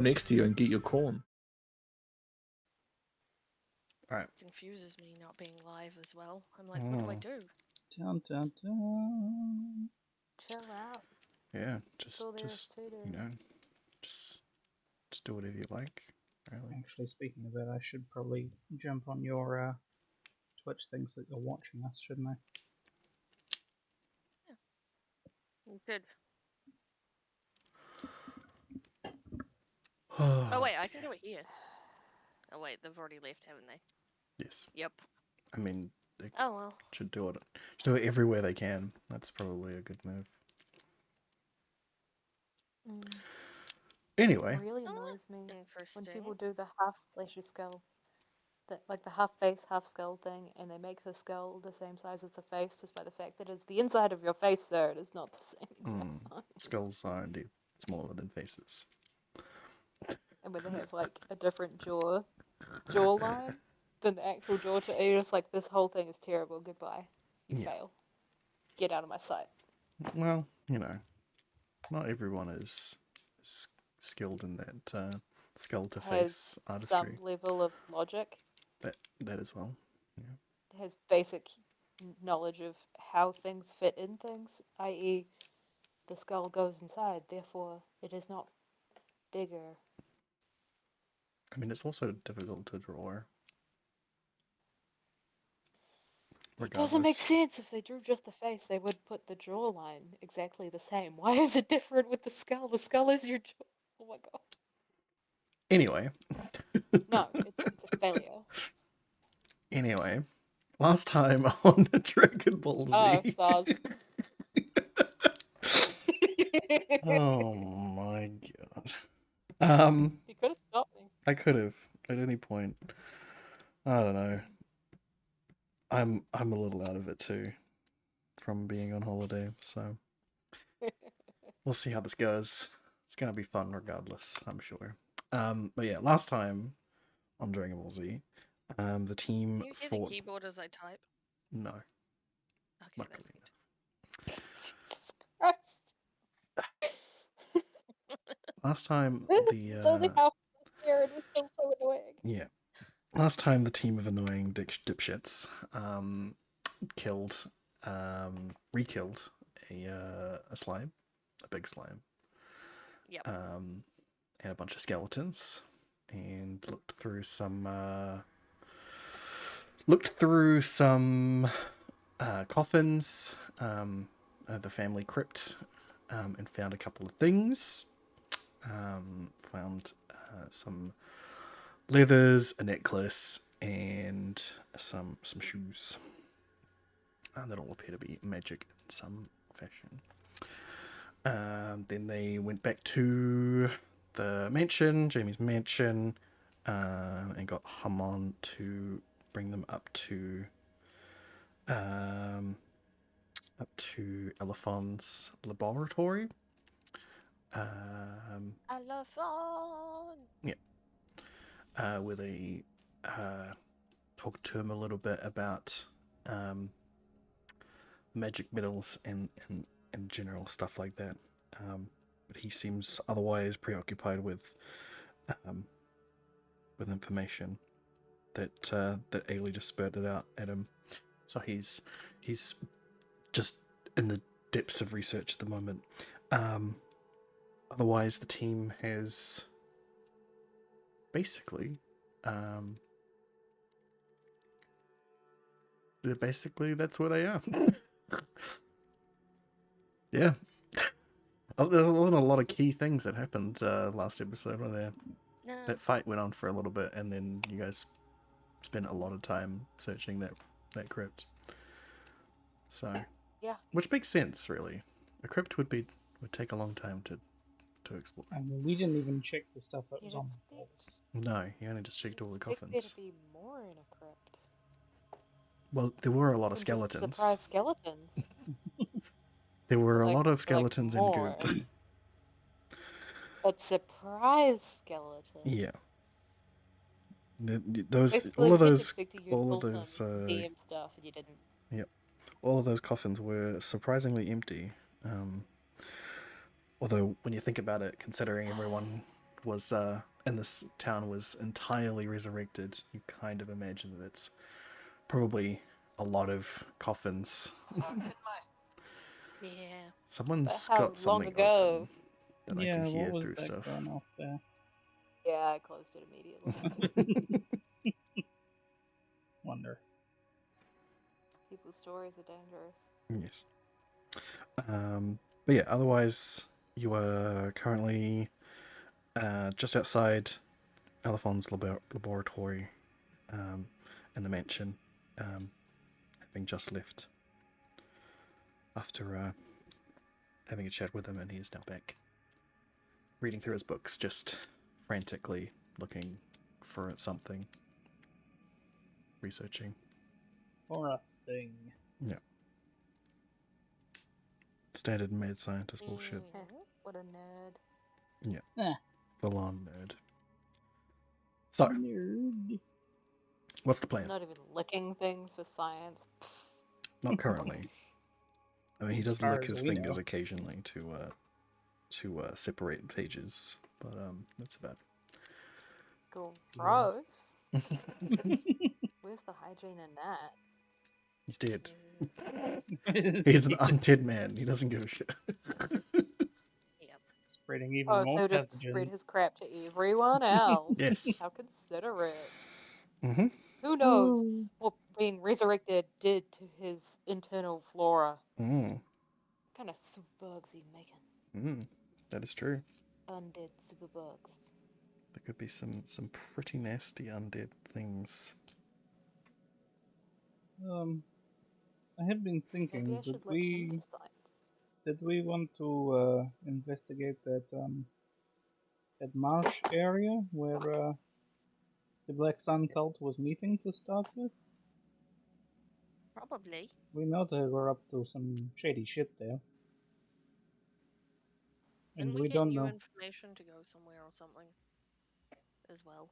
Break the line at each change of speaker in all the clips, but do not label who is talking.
next to you and get your corn.
Alright.
Confuses me not being live as well. I'm like, what do I do?
Dun, dun, dun.
Chill out.
Yeah,
That's all there is
just
to do.
you know, just do whatever you like. Really.
Actually, speaking of that, I should probably jump on your Twitch things that you're watching us, shouldn't I?
Good. Oh wait, I can do it here. Oh wait, they've already left, haven't they?
Yes.
Yep.
I mean, they
Oh well.
should do it. Should do it everywhere they can. That's probably a good move. Anyway.
It really annoys me when
Interesting.
people do the half fleshy skull, like the half face, half skull thing, and they make the skull the same size as the face, just by the fact that it's the inside of your face, sir. It is not the same exact size.
Skulls are indeed smaller than faces.
And when they have like a different jawline than the actual jaw, you're just like, this whole thing is terrible. Goodbye. You fail. Get out of my sight.
Well, you know, not everyone is skilled in that skull to face artistry.
Some level of logic.
That as well. Yeah.
Has basic knowledge of how things fit in things, i.e., the skull goes inside, therefore it is not bigger.
I mean, it's also difficult to draw.
It doesn't make sense. If they drew just the face, they would put the jawline exactly the same. Why is it different with the skull? The skull is your jaw. Oh my god.
Anyway.
No, it's a failure.
Anyway, last time on Dragon Ball Z.
Oh, Zaz.
Oh my god.
You could have stopped me.
I could have at any point. I don't know. I'm a little out of it too, from being on holiday. So we'll see how this goes. It's gonna be fun regardless, I'm sure. But yeah, last time on Dragon Ball Z, the team
Can you hear
fought.
the keyboard as I type?
No.
Okay,
Not
that's
good.
Jesus Christ.
Last time the
It's only half here and it's so annoying.
yeah. Last time the team of annoying dipshits re-killed a slime, a big slime.
Yep.
And a bunch of skeletons, and looked through some coffins, the family crypt, and found a couple of things. Found some leathers, a necklace, and some shoes. That all appear to be magic in some fashion. Then they went back to the mansion, Jamie's mansion, and got Hamon to bring them up to Elephant's laboratory.
Elephant.
Yeah. Where they talked to him a little bit about magic metals and general stuff like that. But he seems otherwise preoccupied with information that Ailey just spurted out at him. So he's just in the depths of research at the moment. Otherwise, the team has basically that's where they are. Yeah. There wasn't a lot of key things that happened last episode, were there?
No.
That fight went on for a little bit, and then you guys spent a lot of time searching that crypt. So
yeah,
which makes sense, really. A crypt would take a long time to explore.
I mean, we didn't even check the stuff that was on the walls.
No, you only just checked all the coffins.
There to be more in a crypt.
Well, there were a lot of skeletons.
Surprise skeletons.
There were a lot of skeletons in goop.
But surprise skeletons.
Yeah.
DM stuff, and you didn't.
Yep. All of those coffins were surprisingly empty. Although, when you think about it, considering everyone was in this town was entirely resurrected, you kind of imagine that it's probably a lot of coffins.
Yeah.
Someone's
But how
got something
long ago?
open that I
Yeah,
can
what
hear
was
through
that
stuff.
going off there?
Yeah, I closed it immediately.
Wonder.
People's stories are dangerous.
Yes. But yeah, otherwise, you are currently just outside Elephon's laboratory in the mansion, having just left after having a chat with him, and he is now back reading through his books, just frantically looking for something, researching.
Or a thing.
Yeah. Standard mad scientist bullshit.
What a nerd.
Eh,
Full on nerd. So,
nerd.
what's the plan?
Not even licking things for science.
Not currently. I mean, he
As
does
far
lick
as
his
we
fingers
know.
occasionally to separate pages, but that's about
Gross. Where's the hygiene in that?
He's dead.
Mm,
He's an undead man. He doesn't give a shit.
yep.
Spreading even
Oh,
more
so just spread his
pathogens.
crap to everyone else.
Yes.
How considerate.
Mm-hmm.
Who knows
Ooh.
what being resurrected did to his internal flora?
Mm.
What kind of superbugs he making?
Mm. That is true.
Undead superbugs.
There could be some pretty nasty undead things.
I have been
Maybe
thinking,
I should lick him for science.
did we want to investigate that marsh area where the Black Sun cult was meeting to start with?
Probably.
We know they were up to some shady shit there. And
Didn't
we
we get
don't
new
know.
information to go somewhere or something as well?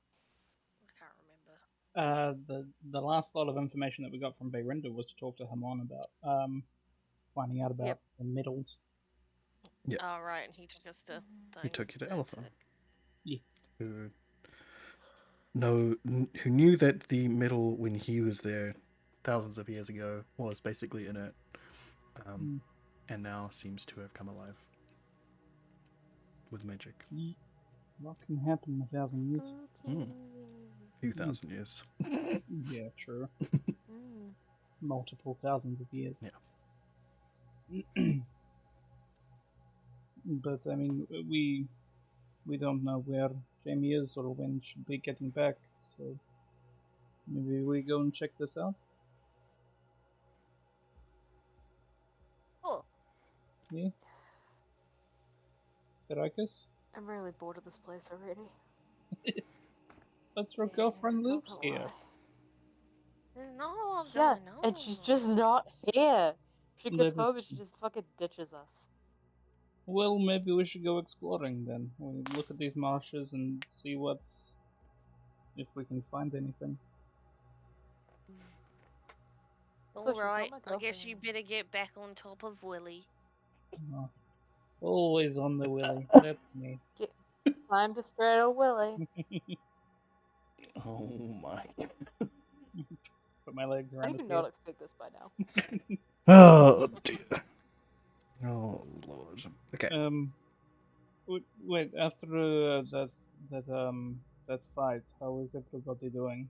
I can't remember.
The last lot of information that we got from Bayrinda was to talk to Hamon about finding out about
Yep.
the middles.
Yeah.
Oh, right, and he took us to.
He took you to
That's
Elephant.
it.
Yeah.
Who knew that the middle, when he was there thousands of years ago, was basically inert, and now seems to have come alive with magic.
What can happen in 1,000 years?
A few thousand years.
Yeah, true.
Mm.
Multiple thousands of years.
Yeah.
But I mean, we don't know where Jamie is or when she'll be getting back, so maybe we go and check this out.
Oh,
Yeah. Caracas?
I'm really bored of this place already.
But your girlfriend
Not
lives
gonna
here.
lie.
there's not a lot
Yeah,
going on.
and she's just not here. She gets
That
home
is
and she just fucking ditches us.
Well, maybe we should go exploring then. We look at these marshes and see if we can find anything.
So she's not
Alright,
my
I guess you
girlfriend.
better get back on top of Willy.
Oh, always on the willy. That's me.
Time to straddle Willy.
Oh my.
Put my legs
I
around his
did
head.
not expect this by now.
Oh dear. Oh lord. Okay.
Wait. After that fight, how is everybody doing?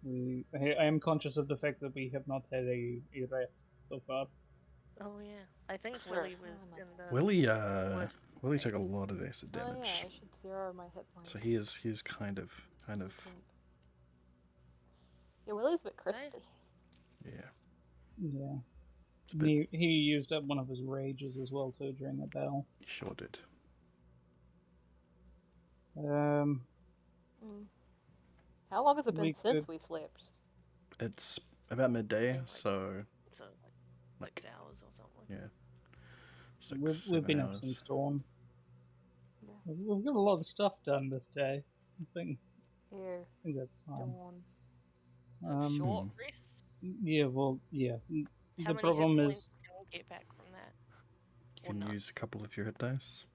I am conscious of the fact that we have not had a rest so far.
Oh, yeah. I think
Sure.
Willy was
Oh my
in the.
Willie
worst
took a
state.
lot of acid
Oh yeah,
damage.
I should zero my hit points.
So he's kind of
Yeah, Willy's a bit
Right.
crispy.
yeah.
Yeah.
It's a bit,
He used up one of his rages as well too during that battle.
he sure did.
Um,
How long has it been
We
since
could-
we slept?
It's about midday,
Like-
so
So, like 6 hours or something.
yeah.
we've
7
been up
hours.
since dawn.
Yeah.
We've got a lot of stuff done this day. I think that's fine.
Dawn.
So short
Hmm.
rest.
Yeah, well, yeah.
How
The
many
problem
hit
is
points can we get back from that?
You
Or
can
none?
use a couple of your hit dice.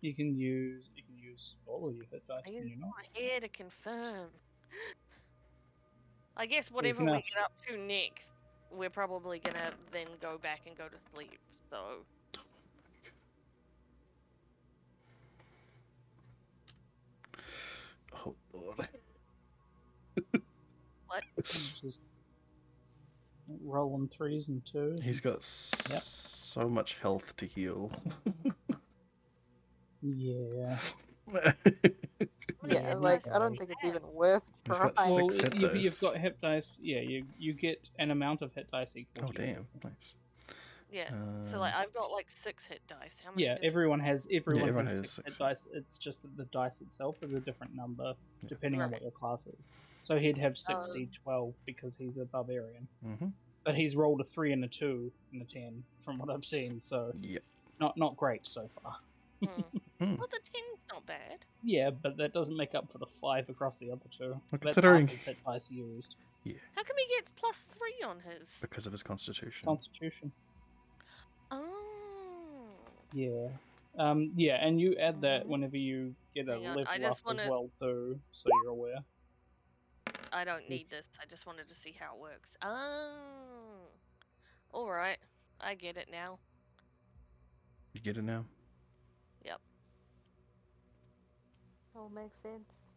You can use all of your hit dice,
I
can
use
you not?
my hair to confirm. I guess
you
whatever
can
we
ask-
get up to next, we're probably gonna then go back and go to sleep. So
Oh lord.
what?
Just rolling 3s and 2s.
He's got
Yep.
so much health to heal.
Yeah.
Yeah,
hit
like
dice
I don't
do
think it's
you
even worth
He's
trying.
got
Well,
six hit
you've
dice.
got hit dice. Yeah, you get an amount of hit dice equal
Oh
to your
damn,
movement.
nice.
Yeah. So like I've got like 6 hit dice. How many
Yeah,
does
everyone has
everyone has
6
6
hit dice. It's just that the dice itself is a different number
Yeah.
depending on
Right.
what your class is. So he'd have
So-
6d12 because he's a barbarian.
Mm-hmm.
But he's rolled a 3 and a 2 and a 10 from what I've seen, so
Yep.
not great so far.
Hmm.
Well, the 10's not bad.
Yeah, but that doesn't make up for the 5 across the other 2.
Well,
That's
considering-
half his hit dice used.
How come he gets +3 on his?
Because of his constitution.
Constitution.
Oh.
Yeah. Yeah, and you add that
Mhm.
whenever you get a
Hang on,
level
I
up
just
as
wanna-
well too, so you're aware.
I don't need this. I just wanted to see how it works. Oh. Alright. I get it now.
You get it now?
Yep.
All makes sense.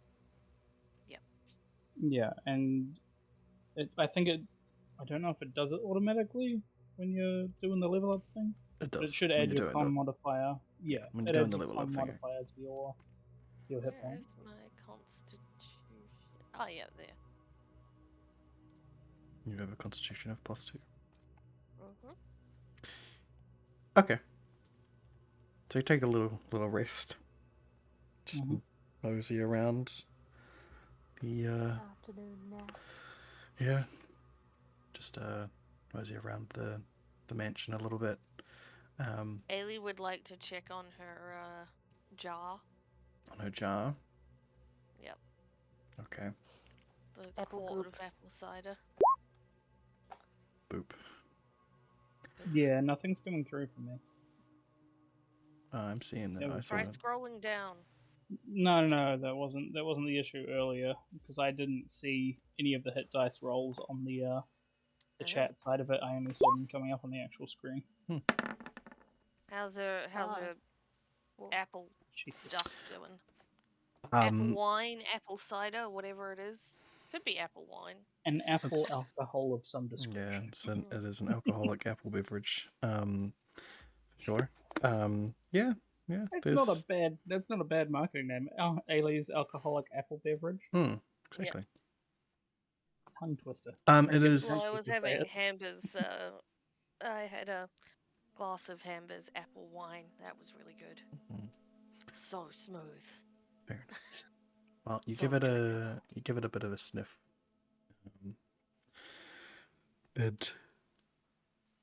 Yeah, and I don't know if it does it automatically when you're doing the level up thing,
It
but
does.
it should
when
add
you're
your
doing
con
the-
modifier. Yeah,
when you're
it
doing
adds
the
your
level up
con
thing.
modifier to your hit
Where
points.
is my constitution? Oh, yeah, there.
You have a constitution of +2.
Mm-hmm.
Okay. So you take a little rest. Just
Mhm.
mosey around the
Afternoon nap.
yeah. Just mosey around the mansion a little bit.
Ailey would like to check on her jar.
On her jar.
Yep.
Okay.
The
Apple
quart
goop.
of apple cider.
Boop.
Yeah, nothing's coming through for me.
I'm seeing that.
Yeah,
I saw
Try
it.
scrolling down.
No, that wasn't the issue earlier because I didn't see any of the hit dice rolls on the
Oh.
chat side of it. I only saw them coming up on the actual screen.
How's her
Well,
apple
Jesus.
stuff doing? Apple
Um,
wine, apple cider, whatever it is. Could be apple wine.
An apple
It's-
alcohol of some
yeah,
description.
it is an alcoholic apple beverage. Sure. Yeah.
That's not a bad marketing name. Ailey's alcoholic apple beverage.
Exactly.
Tongue twister.
It is.
Well, I
Thank
was
you for
having
saying
Hamber's. I had a glass of Hamber's apple wine. That was really good.
Mhm.
So smooth.
Fair enough. Well, you
So
give it
drinkable.
a bit of a sniff.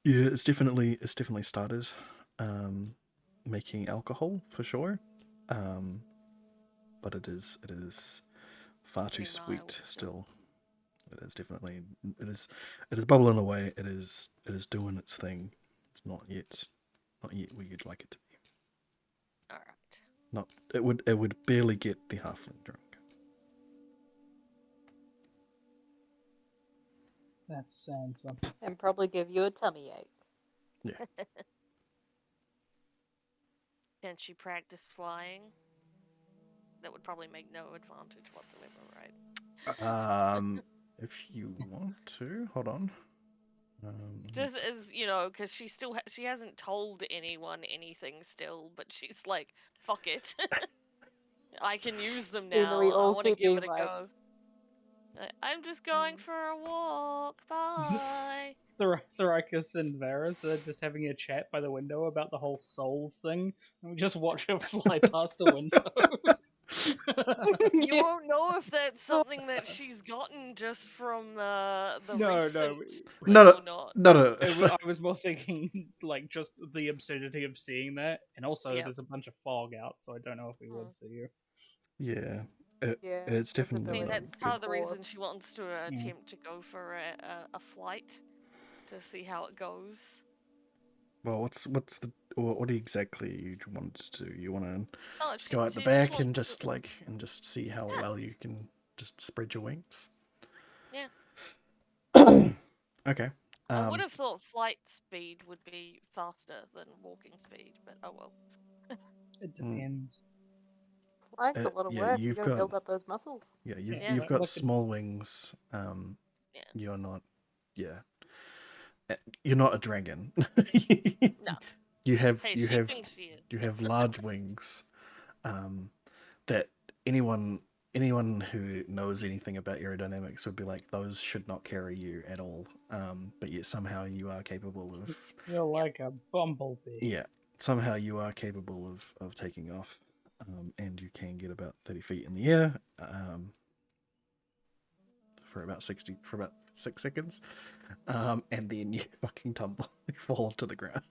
It's definitely started making alcohol for sure. But it is far too
Pretty
sweet
mild
still. It is bubbling away. It is doing its thing. It's not yet where you'd like it to be.
Alright.
It would barely get the halfling drunk.
That's Sansa.
and probably give you a tummy ache.
Can she practice flying? That would probably make no advantage whatsoever, right?
If you want to, hold on.
Just as because she hasn't told anyone anything still, but she's like, fuck it. I can use them
Then
now.
we
I
all
want to
keep
give
being
it a
like-
go. I'm just going for a walk. Bye.
Thoricus and Varys are just having a chat by the window about the whole souls thing, and we just watch her fly past the window.
You won't know if that's something that she's gotten just from the
No,
recent
no,
or not.
no.
I was more thinking like just the absurdity of seeing that, and also
Yep.
there's a bunch of fog out, so I don't know if we would see you.
Yeah,
Yeah,
it's definitely.
I mean,
visibility
that's part of the
score.
reason she wants to attempt to go for a flight to see how it goes.
Well, what exactly you want to do? You want to
Oh,
just go out the
she
back
wants
and
to-
just see how
Yeah.
well you can just spread your wings?
Yeah.
Okay.
I would have thought flight speed would be faster than walking speed, but oh well.
It depends.
Flying's a lot of
yeah,
work. You
you've
gotta
got
build up those muscles.
yeah,
Yeah.
you've got
Look at-
small wings.
Yeah.
You're not. Yeah. You're not a dragon.
No.
You have
Hey,
you
she
have
thinks she is.
you have large wings. That anyone who knows anything about aerodynamics would be like, those should not carry you at all. But yet somehow you are capable of
You're like a bumblebee.
yeah, somehow you are capable of taking off, and you can get about 30 feet in the air, for about 6 seconds, and then you fucking tumble, you fall to the ground.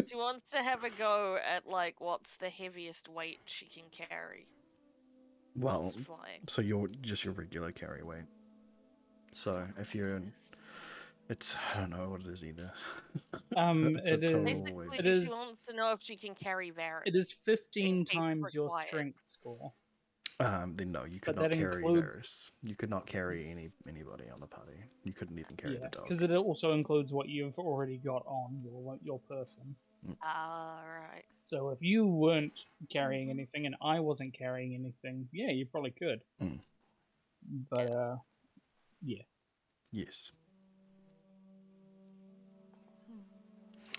She wants to have a go at like what's the heaviest weight she can carry
Well,
whilst flying.
so you're just your regular carry weight. So if you're it's I don't know what it is either. It's a
It
total
is.
weight.
Basically,
It
she
is.
wants to know if she can carry Varys.
It is 15
in case
times your
required.
strength score.
Then no, you could
But
not
that
carry
includes-
Varys. You could not carry anybody on the party. You couldn't even carry
Yeah,
the dog.
because it also includes what you've already got on your person.
Right.
So if you weren't carrying anything and I wasn't carrying anything, yeah, you probably could.
Mm.
But yeah.
Yes.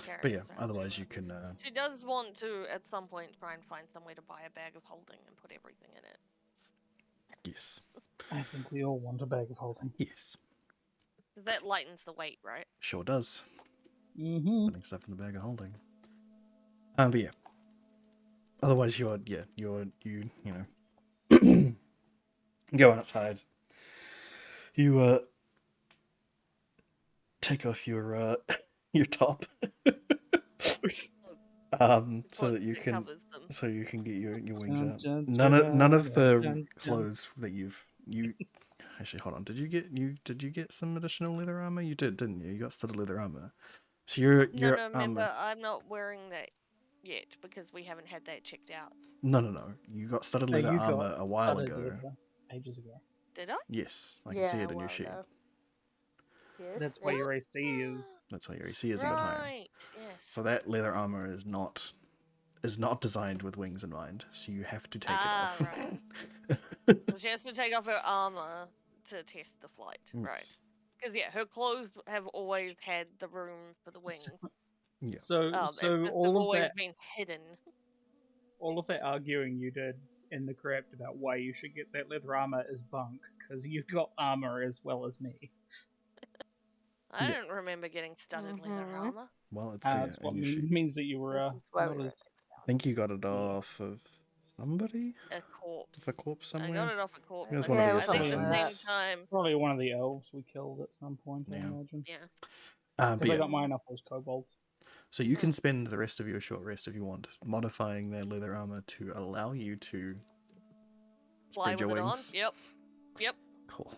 Carry
But yeah,
is around
otherwise
200.
you can.
She does want to, at some point, try and find somewhere to buy a bag of holding and put everything in it.
Yes.
I think we all want a bag of holding.
Yes.
That lightens the weight, right?
Sure does.
Mm-hmm.
Putting stuff in the bag of holding. But yeah. Otherwise you go outside. You take off your your top. So that you
It
can
covers them.
get your wings
Dun,
out.
dun,
None of the
dun, dun.
clothes that you actually hold on. Did you get some additional leather armor? You did, didn't you? You got studded leather armor. So your
No, remember,
armor.
I'm not wearing that yet because we haven't had that checked out.
No. You got studded
Hey,
leather
you got
armor a while
studded
ago.
leather ages ago.
Did I?
Yes, I can see it in your sheet.
Yes.
That's why your AC is.
That's why your AC is a bit higher.
Right, yes.
So that leather armor is not designed with wings in mind. So you have to take it off.
Right. So she has to take off her armor to test the flight, right?
Yes.
Because yeah, her clothes have always had the room for the wings.
Yeah.
So
It's just they've
all of
always
that
been hidden.
all of that arguing you did in the crypt about why you should get that leather armor is bunk, because you got armor as well as me.
I
Yeah.
don't remember getting studded leather
Mhm.
armor.
Well, it's there
That's what
in your sheet.
means that you were
This is why
not
we were
as
I think you got it off of somebody.
A corpse.
It's a corpse
I got
somewhere.
it off a corpse.
It was
I
one of
think.
the
I think
assassins.
the same
That.
time.
probably one of the elves we killed at some point. I
Yeah.
imagine.
Yeah.
But
Because I
yeah,
got mine off those kobolds.
so you can spend the rest of your short rest if you want, modifying their leather armor to allow you to
Fly
spread your
with it on.
wings.
Yep.
Cool.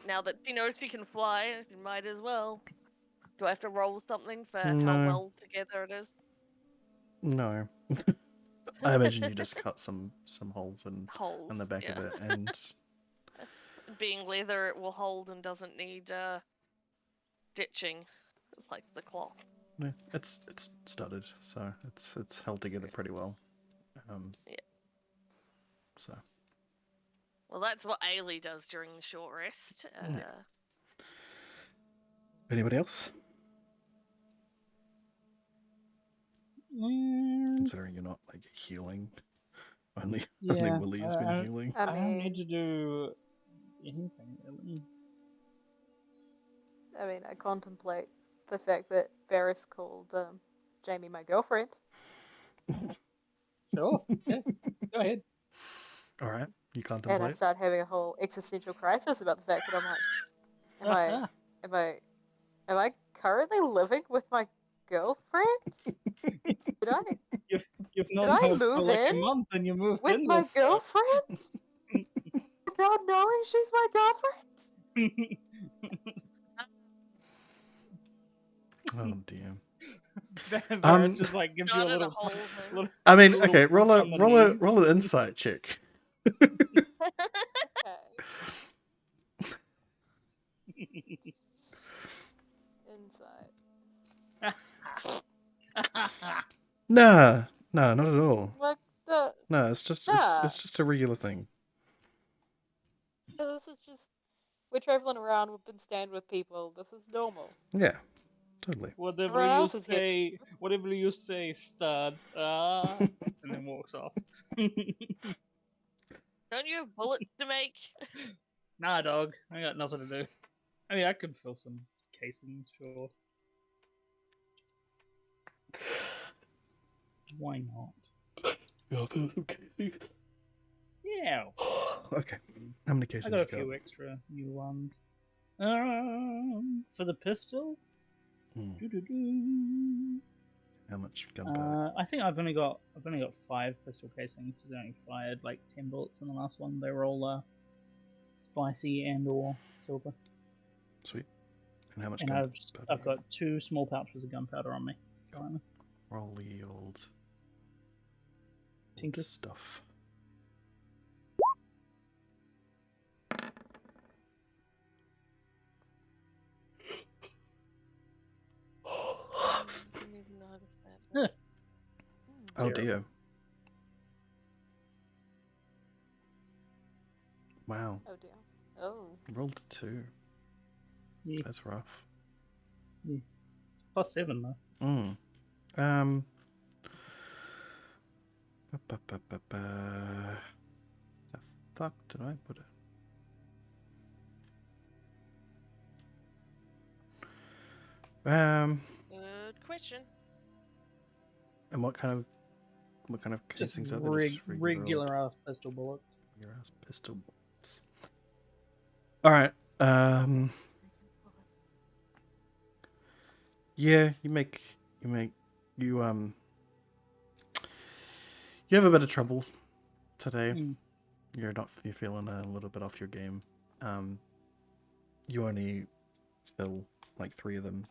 Now that she knows she can fly, she might as well. Do I have to roll something for
No.
how well together it is?
No. I imagine you just cut some holes in
Holes.
the back
yeah.
of it, and
Being leather, it will hold and doesn't need ditching. It's like the cloth.
yeah, it's studded, so it's held together pretty well.
Yeah.
So
Well, that's what Ailey does during the short rest.
anybody else? Considering you're not like healing, only
Yeah,
Willie has been healing.
I
I don't need
mean,
to do anything really.
I contemplate the fact that Varys called Jamie my girlfriend.
Sure, yeah, go ahead.
All right, you
And I
contemplate.
start having a whole existential crisis about the fact that I'm like, am I currently living with my girlfriend? Did I
You've
Did
known
I
her for
move
like a
in
month and you moved
with
in
my
with her.
girlfriend without knowing she's my girlfriend?
Oh dear.
Varus just like gives you a
Not in a
little,
hole
punch,
thing.
little
I mean,
little
okay,
punch on the knee.
roll an insight check.
Okay. Insight.
Nah, not at all.
Like the
No, it's just
Nah.
it's just a regular thing.
this is just we're traveling around. We've been staying with people. This is normal.
Yeah, totally.
Whatever
Everyone
you
else is here.
say, whatever you say, stud. And then walks off.
Don't you have bullets to make?
Nah, dog. I got nothing to do. I mean, I could fill some casings, sure. Why not? Yeah.
Okay. How many
I
cases
got a
you got?
few extra new ones. For the pistol.
Hmm.
Doo-doo-doo.
How much gunpowder?
I think I've only got 5 pistol casings because I only fired like 10 bullets in the last one. They were all spicy and or silver.
Sweet. And how much
And
gunpowder?
I've got 2 small pouches of gunpowder on me. Currently.
Roll the old
Tinker.
stuff.
Didn't even notice that.
Yeah.
Oh
0.
dear. Wow.
Oh dear. Oh.
Rolled a 2.
Yeah.
That's rough.
It's +7 though.
Mm. The fuck did I put it?
Good question.
And what kind of
Just
casings are there? Just
regular ass pistol bullets.
Regular ass pistol bullets. All right. Yeah, you have a bit of trouble today.
Mm.
You're feeling a little bit off your game. You only fill like 3 of them.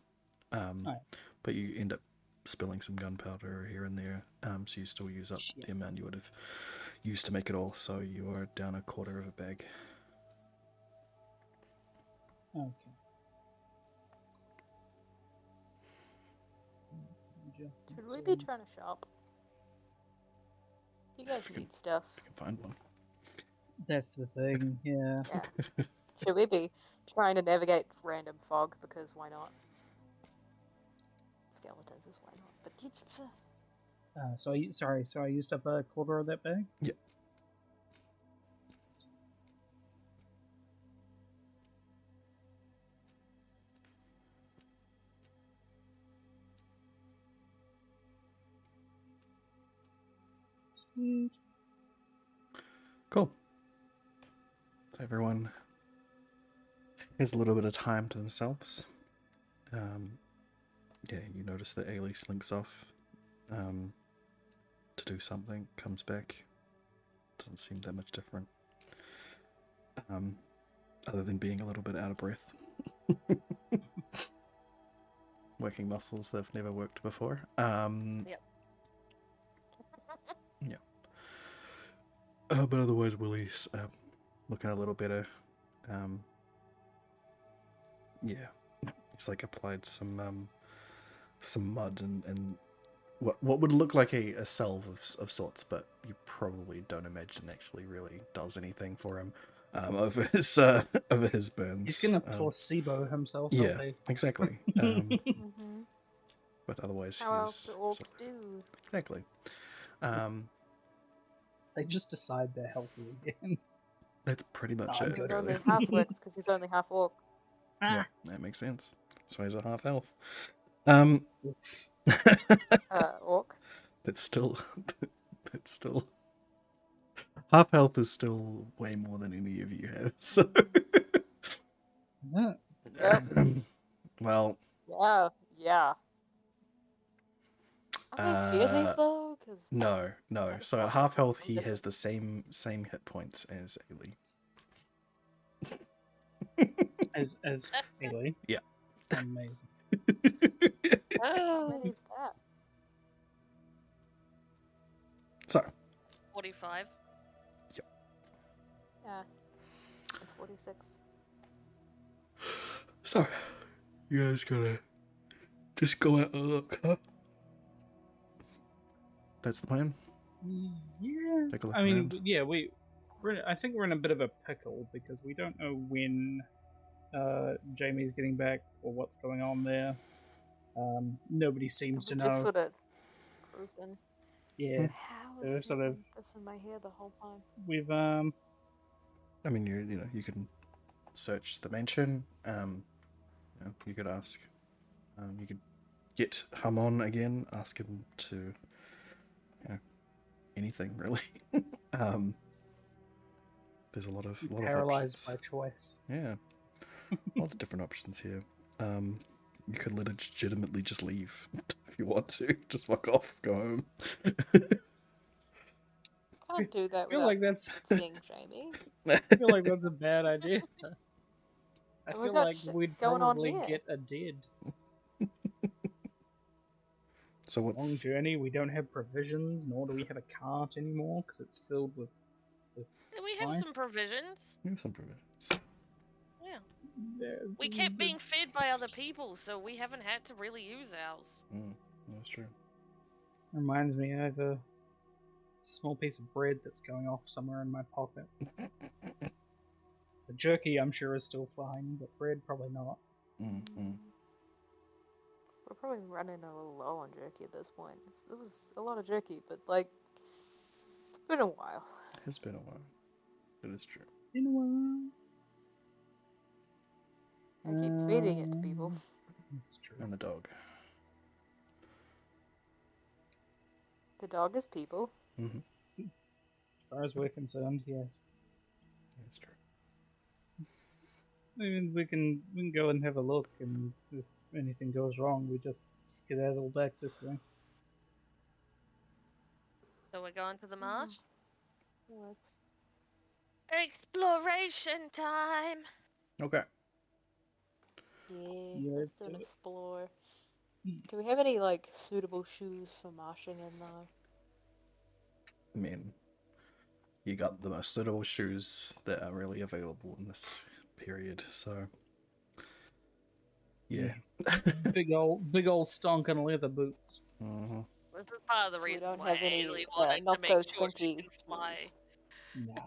Right.
But you end up spilling some gunpowder here and there. So you still use up
Shit.
the amount you would have used to make it all. So you are down a quarter of a bag.
Okay.
Should we be trying to shop? You guys
If you can-
need stuff.
You can find one.
That's the thing, yeah.
Yeah. Should we be trying to navigate random fog? Because why not? Skeletons is why not. But it's
So I used up a quarter of that bag?
Yeah.
Sweet.
Cool. So everyone has a little bit of time to themselves. Yeah, you notice that Ailey slinks off to do something, comes back. Doesn't seem that much different. Other than being a little bit out of breath. Working muscles they've never worked before.
Yep.
Yeah. But otherwise, Willie's looking a little better. Yeah, he's like applied some mud and what would look like a salve of sorts, but you probably don't imagine actually really does anything for him over his burns.
He's gonna placebo himself.
Yeah, exactly.
mm-hmm.
But otherwise,
How else
he's
do orcs do?
exactly.
They just decide they're healthy again.
That's pretty much
I'm
it.
good.
He's only
Really.
half orcs because he's only half orc.
Yeah, that makes sense. So he's a half elf.
Orc.
That's still half health is still way more than any of you have. So
Is it?
Yep.
well,
Yeah. I mean, Fierzies though, because
no.
That's
So at
not
half health,
some
he has the
distance.
same hit points as Ailey.
As Ailey?
Yeah.
Amazing.
Oh,
When is that?
So,
45.
Yeah. It's 46.
so you guys gonna just go out and look, huh? That's the plan.
Yeah.
Take a look
I mean,
around.
yeah, I think we're in a bit of a pickle because we don't know when Jamie's getting back or what's going on there. Nobody seems to
We're
know.
just sort of cruising.
Yeah.
How
They're
is
sort of-
this in my head the whole time?
We've
I mean, you can search the mansion. You could ask. You could get Hum on again. Ask him to, anything really. There's a lot of
paralyzed
options.
by choice.
Yeah, a lot of different options here. You could legitimately just leave if you want to. Just fuck off, go home.
Can't do that
I feel
without
like that's
seeing Jamie.
I feel like that's a bad idea. I
We
feel
got
like
shit
we'd
going on
probably
here.
get a dead.
So
Long
what's
journey. We don't have provisions, nor do we have a cart anymore because it's filled with
And we have some
spice.
provisions.
you have some provisions?
Yeah.
There-
We kept
there-
being fed by other people, so we haven't had to really use ours.
That's true.
Reminds me, I have a small piece of bread that's going off somewhere in my pocket. The jerky, I'm sure, is still fine, but bread, probably not.
We're probably running a little low on jerky at this point. It was a lot of jerky, but like, it's been a while.
It's been a while. It is true.
You know what?
I keep feeding it to people.
That's true.
And the dog.
The dog is people.
Mm-hmm.
As far as we're concerned, yes.
That's true.
I mean, we can go and have a look, and if anything goes wrong, we just skedaddle back this way.
So we're going to the marsh?
Let's
Exploration time!
Okay.
Yeah,
let's
let's
do an
do it.
explore. Do we have any like suitable shoes for marching in though?
I mean, you got the most suitable shoes that are really available in this period, so yeah.
Big old stonking leather boots.
Mm-hmm.
This is part of the
So we
reason
don't
why
have
I
any
really wanted to
not
make
so
sure she
sinky
could fly.
shoes.
Nah.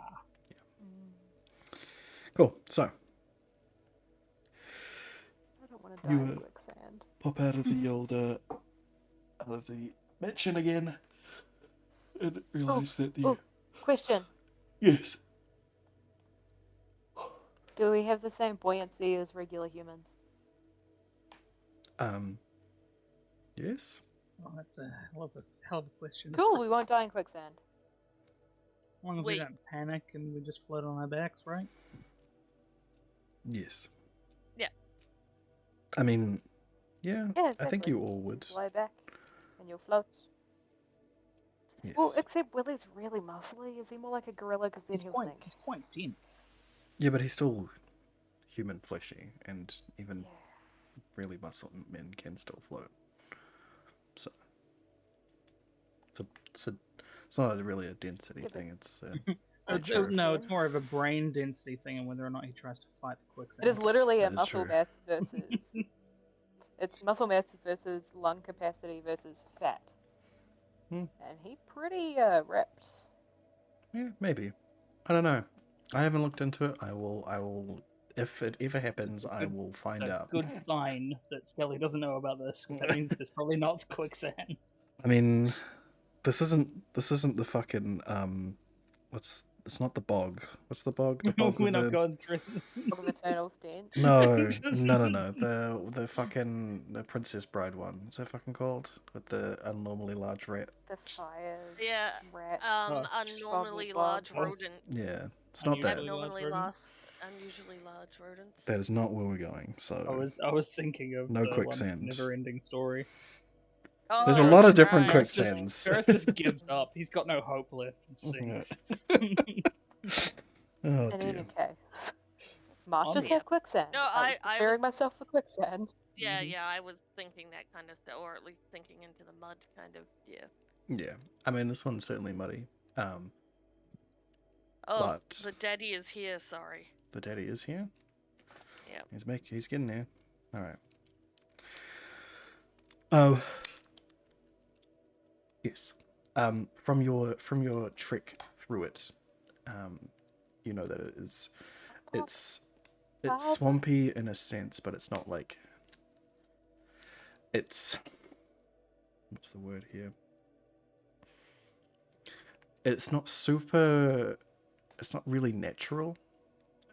Cool. So
I don't want to die
You,
in quicksand.
pop out of the old out of the mansion again, and realize that the
Question:
yes.
do we have the same buoyancy as regular humans?
Yes.
Oh, that's a hell of a question.
Cool, we won't die in quicksand.
As long as we
Wait.
don't panic and we just float on our backs, right?
Yes.
Yeah.
I mean, yeah.
Yeah,
I
exactly.
think you all would.
Lie back, and you'll float.
Yes.
Well, except Willie's really muscly. Is he more like a gorilla? Because then he'll sink.
He's quite dense.
Yeah, but he's still human fleshy, and even
Yeah.
really muscle men can still float. So it's not really a density
Yeah, but-
thing. It's
It's more of a brain density thing and whether or not he tries to fight the quicksand.
It is literally a
That is
muscle
true.
mass versus. It's muscle mass versus lung capacity versus fat.
Hmm.
And he pretty ripped.
Yeah, maybe. I don't know. I haven't looked into it. I will. If it ever happens, I will find
It's a
out.
good sign that Skelly doesn't know about this, because that means there's probably not quicksand.
I mean, this isn't the fucking it's not the bog. What's the bog? The bog
We're
with
not
the...
going through.
Full of eternal stench.
No,
Just-
no. The fucking the Princess Bride one. What's that fucking called? With the abnormally large rat.
The fire
Yeah,
rat.
abnormally
Bubble
large
bug.
rodent.
Yeah, it's not that.
Unusually large rodents.
That is not where we're going. So
I was thinking of
No
the
quicksand.
never-ending story.
Oh,
there's a
Ferris
lot of
just-
different
right.
quicksands.
Ferris just gives up. He's got no hope left and sinks.
Oh
In
dear.
any case. Marshes
the
have quicksand.
No,
I was
I was
preparing myself for quicksand.
yeah,
Mhm.
yeah, I was thinking that kind of stuff, or at least thinking into the mud kind of, yeah.
Yeah, I mean this one's certainly muddy.
Oh,
But
the daddy is here, sorry.
the daddy is here.
Yeah.
He's getting there. All right. Oh, yes. From your trek through it, you know that it's swampy in a sense, but it's not like it's what's the word here? It's not super. It's not really natural,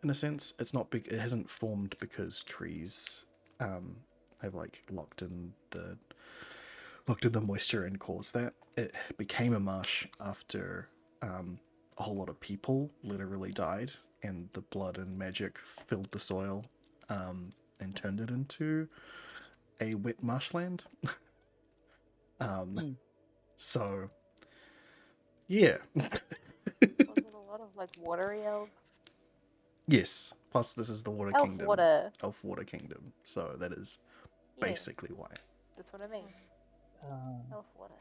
in a sense. It's not big. It hasn't formed because trees have like locked in the moisture and caused that. It became a marsh after a whole lot of people literally died, and the blood and magic filled the soil and turned it into a wet marshland. So, yeah.
Was it a lot of like watery elves?
Yes. Plus, this is the Water
Elf
Kingdom.
water.
Elf Water Kingdom. So that is
Yeah,
basically why.
that's what I mean. Elf water.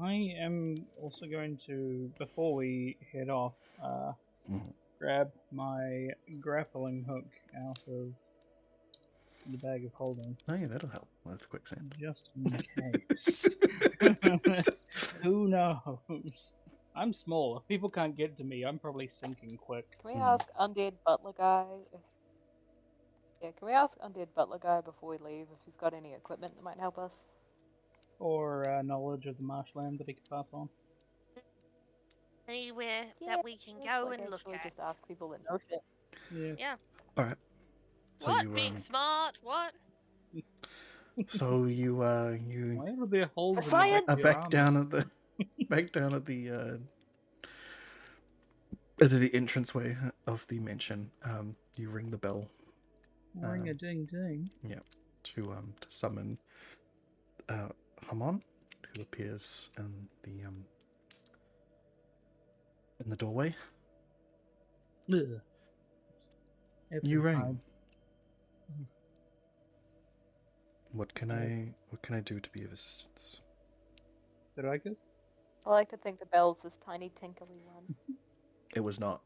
I am also going to, before we head off, grab my grappling hook out of the bag of holding,
Oh yeah, that'll help with quicksand.
just in case. Who knows? I'm small. If people can't get to me, I'm probably sinking quick.
Can we ask Undead Butler Guy can we ask Undead Butler Guy before we leave if he's got any equipment that might help us?
Or knowledge of the marshland that he could pass on.
Anywhere
Yeah,
that we can
let's,
go
like,
and look
actually
at.
just ask people that know shit.
Yeah.
Yeah.
All right. So
What?
you
Being smart? What?
so you
Why are there holes in the
science!
back of your
back
armor?
down at the the entranceway of the mansion. You ring the bell.
Ring a ding ding.
Yeah, to summon Hamon, who appears in the doorway.
Ugh. Every
You rang.
time.
What can I do to be of assistance?
Theragus?
I like to think the bell's this tiny tinkly one.
It was not.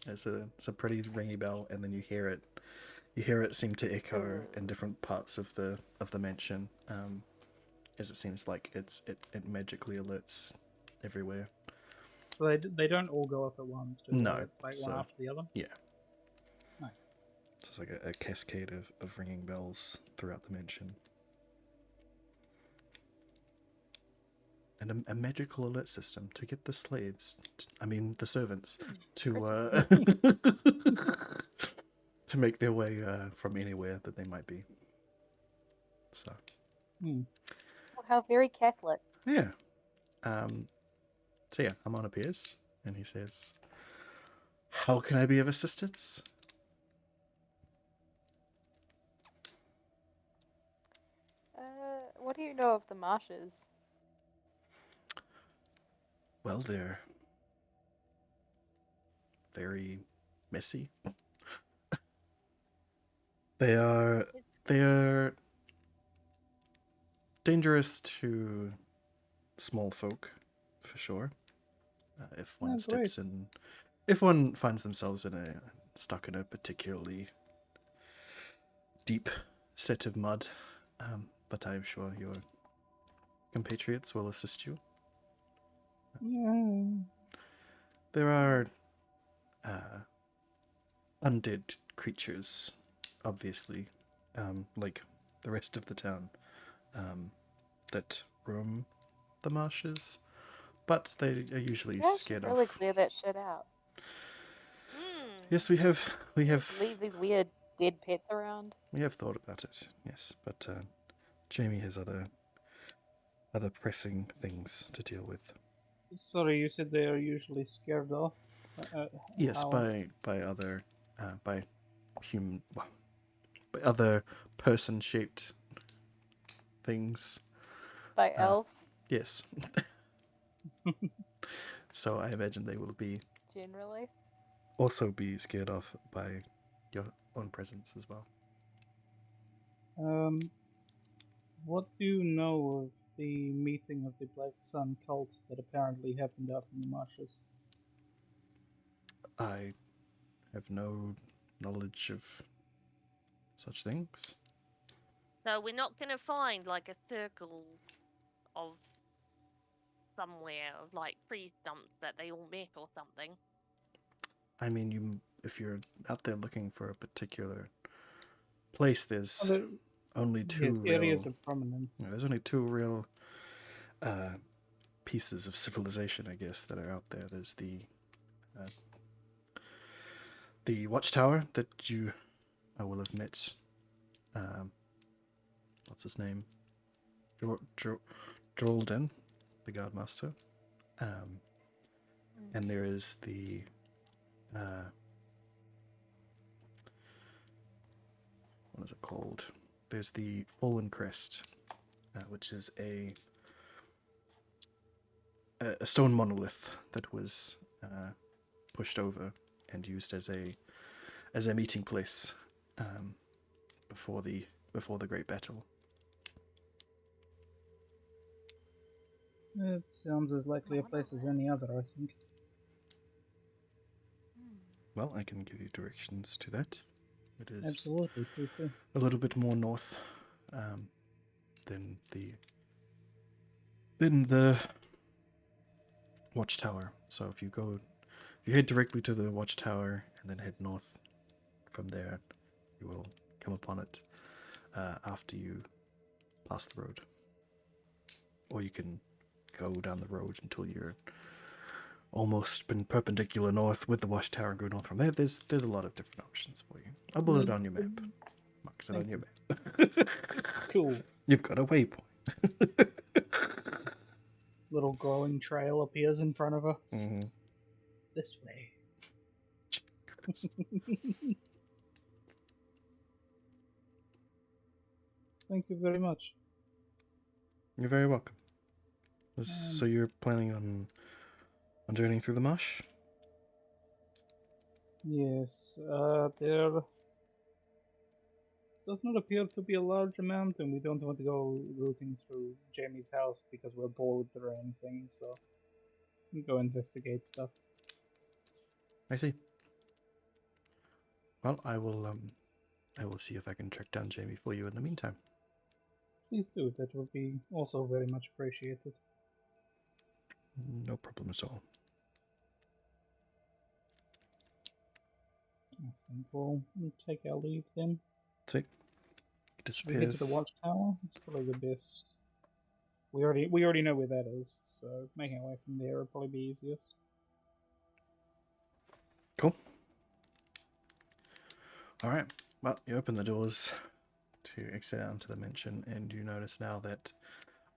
It's a pretty ringy bell, and then you hear it seem to echo in different parts of the mansion, as it seems like it magically alerts everywhere.
So they don't all go off at once, do they?
No,
It's like one
so-
after the other?
Yeah.
Nice.
So it's like a cascade of ringing bells throughout the mansion. And a magical alert system to get the the servants, to to make their way from anywhere that they might be. So
Hmm.
Oh, how very Catholic.
yeah. So yeah, Hamon appears and he says, "How can I be of assistance?"
What do you know of the marshes?
Well, they're very messy. They are dangerous to small folk, for sure. If one
Oh, great.
if one finds themselves stuck in a particularly deep set of mud, but I'm sure your compatriots will assist you.
Yeah.
There are undead creatures, obviously, like the rest of the town, that roam the marshes, but they are usually
You guys
scared
should really
off.
clear that shit out.
Yes, we have
Leave these weird dead pets around.
we have thought about it. Yes, but Jamie has other pressing things to deal with.
Sorry, you said they are usually scared off?
Yes,
how?
by other by human well, by other person-shaped things.
By elves,
Yes. So I imagine they will be
generally.
also be scared off by your own presence as well.
What do you know of the meeting of the Black Sun cult that apparently happened out in the marshes?
I have no knowledge of such things.
So we're not gonna find like a circle of somewhere, of like tree stumps that they all met or something.
I mean, if you're out there looking for a particular place, there's
Well,
only two
yes,
real.
areas of prominence.
There's only two real pieces of civilization, I guess, that are out there. There's the watchtower that I will have met. What's his name? Jordan, the guardmaster. And there is the what is it called? There's the Fallen Crest, which is a stone monolith that was pushed over and used as a meeting place before the great battle.
It sounds as likely a place as any other, I think.
Well, I can give you directions to that. It is
Absolutely, please do.
a little bit more north than the watchtower. So if you head directly to the watchtower and then head north from there, you will come upon it after you pass the road. Or you can go down the road until you're almost been perpendicular north with the watchtower and go north from there. There's a lot of different options for you. I'll put it on your map. Marks it on your map.
Cool.
You've got a waypoint.
Little glowing trail appears in front of us.
Mm-hmm.
This way. Thank you very much.
You're very welcome. So you're planning on journeying through the marsh?
Yes, there does not appear to be a large amount, and we don't want to go rooting through Jamie's house because we're bored or anything, so we go investigate stuff.
I see. Well, I will see if I can track down Jamie for you in the meantime.
Please do, that would be also very much appreciated.
No problem at all.
I think we'll take our leave then.
See? It
Should we head to the
disappears.
watchtower? It's probably the best. We already know where that is, so making our way from there would probably be easiest.
Cool. Alright. Well, you open the doors to exit out into the mansion, and you notice now that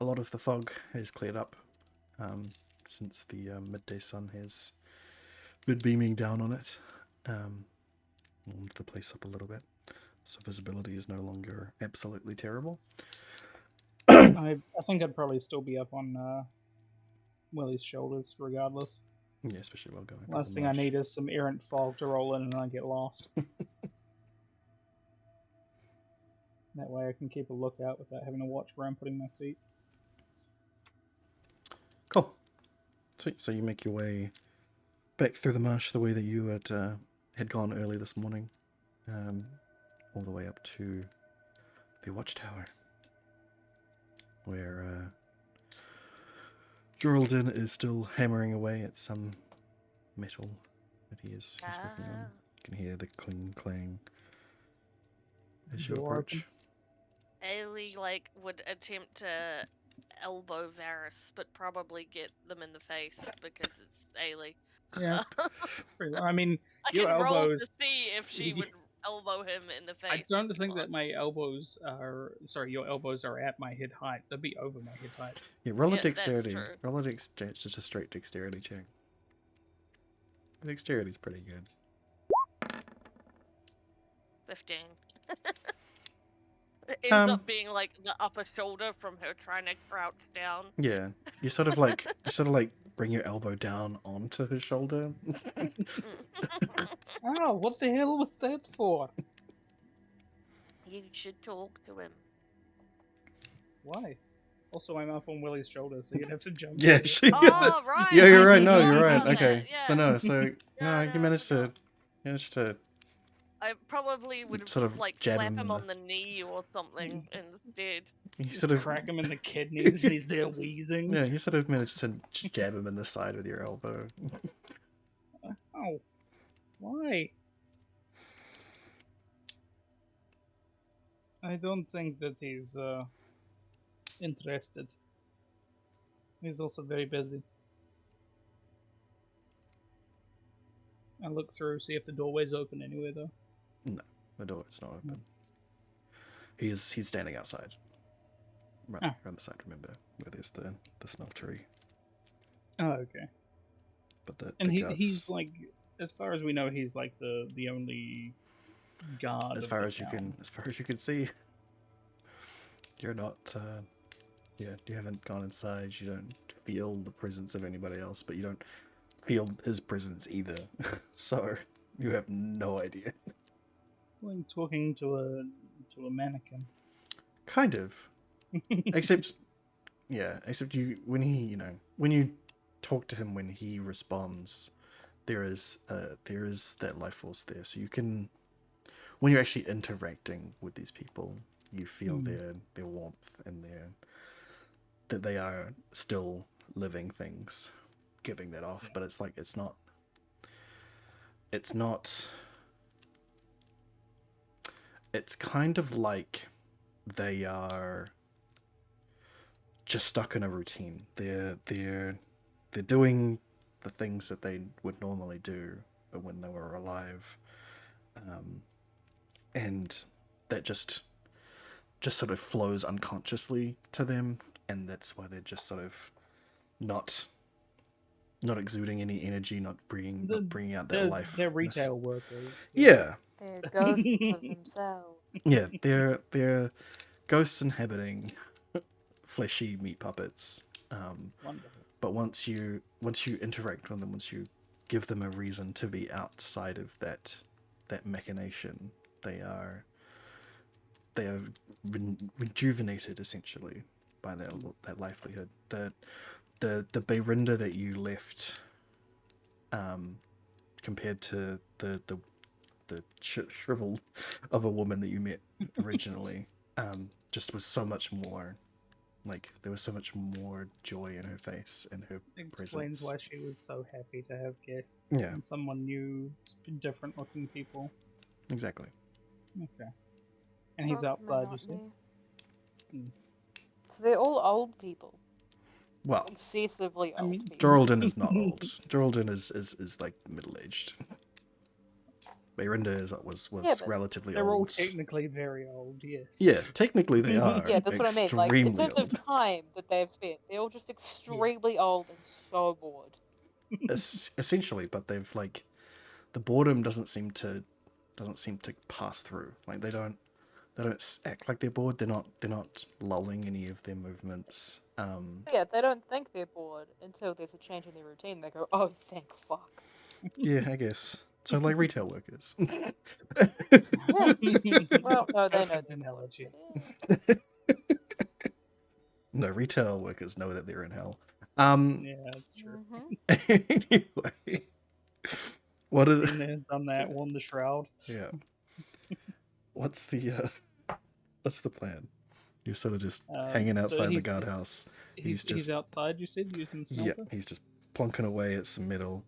a lot of the fog has cleared up since the midday sun has been beaming down on it. Warmed the place up a little bit, so visibility is no longer absolutely terrible.
I think I'd probably still be up on Willie's shoulders regardless.
Yeah, especially while going.
Last thing I need is some errant fog to roll in and I get lost. That way I can keep a lookout without having to watch where I'm putting my feet.
Cool. Sweet. So you make your way back through the marsh the way that you had gone early this morning, all the way up to the watchtower, where Geraldine is still hammering away at some metal that he is working on. You can hear the cling clang as you
Door
approach.
Ailey would attempt to elbow Varys, but probably get them in the face because it's Ailey.
Yeah, I mean,
I
your
can roll
elbows.
to see if she would elbow him in the face.
I don't think that my elbows are. Sorry, your elbows are at my head height. They'll be over my head height.
Yeah, roll a
Yeah, that's
dexterity.
true.
Roll a dexterity. It's just a straight dexterity check. Dexterity's pretty good.
15. It ends up being like the upper shoulder from her trying to crouch down.
Yeah, you sort of bring your elbow down onto his shoulder.
Oh, what the hell was that for?
You should talk to him.
Why? Also, I'm up on Willie's shoulder, so you'd have to jump.
Yeah,
over.
Oh, right.
yeah, you're
I
right. No,
forgot
you're right.
about
Okay,
that,
so
Yeah,
you
no, I
managed to
I probably would
sort
have
of
like
jab
slap
him in
him on
the.
the knee or something instead.
You sort of
Crack him in the kidneys, and he's there wheezing.
yeah, you sort of managed to jab him in the side with your elbow.
Oh, why? I don't think that he's interested. He's also very busy. I look through, see if the doorway's open anywhere, though.
No, the door is not open. He's standing outside. Right
Ah.
around the side, remember, where there's the smeltery.
Oh, okay.
But the
And
guards,
he's like, as far as we know, he's like the only guard.
as
of
far
the
as you
town.
can see, you're not. Yeah, you haven't gone inside. You don't feel the presence of anybody else, but you don't feel his presence either. So you have no idea.
Like talking to a mannequin.
Kind of. Except you when you talk to him, when he responds, there is that life force there. So you can, when you're actually interacting with these people, you feel their warmth and that they are still living things, giving that off. But it's like it's not. It's kind of like they are just stuck in a routine. They're doing the things that they would normally do when they were alive, and that just sort of flows unconsciously to them, and that's why they're just sort of not exuding any energy, not bringing out their life.
They're retail workers.
Yeah,
They're ghosts of themselves.
yeah, they're ghosts inhabiting fleshy meat puppets.
Wonderful.
But once you interact with them, once you give them a reason to be outside of that machination, they are rejuvenated essentially by that livelihood. The Bayrinda that you left, compared to the shriveled of a woman that you met originally, just was so much more. Like, there was so much more joy in her face and her
Explains
presence.
why she was so happy to have guests
Yeah.
and someone new, different looking people.
Exactly.
Okay. And he's outside, you said?
So they're all old people.
Well,
Just excessively old people.
Geraldine is not old. Geraldine is like middle-aged. Bayrinda was
Yeah, but
relatively
They're all
old.
technically very old, yes.
Yeah, technically they are.
Yeah, that's what I mean. Like, in
extremely
terms
old.
of time that they've spent, they're all just extremely old and so bored.
Essentially, but they've like, the boredom doesn't seem to pass through. Like, they don't act like they're bored. They're not lulling any of their movements.
Yeah, they don't think they're bored until there's a change in their routine. They go, oh, thank fuck.
Yeah, I guess. So, like retail workers.
Yeah. Well, no, they know
Perfect
they're bored.
analogy.
but yeah.
No, retail workers know that they're in hell.
Yeah, that's true.
Anyway, what are
Been there, done that, won the shroud.
yeah? What's the plan? You're sort of just hanging
So
outside the
he's-
guardhouse.
He's outside, you said, using the
Yeah,
smelter?
he's just plonking away at some metal.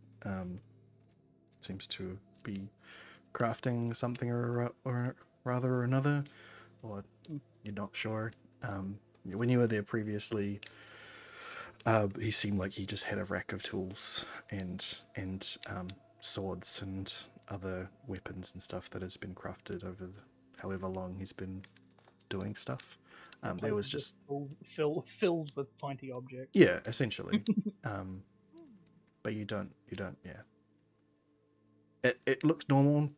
Seems to be crafting something or rather or another, or you're not sure. When you were there previously, he seemed like he just had a rack of tools and swords and other weapons and stuff that has been crafted over however long he's been doing stuff. There was just
filled with pointy objects.
yeah, essentially. But you don't yeah. It looks normal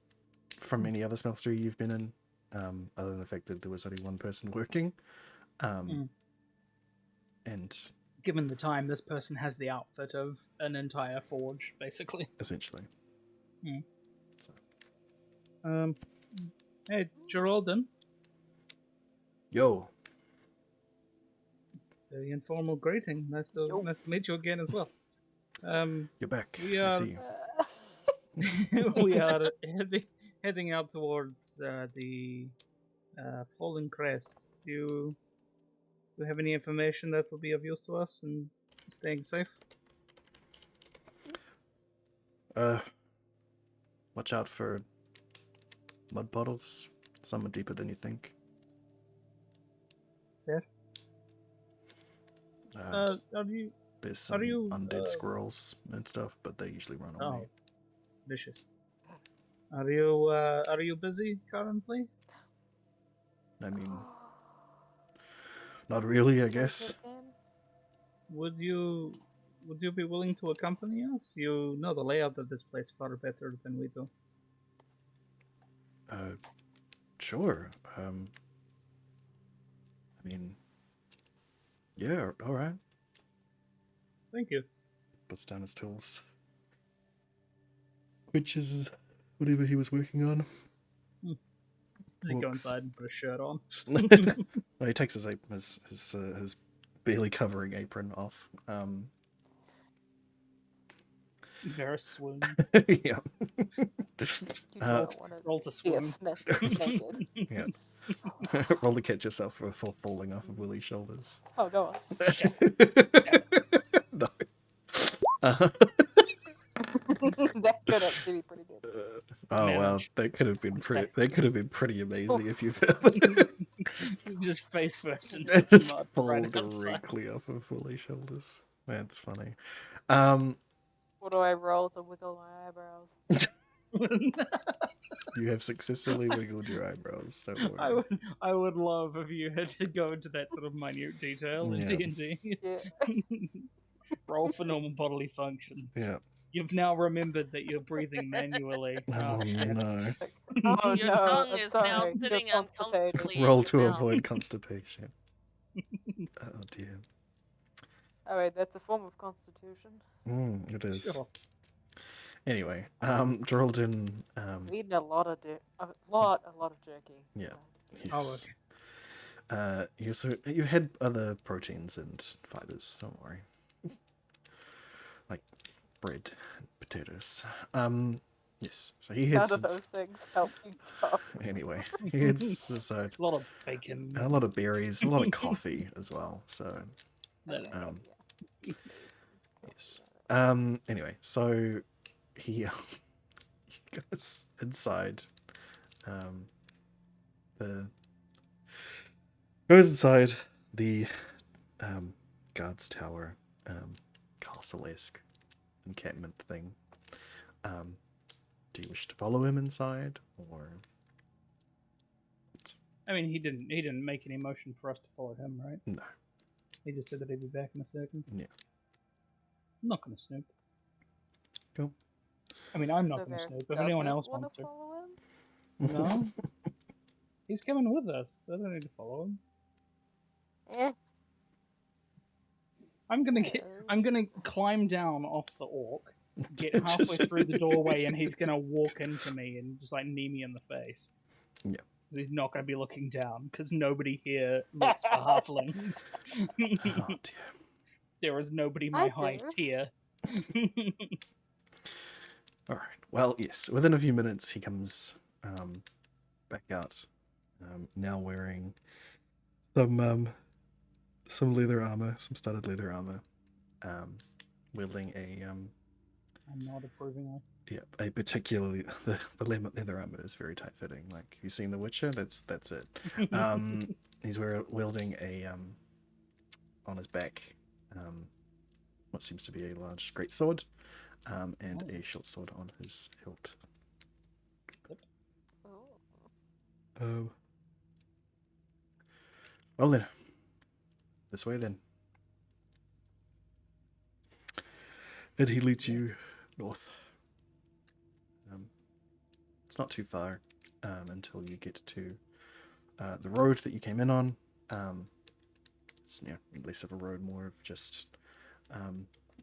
from any other smeltery you've been in, other than the fact that there was only one person working. And
given the time, this person has the outfit of an entire forge, basically.
essentially.
Hmm.
So.
Hey, Geraldine.
Yo,
Very informal greeting. Nice to meet you again as well.
you're back.
We
I
are
see you.
we are heading out towards the Fallen Crest. Do you have any information that will be of use to us in staying safe?
Watch out for mud puddles. Some are deeper than you think.
Fair.
There's some
you,
undead squirrels and stuff, but they usually run away.
Oh, vicious. Are you busy currently?
I mean, not really, I guess.
Would you be willing to accompany us? You know the layout of this place far better than we do.
Sure. I mean, yeah, all right.
Thank you.
Puts down his tools. Which is whatever he was working on.
Does he go
Walks.
inside and put a shirt on?
Well, he takes his barely covering apron off.
Varys swoons.
Yeah.
You don't want
Roll to
to be a
swoon.
smith naked.
Yeah. Roll to catch yourself for falling off of Willie's shoulders.
Oh, go on.
No.
That could actually be pretty good.
Oh wow,
Manage.
that could have been pretty. That could have been pretty amazing if you
Just face first into the
just
mud
fall
right outside.
directly off of Willie's shoulders. That's funny.
What do I roll to wiggle my eyebrows?
You have successfully wiggled your eyebrows. Don't worry.
I would love if you had to go into that sort of minute detail in
Yeah.
D&D.
Yeah.
Roll for normal bodily functions.
Yeah.
You've now remembered that you're breathing manually.
Oh
shit.
no.
Oh
Your
no,
tongue
I'm
is
sorry.
now
You're
sitting
constipated.
uncomfortably
Roll
in
to
your mouth.
avoid constipation. Oh dear.
Oh wait, that's a form of constitution.
It is.
Sure.
Anyway, Geraldine,
I'm eating a lot of jerky.
Yeah.
Oh,
yes. You've had other proteins and fibers, don't worry. Like bread and potatoes. Yes. So he
None
heads
of those things help you talk.
anyway. He heads aside.
a lot of bacon.
And a lot of berries, a lot of coffee as well. So yes. Anyway, so he goes inside. The guard's tower, castle-esque encampment thing. Do you wish to follow him inside, or?
I mean, he didn't make any motion for us to follow him, right?
No.
He just said that he'd be back in a second.
Yeah.
I'm not going to snoop.
Cool.
I mean, I'm not
So
going to
Varys
snoop. If anyone
doesn't
else
wanna
wants to.
follow him?
No. He's coming with us. I don't need to follow him.
Eh.
I'm gonna climb down off the orc, get halfway through the doorway, and he's gonna walk into me and just like knee me in the face.
Yeah.
'Cause he's not gonna be looking down because nobody here looks for halflings.
Oh dear.
There is nobody
I
my
do.
height here.
All right. Well, yes. Within a few minutes, he comes back out, now wearing some leather armor, some studded leather armor, wielding a
I'm not approving.
a particularly the leather armor is very tight fitting. Like, have you seen The Witcher? That's it. He's wielding a on his back, what seems to be a large great sword, and a short sword on his hilt.
Oh.
Well then, this way then. And he leads you north. It's not too far until you get to the road that you came in on, it's less of a road, more of just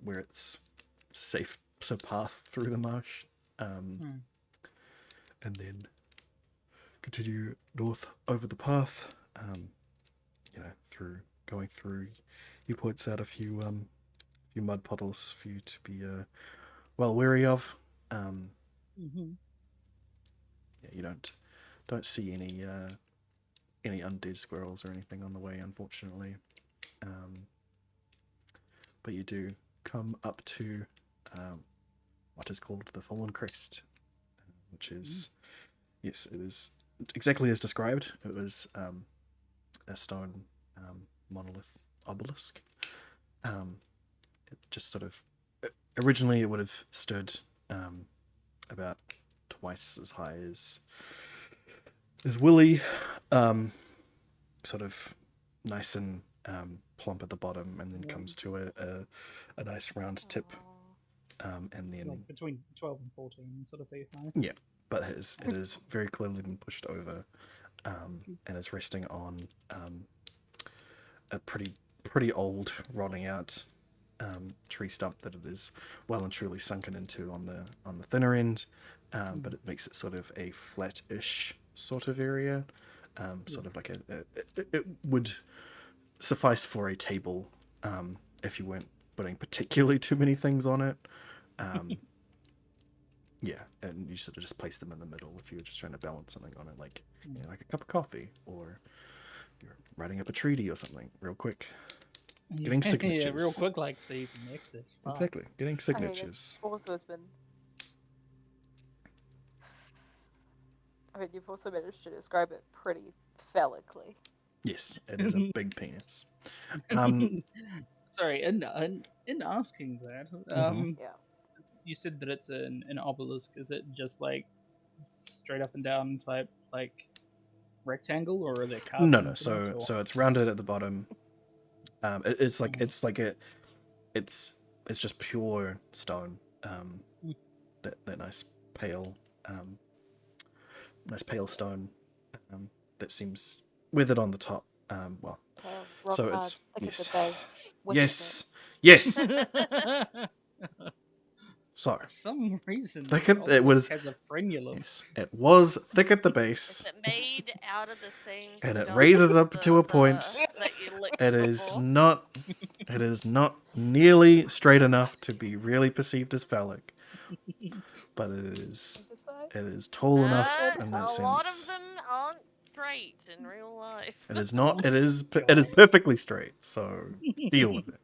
where it's safe to path through the marsh, and then continue north over the path. Going through, he points out a few mud puddles for you to be well wary of. Yeah, you don't see any undead squirrels or anything on the way, unfortunately. But you do come up to what is called the Fallen Crest, which is, yes, it is exactly as described. It was a stone monolith obelisk. It just sort of, originally it would have stood about twice as high as Willy, sort of nice and plump at the bottom, and then comes to a nice round tip, and then
like between 12 and 14 sort of feet high.
yeah, but it is very clearly been pushed over, and is resting on a pretty old, rotting out tree stump that it is well and truly sunken into on the thinner end, but it makes it sort of a flat-ish sort of area, sort of like it would suffice for a table if you weren't putting particularly too many things on it. Yeah, and you sort of just place them in the middle if you were just trying to balance something on it, like like a cup of coffee, or you're writing up a treaty or something real quick. Getting signatures.
Yeah, real quick, like so you can exit fast.
Exactly, getting signatures.
Also has been. I mean, you've also managed to describe it pretty phallically.
Yes, it is a big penis.
Sorry, in asking that,
Yeah.
you said that it's an obelisk. Is it just like straight up and down type like rectangle, or are there carvings?
No. So it's rounded at the bottom. It's just pure stone. That nice pale stone that seems withered on the top. Well,
Rock
so
hard,
it's
thick at the
yes,
base.
yes. So
For some reason,
thick
this
at, it was
obelisk has a frenulum.
yes, it was thick at the base.
Is it made out of the same
And it
stone
raises
as
up to a point.
that you licked
It is
before?
not. It is not nearly straight enough to be really perceived as phallic, but it is. It is tall enough in that
A lot of
sense.
them aren't straight in real life.
It is not. It is. It is perfectly straight. So deal with it.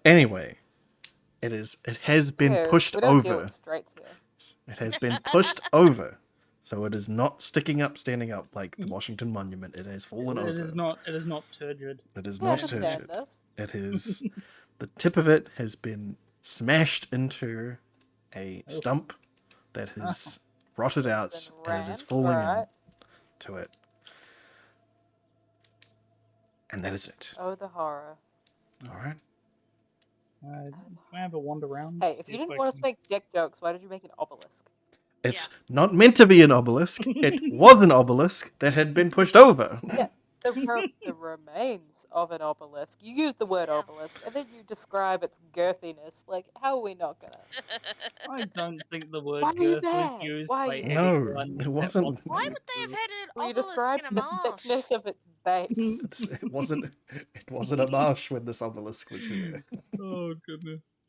Anyway, it is. It has been pushed
we don't deal
over.
with straights here.
It has been pushed over. So it is not sticking up, standing up like the Washington Monument. It has fallen over.
It is not. It is not turgid.
It is
I
not
understand
turgid.
this.
It is. The tip of it has been smashed into a stump that has rotted out, and it is falling into it. And that is it.
Oh, the horror.
All right.
Can I have a wander around?
Hey,
See
if you
I
didn't want us
can-
to make dick jokes, why did you make an obelisk?
It's not meant to be an obelisk. It was an obelisk that had been pushed over.
Yeah, the remains of an obelisk. You use the word obelisk, and then you describe its girthiness. Like, how are we not gonna?
I don't think the word
Why are you
girth was
mad?
used
Why are
by
you
mad? No,
anyone.
it
that
wasn't.
Why would they have had an
Well, you
obelisk
describe
in a
the
marsh?
thickness of its base.
It wasn't. It wasn't a marsh when this obelisk was here.
Oh goodness.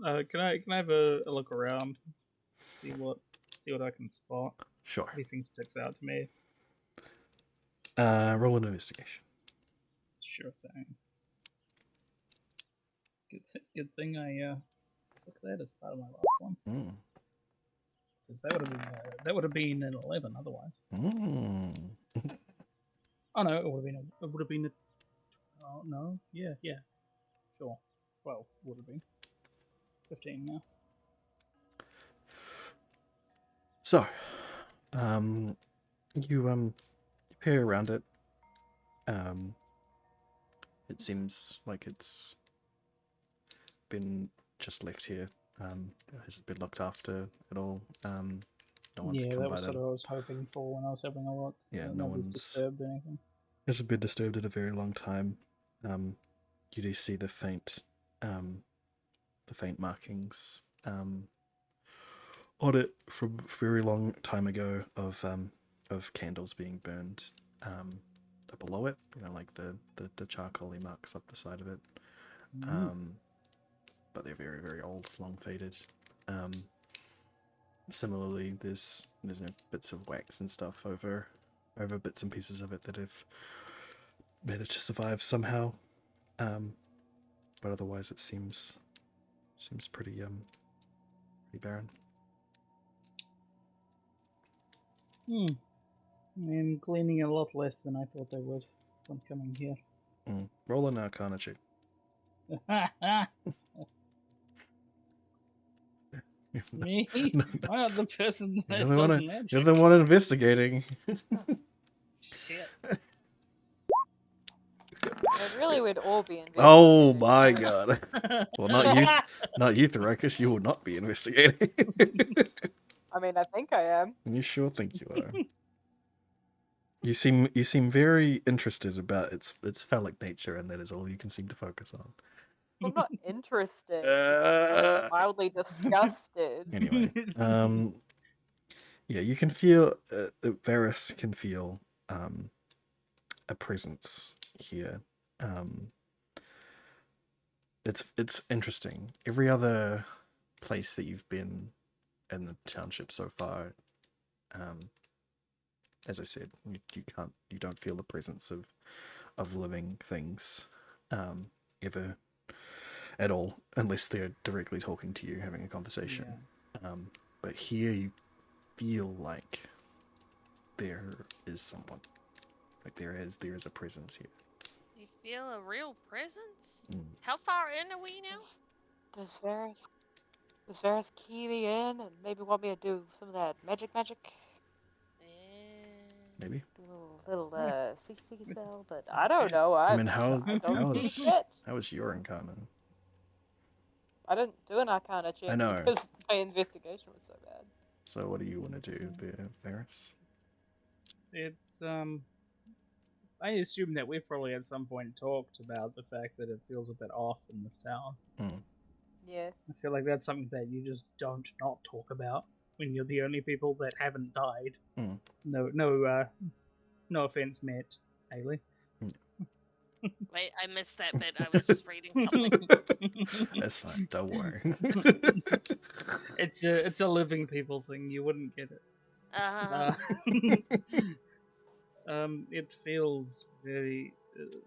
Can I have a look around? See what I can spot.
Sure.
Anything sticks out to me.
Roll an investigation.
Sure thing. Good thing I took that as part of my last one. Because that would have been an 11 otherwise. Oh no, it would have been a. Oh no, yeah, sure. Well, would have been 15 now.
So, you peer around it. It seems like it's been just left here. Has it been looked after at all? No one's come
that
by
was
there.
sort of what I was hoping for when I was having a look.
Yeah, no
nobody's
one's
disturbed anything.
Hasn't been disturbed in a very long time. you do see the faint markings on it from a very long time ago of candles being burned below it. You know, like the charcoaly marks up the side of it. But they're very, very old, long faded. Similarly, there's bits of wax and stuff over bits and pieces of it that have managed to survive somehow. But otherwise, it seems pretty barren.
I'm cleaning a lot less than I thought I would from coming here.
Roll an Arcana check.
Me? I'm not the person that
You're
does magic.
You're the one investigating.
Shit.
It really would all be investigating.
Oh my god. Well, not you, Thoracus. You will not be investigating.
I mean, I think I am.
You sure think you are? You seem very interested about its phallic nature, and that is all you can seem to focus on.
I'm not interested. Just mildly disgusted.
Anyway, yeah, you can feel Varys can feel a presence here. It's interesting. Every other place that you've been in the township so far, as I said, you don't feel the presence of living things ever at all, unless they're directly talking to you, having a conversation. Yeah. But here you feel like there is someone, like there is a presence here.
You feel a real presence? How far in are we now?
Does Varys key me in and maybe want me to do some of that magic?
Maybe.
Do a little seeky spell, but I don't know. I
mean,
I don't see shit.
How was your Arcana?
I didn't do an Arcana check because my investigation was so bad.
So what do you want to do there, Varys?
It's I assume that we've probably at some point talked about the fact that it feels a bit off in this town.
Yeah.
I feel like that's something that you just don't not talk about when you're the only people that haven't died. No offense meant, Haley.
Wait, I missed that bit. I was just reading something.
That's fine. Don't worry.
It's a living people thing. You wouldn't get it. It feels very.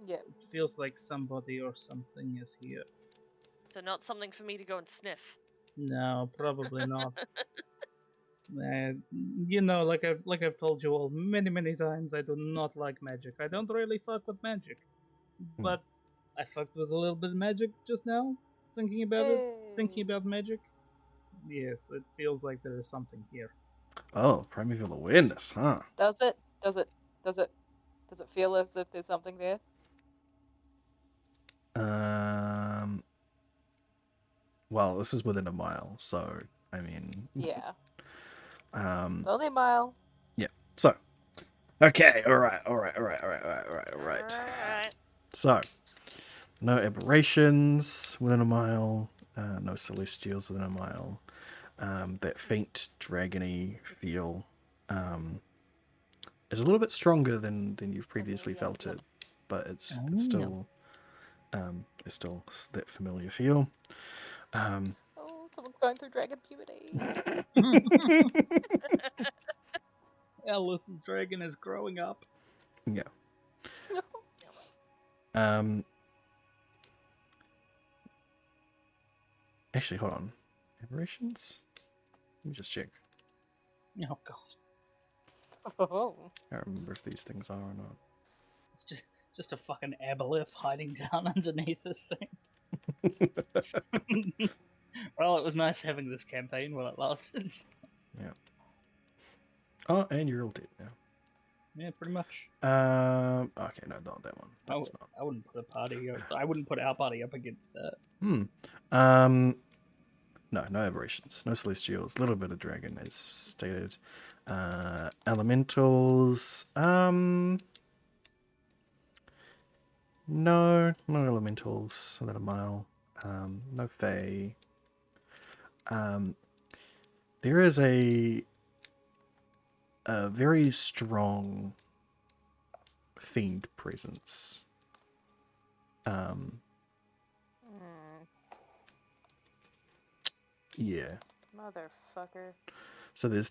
It feels like somebody or something is here.
So not something for me to go and sniff.
No, probably not. You know, like I've told you all many times, I do not like magic. I don't really fuck with magic, but I fucked with a little bit of magic just now. Thinking about magic. Yes, it feels like there is something here.
Oh, primeval awareness, huh?
Does it feel as if there's something there?
Well, this is within a mile, so I mean.
Yeah. Only a mile.
Yeah. So. Okay. All right. So, no aberrations within a mile. No celestials within a mile. That faint dragony feel is a little bit stronger than you've previously felt it, but it's still that familiar feel.
Someone's going through dragon puberty.
Alice's dragon is growing up.
Yeah. Actually, hold on. Aberrations? Let me just check.
Oh god.
Oh.
I don't remember if these things are or not.
It's just a fucking aboleth hiding down underneath this thing. Well, it was nice having this campaign while it lasted.
Yeah. Oh, and you're all dead now.
Yeah, pretty much.
Okay, no, not that one.
I wouldn't put a party. I wouldn't put our party up against that.
No aberrations, no celestials. A little bit of dragon, as stated. Elementals. No elementals that are mile. No fae. There is a very strong fiend presence.
Mm,
Yeah.
motherfucker.
So there's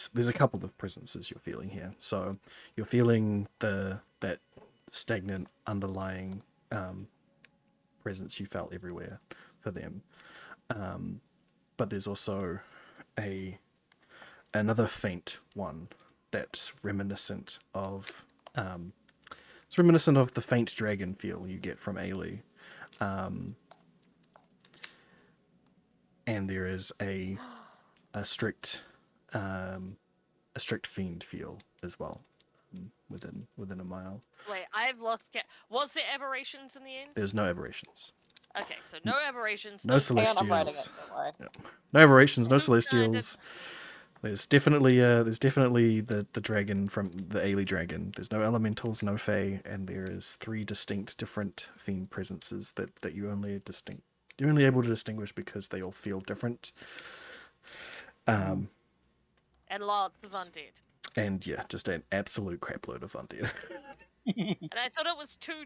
there's a couple of presences you're feeling here. So you're feeling that stagnant underlying presence you felt everywhere for them. But there's also another faint one that's reminiscent of it's reminiscent of the faint dragon feel you get from Ailey. And there is a strict fiend feel as well within a mile.
Wait, I've lost count. Was there aberrations in the end?
There's no aberrations.
Okay, so no aberrations,
No
no
Hang on, I'm
celestials.
writing it, don't worry.
Yep. No aberrations, no
Two-sided-
celestials. There's definitely the dragon from the Ailey dragon. There's no elementals, no fae, and there is 3 distinct different fiend presences that you're only able to distinguish because they all feel different.
And lots of undead.
And yeah, just an absolute crapload of undead.
And I thought it was 2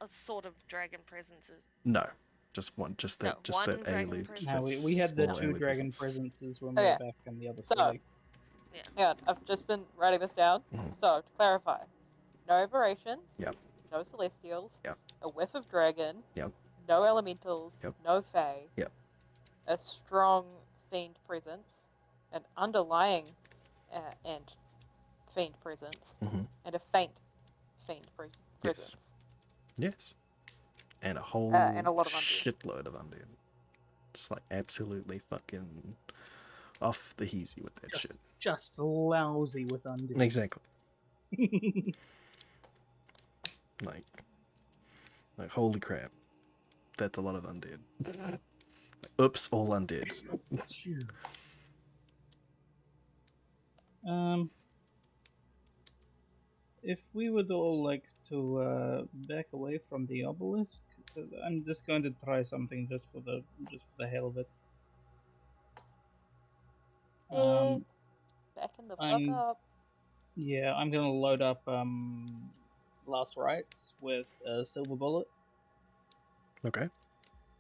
sort of dragon presences.
No, just one. Just that.
No,
Just
one
that
dragon
Ailey.
presence.
Just
No,
that
we had the
small
2
Ailey
dragon
presence.
presences when we
Okay.
were back in the other
So-
city.
Hang on, I've just been writing this down.
Mhm.
So, to clarify, no aberrations.
Yep.
No celestials.
Yep.
A whiff of dragon.
Yep.
No elementals.
Yep.
No fae.
Yep.
A strong fiend presence. An underlying and fiend presence.
Mhm.
And a faint fiend presence.
Yes. And a whole
And a lot of undead.
shitload of undead. Just like absolutely fucking off the heezy with that shit.
Just lousy with undead.
Exactly. Like holy crap. That's a lot of undead. Oops, all undead.
If we would all like to back away from the obelisk, I'm just going to try something just for the hell of it.
Backing the fuck
I'm-
up.
Yeah, I'm gonna load up Last Rites with a silver bullet,
Okay.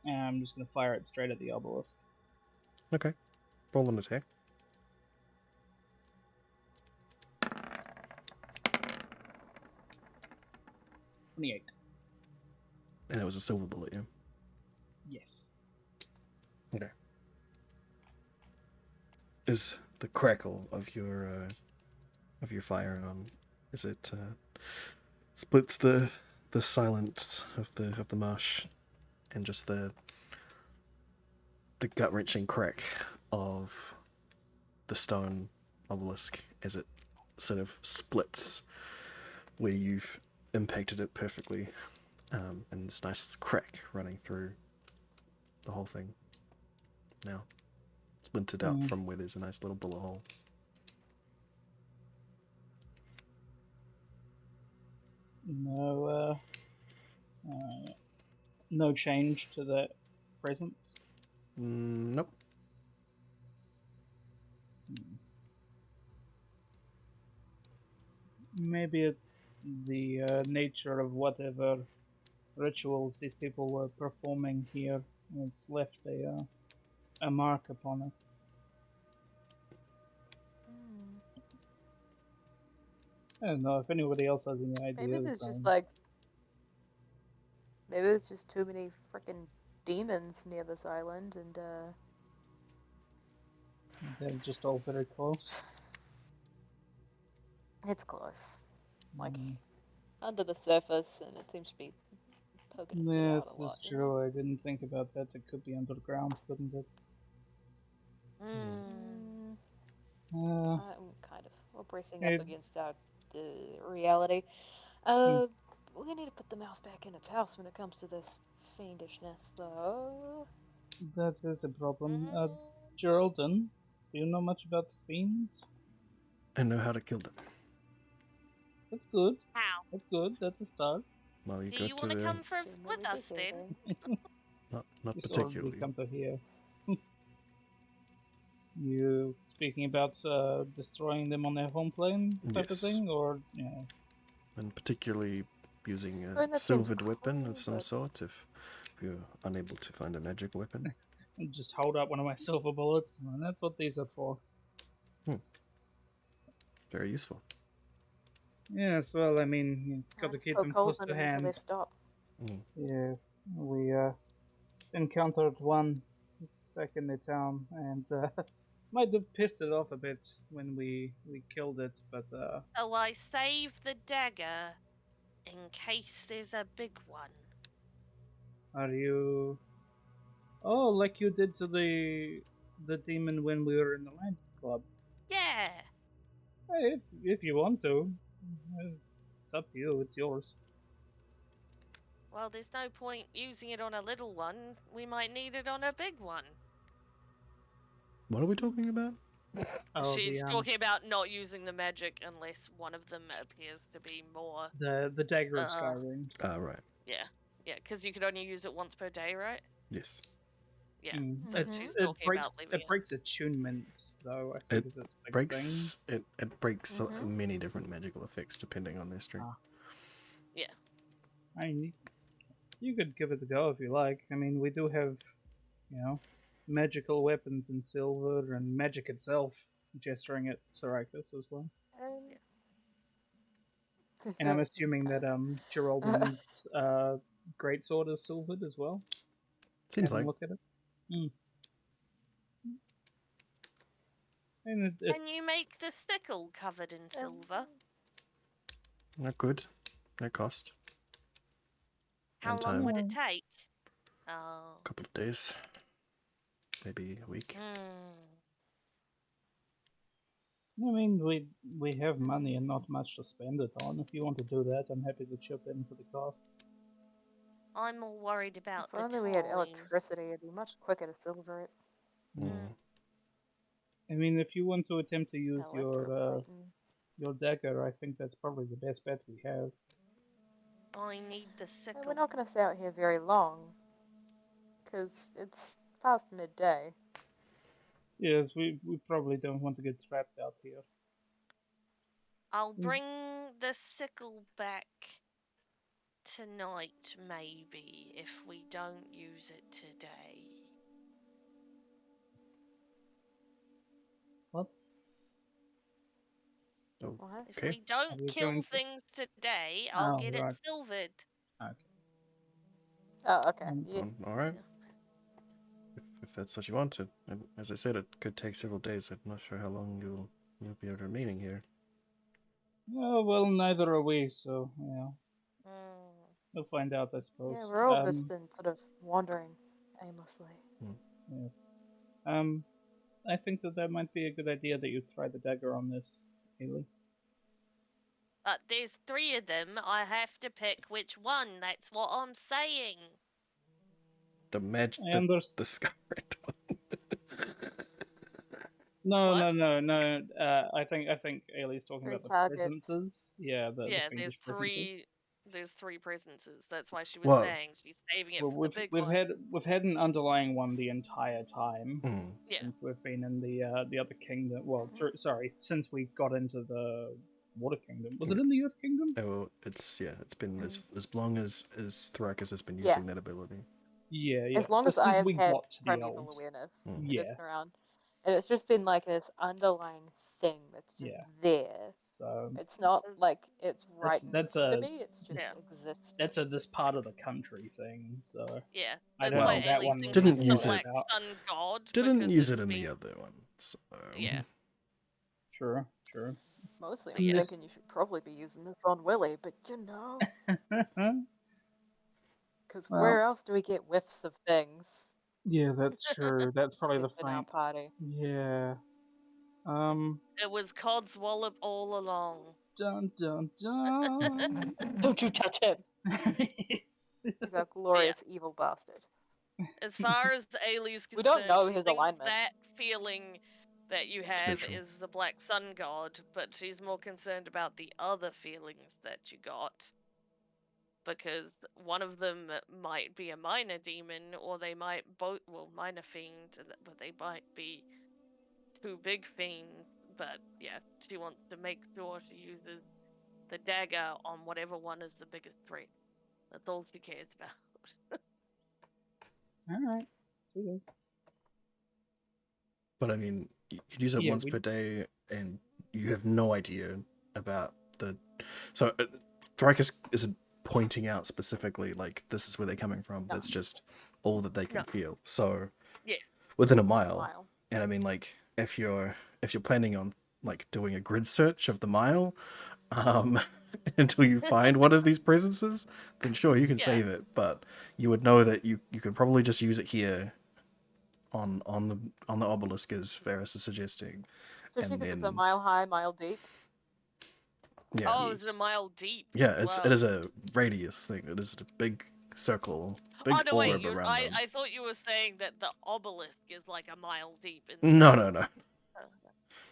and I'm just gonna fire it straight at the obelisk.
Okay. Roll an attack.
$28.
And it was a silver bullet, yeah.
Yes.
Okay. Is the crackle of your fire as it splits the silence of the marsh and just the gut-wrenching crack of the stone obelisk as it sort of splits where you've impacted it perfectly, and this nice crack running through the whole thing now, splintered out from where there's a nice little bullet hole.
No change to that presence.
Nope.
Maybe it's the nature of whatever rituals these people were performing here. It's left a mark upon it. I don't know if anybody else has any ideas.
Maybe there's just like. Maybe there's just too many freaking demons near this island, and
they're just all very close.
it's close. Like under the surface, and it seems to be poking its head out
Yes,
a lot.
that's true. I didn't think about that. It could be underground, couldn't it?
Kind of. We're bracing
it-
up against our reality. We need to put the mouse back in its house when it comes to this fiendishness, though.
That is a problem. Geraldine, do you know much about the fiends?
I know how to kill them.
That's good.
How?
That's good. That's a start.
Well, you
Do
go
you
to
want to
the...
come with
Generally
us then?
behaving.
Not
It's already
particularly.
come to here. You speaking about destroying them on their home plane type of
Yes.
thing, or yeah?
And particularly using
I mean,
a
that seems
silvered weapon
cool,
of some
but-
sort if you're unable to find a magic weapon.
Just hold up one of my silver bullets, and that's what these are for.
Very useful.
Yes, well, I mean, you got to
Let's
keep
poke
them
holes
close
in
to
them until they
hand.
stop.
Yes, we encountered one back in the town, and might have pissed it off a bit when we killed it, but
Oh, I saved the dagger in case there's a big one.
are you? Oh, like you did to the demon when we were in the Lion Club.
Yeah.
Hey, if you want to, it's up to you. It's yours.
Well, there's no point using it on a little one. We might need it on a big one.
What are we talking about?
Oh,
She's talking about not using the magic unless one of them appears to be more.
the dagger of
Uh,
Skyrim.
Ah, right.
Yeah, because you can only use it once per day, right?
Yes.
Yeah.
Mm,
So
it's-
she's
it
talking
breaks
about leaving
it breaks attunements though. I think is its big thing.
Breaks it breaks so
Mhm.
many different magical effects depending on their strength.
Ah.
Yeah.
I mean, you could give it a go if you like. I mean, we do have, magical weapons in silver and magic itself gesturing at Syracuse as well. And I'm assuming that Geraldine's greatsword is silvered as well.
Seems
Having a
like
look at it. And
Can you make the sickle covered in silver?
not good. No cost.
How
and
long
time.
would it take? Oh.
A couple of days. Maybe a week.
I mean, we have money and not much to spend it on. If you want to do that, I'm happy to chip in for the cost.
I'm more worried about
If
the
only
time.
we had electricity, it'd be much quicker to silver it.
I mean, if you want to attempt to use
Electroplating.
your dagger, I think that's probably the best bet we have.
I need the
And
sickle.
we're not going to stay out here very long, because it's past midday.
Yes, we probably don't want to get trapped out here.
I'll bring the sickle back tonight, maybe, if we don't use it today.
What?
Oh,
What?
If
okay.
we don't
Are you
kill
going to-
things today, I'll
Oh,
get
right.
it silvered.
Okay.
Oh, okay.
Mm.
Yeah.
All right. If that's what you wanted. And as I said, it could take several days. I'm not sure how long you'll be remaining here.
Oh, well, neither are we, so,
Mm.
we'll find out, I suppose.
Yeah, we're all just been sort of wandering aimlessly.
Yes. I think that might be a good idea that you try the dagger on this, Haley.
But there's 3 of them. I have to pick which one. That's what I'm saying.
The magic,
I understand.
the scarlet one.
No,
What?
no. I think Ailey's talking
3
about the
targets.
presences. Yeah, the
Yeah,
fiendish
there's
presences.
3. There's 3 presences. That's why she was
Well-
saying she's saving it
Well,
for the big
we've
one.
had an underlying one the entire time
Yeah.
since we've been in the other kingdom. Well, sorry, since we got into the Water Kingdom. Was it in the Earth Kingdom?
Oh, it's been as long as Thrakus has been
Yeah.
using that ability.
Yeah.
As long as
Since
I have
we
had
got to the
primeval
elves.
awareness,
Yeah.
it's been around. And it's just been like this underlying thing that's just
Yeah.
there.
So
It's not like it's right
that's
next to
a-
me, it's just
Yeah.
exists.
that's a this part of the country thing. So
Yeah.
I
That's
don't
why
know that
Ailey
one
thinks
Didn't
it's
use
the
it.
Black Sun God.
Didn't
because
use
it's
it in the
been-
other one. So.
Yeah.
True.
Mostly,
But
I'm
yeah.
thinking you should probably be using this on Willy, but you know, because
Well-
where else do we get whiffs of things?
Yeah, that's true. That's probably the
Except in our
flank.
party.
Yeah.
It was Codswallop all along.
Dun dun dun.
Don't you touch him! He's a glorious evil bastard.
As far as Ailey's concerned,
We don't know
she
his
thinks
alignment.
that feeling that you have
Special.
is the Black Sun God, but she's more concerned about the other feelings that you got. Because one of them might be a minor demon, or they might both, well, minor fiend, but they might be two big fiends. But yeah, she wants to make sure she uses the dagger on whatever one is the biggest threat. That's all she cares about.
Alright. Do this.
But I mean, you could use it
Yeah,
once per day, and you have no idea about the. So, Thrykus isn't pointing out specifically like this is where they're coming from.
No.
That's just all that they can
No.
feel. So,
Yeah.
within a mile,
Mile.
and I mean, like if you're planning on like doing a grid search of the mile, until you find one of these presences, then sure you can
Yeah.
save it. But you would know that you can probably just use it here on the obelisk, as Varys is suggesting.
Especially
And
because it's a
then
mile high, mile deep.
yeah,
Oh, is it a mile deep?
yeah,
as
it
well?
is a radius thing. It is a big circle, big
Oh no, wait!
orb around them.
I thought you were saying that the obelisk is like a mile deep. In
No.
Oh,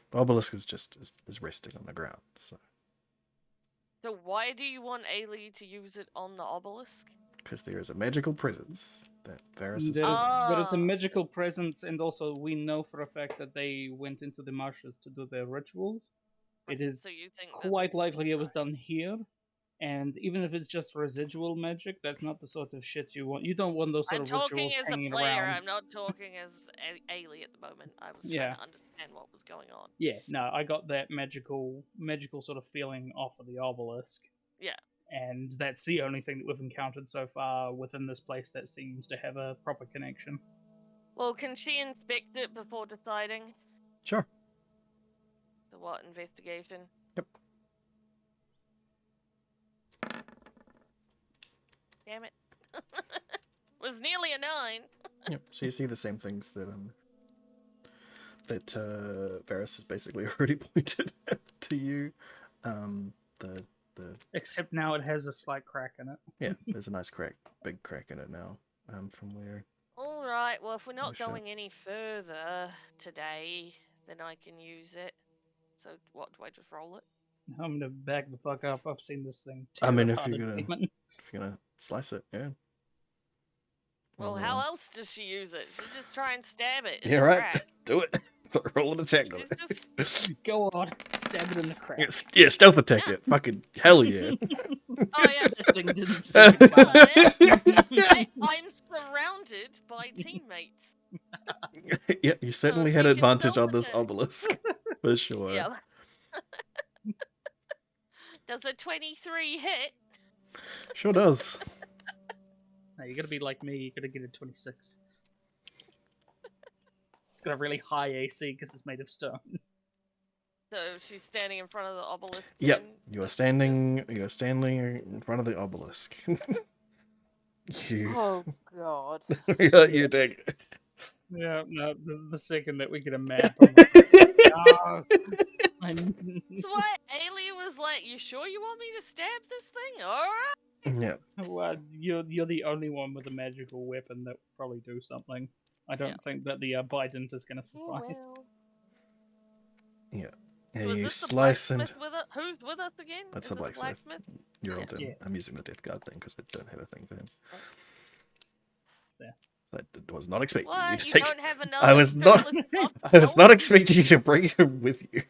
The obelisk is just is resting on the ground.
So why do you want Ailey to use it on the obelisk?
Because there is a magical presence that Varys is
There is,
holding.
there is a
Ah.
magical presence, and also we know for a fact that they went into the marshes to do their rituals. It is
So you think
quite
that's
likely it was done here, and even if it's just residual magic, that's not the sort of shit you want. You don't want those sort
I'm
of
talking
rituals
as a
hanging
player.
around.
I'm not talking as Ailey at the moment. I was
Yeah.
trying to understand what was going on.
Yeah, no, I got that magical sort of feeling off of the obelisk.
Yeah.
And that's the only thing that we've encountered so far within this place that seems to have a proper connection.
Well, can she inspect it before deciding?
Sure.
The what investigation?
Yep.
Damn it. Was nearly a 9.
Yep. So you see the same things that Varys has basically already pointed out to you. The
Except now it has a slight crack in it.
yeah, there's a nice big crack in it now. From where.
All right. Well, if we're not
shit.
going any further today, then I can use it. So what? Do I just roll it?
I'm gonna back the fuck up. I've seen this thing.
I mean,
tear
if
apart
you're
a
gonna
demon.
slice it, yeah.
Well, how else does she use it? She just try and stab it. In
Yeah,
the
right.
Crack.
Do it. Roll an attack.
She's just.
Go on, stab it in the crack.
Yeah, stealth attack it. Fucking hell yeah.
Oh yeah.
That thing didn't say goodbye.
I'm surrounded by teammates.
Yeah, you certainly
she
had
can
advantage
stealth
on this
attack.
obelisk. For sure.
Yeah. Does a 23 hit?
Sure does.
No, you gotta be like me. You gotta get a 26. It's got a really high AC because it's made of stone.
So she's standing in front of the obelisk.
Yep.
then?
You are
Does she just-
standing in front of the obelisk. you
Oh god.
you dig it.
Yeah, no, the second that we get a map, I'm like, "Ah, I
That's why Ailey was like, "You sure you want me to stab this thing? All right."
Yeah.
well, you're the only one with a magical weapon that would probably do something. I don't think that the Bident is going to
Yeah,
suffice.
well.
Yeah.
So
Yeah,
is
you
this the
slice and
blacksmith with us? Who's with us again?
that's
Is
the
it
blacksmith. You're all done.
Yeah.
I'm using the death guard thing because I don't have a thing for him.
There.
I was not expecting you
What?
to
You
take.
don't have enough.
I was not. I was not expecting you to bring him with you.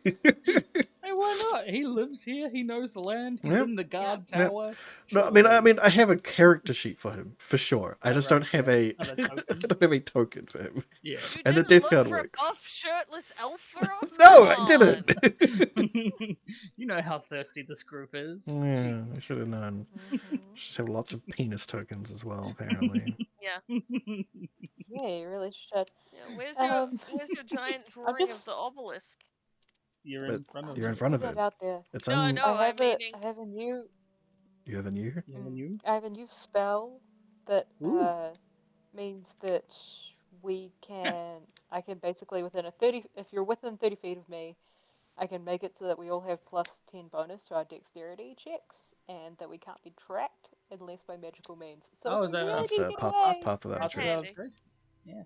Hey, why not? He lives here. He knows the land. He's
Yep.
in the guard
Yep.
tower.
No, I mean, I have a character sheet for him for sure. I just don't have a,
Not a
I
token.
don't have a token for him.
Yeah.
You
And the
didn't
death
look
card
for
works.
a buff shirtless elf for us?
No,
Come
I didn't.
on.
You know how thirsty this group is.
Yeah, I
Jeez.
should have known.
Mhm.
Just have lots of penis tokens as well, apparently.
Yeah.
Yeah, you really should.
Yeah. Where's your giant drawing of
just-
the obelisk?
You're in
But
front of
you're in
it.
front of
Put
it.
it out there.
It's
No,
un.
no.
I have
meaning-
I have a new
You have a new?
Yeah, and
Mm.
you?
I have a new spell that
Ooh.
means that I can basically if you're within 30 feet of me, I can make it so that we all have plus 10 bonus to our dexterity checks, and that we can't be tracked unless by magical means. So
Oh,
if we
is that-
really
That's
do
a
get
path,
away,
path of that
That's
interest.
handy.
Yeah.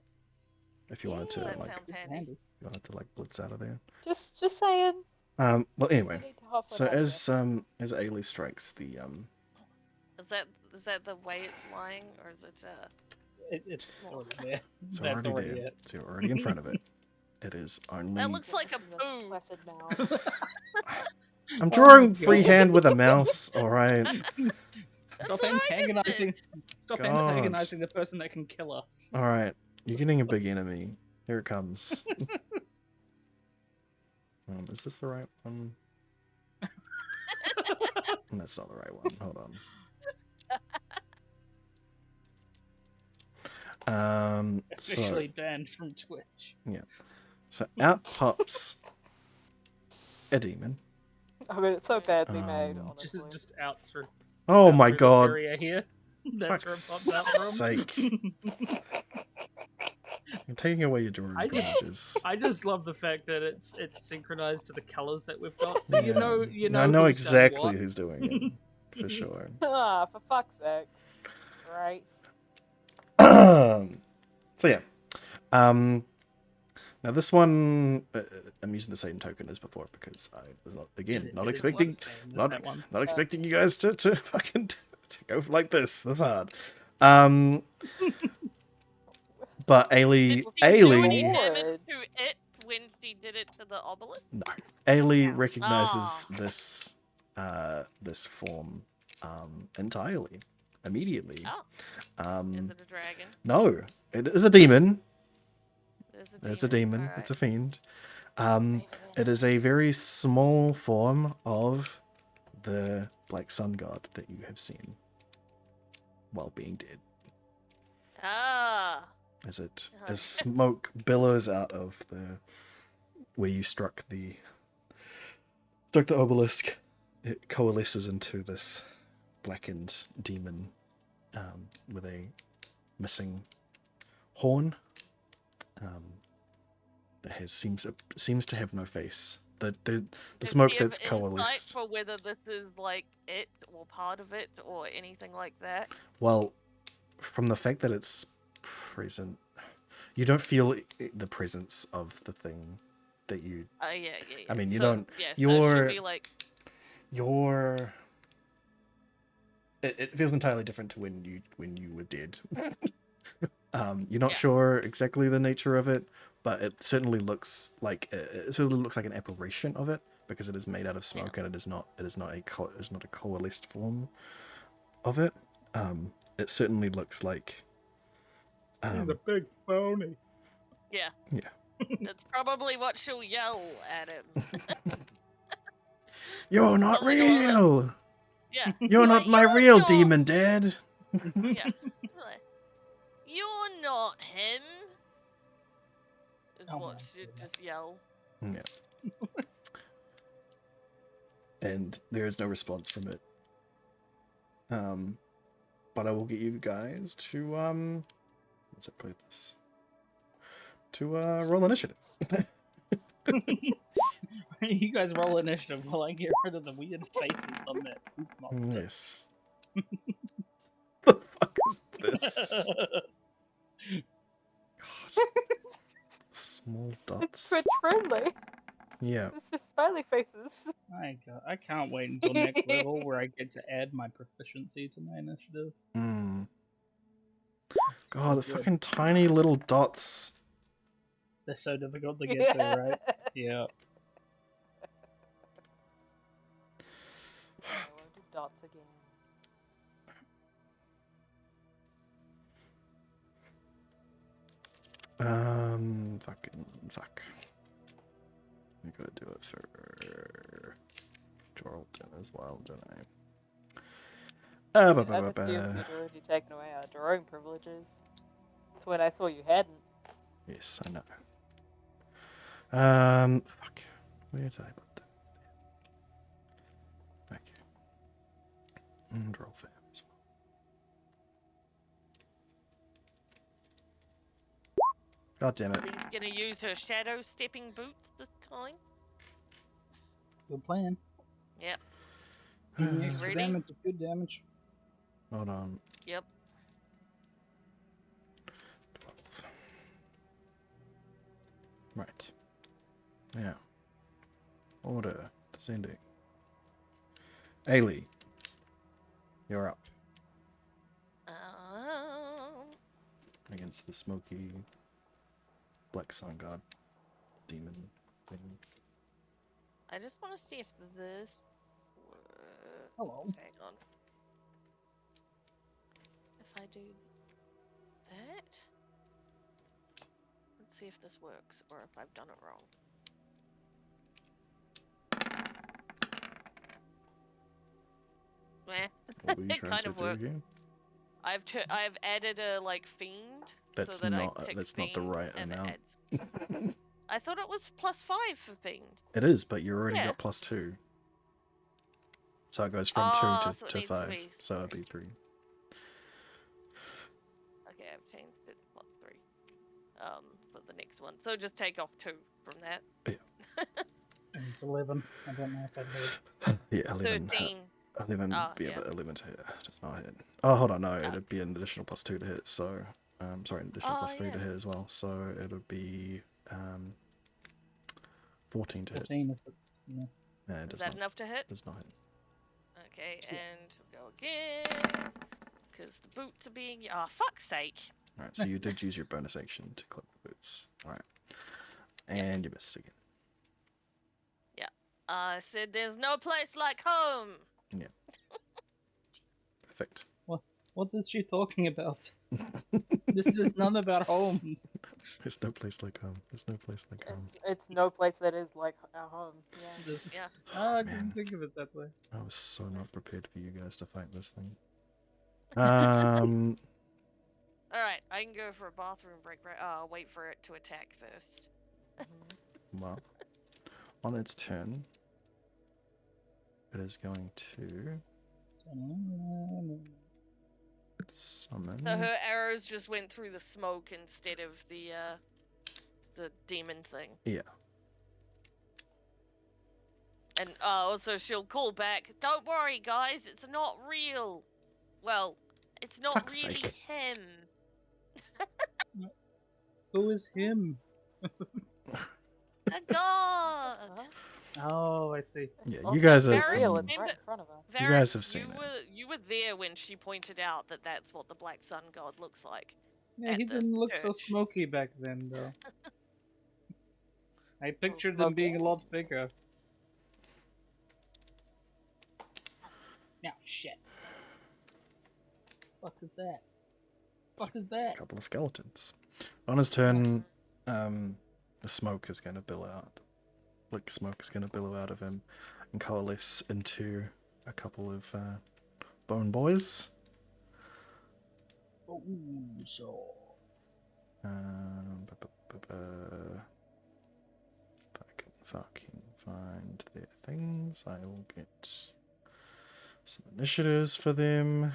If you wanted to,
that
like,
sounds handy.
Handy.
you wanted to like blitz out of there.
Just saying.
Well,
We
anyway.
need to hop
So
on over.
as Ailey strikes the
Is that the way it's lying, or is it
It's already there.
it's
That's
already
already
there.
it.
So you're already in front of it. It is only.
That looks like a
It's in this
poo.
placid mouth.
I'm
Oh
drawing
my
freehand
God.
with a mouse. All right.
Stop
what I just
antagonizing.
did.
Stop
God.
antagonizing the person that can kill us.
All right. You're getting a big enemy. Here it comes. Is this the right one? That's not the right one. Hold on.
Officially banned from Twitch.
So out pops a demon.
I mean, it's so badly made,
Um,
honestly.
Just out through.
Oh
out
my
through
god.
This area here. That's where it
Fuck's
pops out from.
sake. You're taking away your drawing
I just-
privileges.
I just love the fact that it's synchronized to the colors that we've got, so you know
I know
who's done
exactly
what.
who's doing it for sure.
Ah, for fuck's sake. Right.
So yeah. Now this one, I'm using the same token as before because I was not
It is
expecting
bloodstained, that one.
not expecting you guys to fucking to go like this. That's hard. But
Did
Ailey,
she do any
Ailey,
damage to it when she did it to the obelisk?
no, Ailey
No.
recognizes this form entirely, immediately.
Oh, is it a dragon?
No, it is a demon.
It's
It's a demon. It's a fiend. It is a very small form of the Black Sun God that you have seen while being dead.
Ah.
As smoke billows out of the where you struck the obelisk, it coalesces into this blackened demon with a missing horn. That seems to have no face. The
Does
smoke
she have
that's
insight
coalesced.
for whether this is like it or part of it or anything like that?
Well, from the fact that it's present, you don't feel the presence of the thing that you.
Yeah.
I mean, you
so,
don't.
Yeah, so
You're.
she'll be like,
It feels entirely different to when you were dead. You're not
Yeah.
sure exactly the nature of it, but it certainly looks like an apparition of it because it is made out of smoke and it is not a coalesced form of it. It certainly looks like.
He's a big phony.
yeah.
Yeah.
That's probably what she'll yell at him.
You're not
Something along that-
real.
Yeah.
You're
Like,
not my
"You're
real
not-"
demon, Dad.
Yeah. Like, "You're not him." Is
Oh
what
my
she'd
goodness.
just yell.
Yeah. And there is no response from it. But I will get you guys to let's play this. To roll initiative.
You guys roll initiative while I get rid of the weird faces on that poof monster.
Yes. The fuck is this? God. Small
It's
dots.
Twitch friendly.
Yeah.
It's just smiley faces.
I can't wait until next level where I get to add my proficiency to my initiative.
Mm.
So
God, the
good.
fucking tiny little dots.
They're so difficult to get to, right? Yeah.
I won't do dots again.
Fuck. I gotta do it for Jordan as well, don't I?
I've assumed you'd already taken away our drawing privileges. That's when I saw you hadn't.
Yes, I know. Fuck. Where did I put them? Okay. And roll for him as well. God damn it.
He's gonna use her shadow stepping boots this time.
It's a good plan.
Yep.
Giving you extra
ready?
damage is good damage.
Hold on.
Yep.
12. Right. Yeah. Order. Descending. Ailey. You're up. Against the smoky black sun god demon thing.
I just want to see if this
Hello.
Hang on. If I do that, let's see if this works or if I've done it wrong. Meh.
What were you
It
trying
kind
to
of
do
works.
here?
I've added a like fiend
That's
so that
not.
I pick
That's not the
fiend
right
and it
amount.
adds. I thought it was +5 for fiend.
It is, but you already
Yeah.
got +2. So it goes from
Oh,
2
so it
to
needs to
5.
be
So it'd be 3.
Okay, I've changed it to +3. For the next one. So just take off 2 from that.
And it's 11. I don't know if that hurts.
Yeah, 11.
13.
11
Oh,
be
yeah.
about 11 to hit. Just not hit. Oh, hold on, no,
Okay.
it'd be an additional +2 to hit. So, sorry, an additional +3 to
yeah.
hit as well. So it would be 14 to hit.
14 if it's, yeah.
Yeah, it
Is
does
that
not.
enough to hit?
Does not hit.
Okay, and we'll go again. Because the boots are being. Oh, fuck's sake.
Alright, so you did use your bonus action to clip the boots. Alright. And you missed again.
I said there's no place like home.
Perfect.
What is she talking about? This is none about homes.
There's no place like home. There's no place like home.
It's no place that is like our home. Yeah.
This,
Yeah.
I
man.
didn't think of it that way.
I was so not prepared for you guys to fight this thing.
Alright, I can go for a bathroom break, right? Wait for it to attack first.
Well, on its turn, it is going to summon.
So her arrows just went through the smoke instead of the demon thing.
Yeah.
And also she'll call back, don't worry guys, it's not real. Well, it's not
Fuck's
really
sake.
him.
Who is him?
A god!
Oh, I see.
Yeah,
Well,
you guys have.
it's real. It's
Remember-
right in front of us.
You guys
Varys,
have seen it.
you were there when she pointed out that that's what the Black Sun God looks like.
Yeah,
At
he
the
didn't look so
church.
smoky back then, though. I pictured him being a
smoky?
lot bigger. Now, shit. Fuck is that? Fuck is that?
A couple of skeletons. On his turn, the smoke is going to billow out. Like smoke is going to billow out of him and coalesce into a couple of bone boys.
Oh, so.
If I can fucking find their things, I will get some initiatives for them.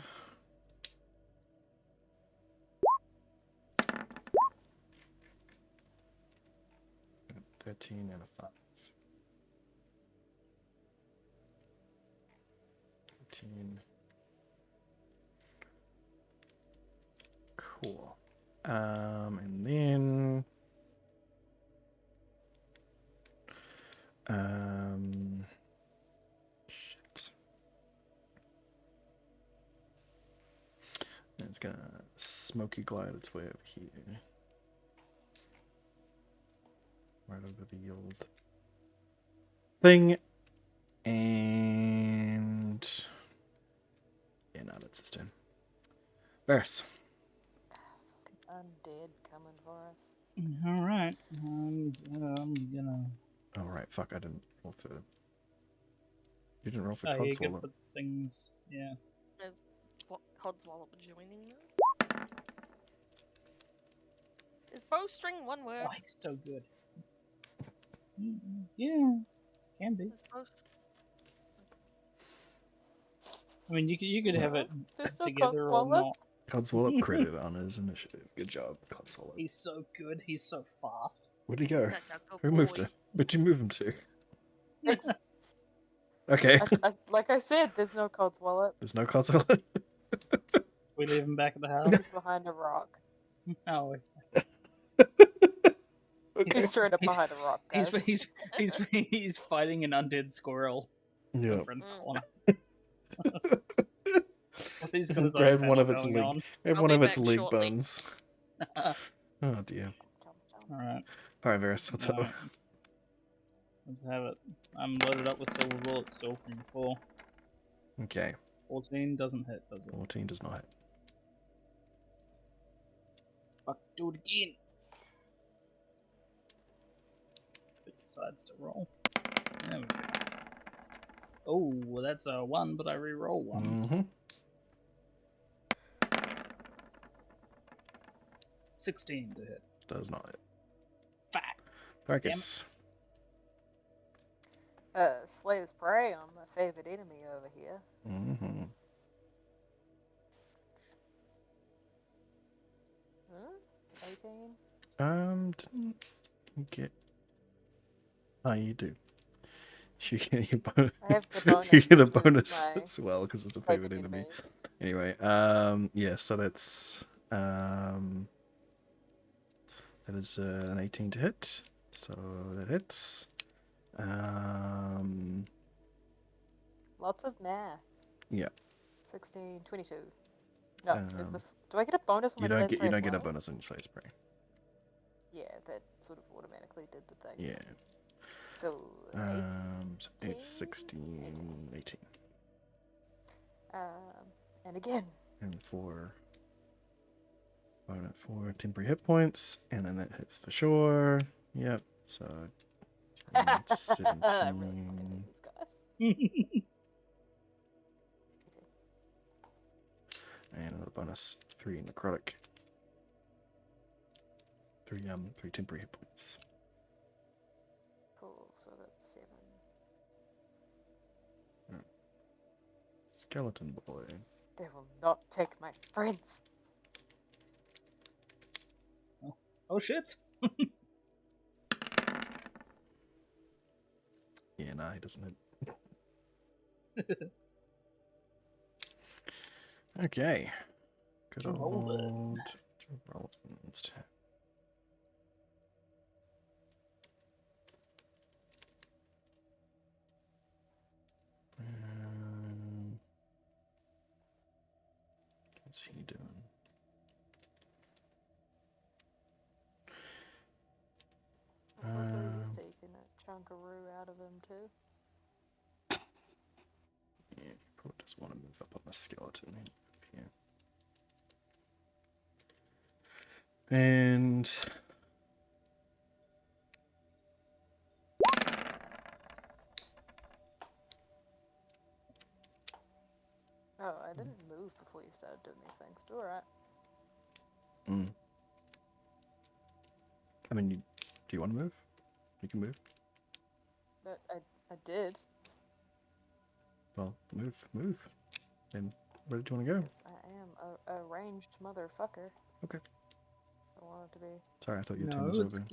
Got 13 and a 5. 13. Cool. And then shit. And it's gonna smoky glide its way over here. Right over the old thing. And yeah, no, that's his turn. Varys.
Undead coming for us.
Alright. I'm gonna.
Oh right, fuck, I didn't roll for. You didn't roll for
Oh, you can
Codswallop.
put things. Yeah.
Is what Codswallop joining you? Is bowstring one word?
Oh, he's so good. Yeah, can be.
Is bowstring...
I mean, you could have it
There's no
together or
Codswallop.
not.
Codswallop credit on his initiative. Good job, Codswallop.
He's so good. He's so fast.
Where'd he go?
That's a
Who moved
boy.
him? Where'd you move him to?
It's,
Okay.
like I said, there's no Codswallop.
There's no Codswallop.
We leave him back at the
He's
house.
behind a rock.
Oh,
He's just straight up
He's-
behind a rock, guys.
He's fighting an undead squirrel
Yeah.
over in the
Mm.
corner. He's got his own
Grab one
panel
of its
going
leg.
on.
Grab
I'll
one
be
of its
back
leg
shortly.
bones. Oh dear.
All right,
All right, Varys, what's up?
let's have it. I'm loaded up with silver bullets still from before.
Okay,
14 doesn't hit, does it?
14 does not hit.
Fuck, do it again. It decides to roll. There we go. Oh, well, that's a 1, but I re-roll ones.
Mm-hmm.
16 to hit.
Does not hit.
Fuck.
Focus.
Slayer's Prey on my favorite enemy over here.
Mm-hmm.
18?
Didn't you get... Oh, you do. You get, your
I have the bonus.
you get a
which is
bonus
my
as well, because it's a favorite enemy. Anyway, yeah, so that's... that is an 18 to hit. So that hits.
Lots of math.
Yeah.
16, 22. No, is the
Um,
do I get a bonus on
You
my
don't
Slayer's
get
Prey as
a
well?
bonus on your Slayer's Prey.
Yeah, that sort of automatically did the thing.
Yeah.
So,
So 8, 16, 18.
and again.
And 4 temporary hit points, and then that hits for sure. Yep. So 17.
I'm really fucking with these guys.
And another bonus 3 necrotic. 3 temporary hit points.
Cool, so that's 7.
Skeleton boy.
They will not take my friends.
Oh shit!
Yeah, nah, he doesn't hit. Okay. Good
Roland.
old Roland's turn. What's he doing?
Hopefully he's taking a chunkaroo out of him too.
Yeah, probably just want to move up on the skeleton here. And
Oh, I didn't move before you started doing these things. But alright.
I mean, do you want to move? You can move.
But I did.
Well, move. And where did you want to go?
Yes, I am a ranged motherfucker.
Okay.
I want it to be.
Sorry, I thought your turn
No,
was
it's
over.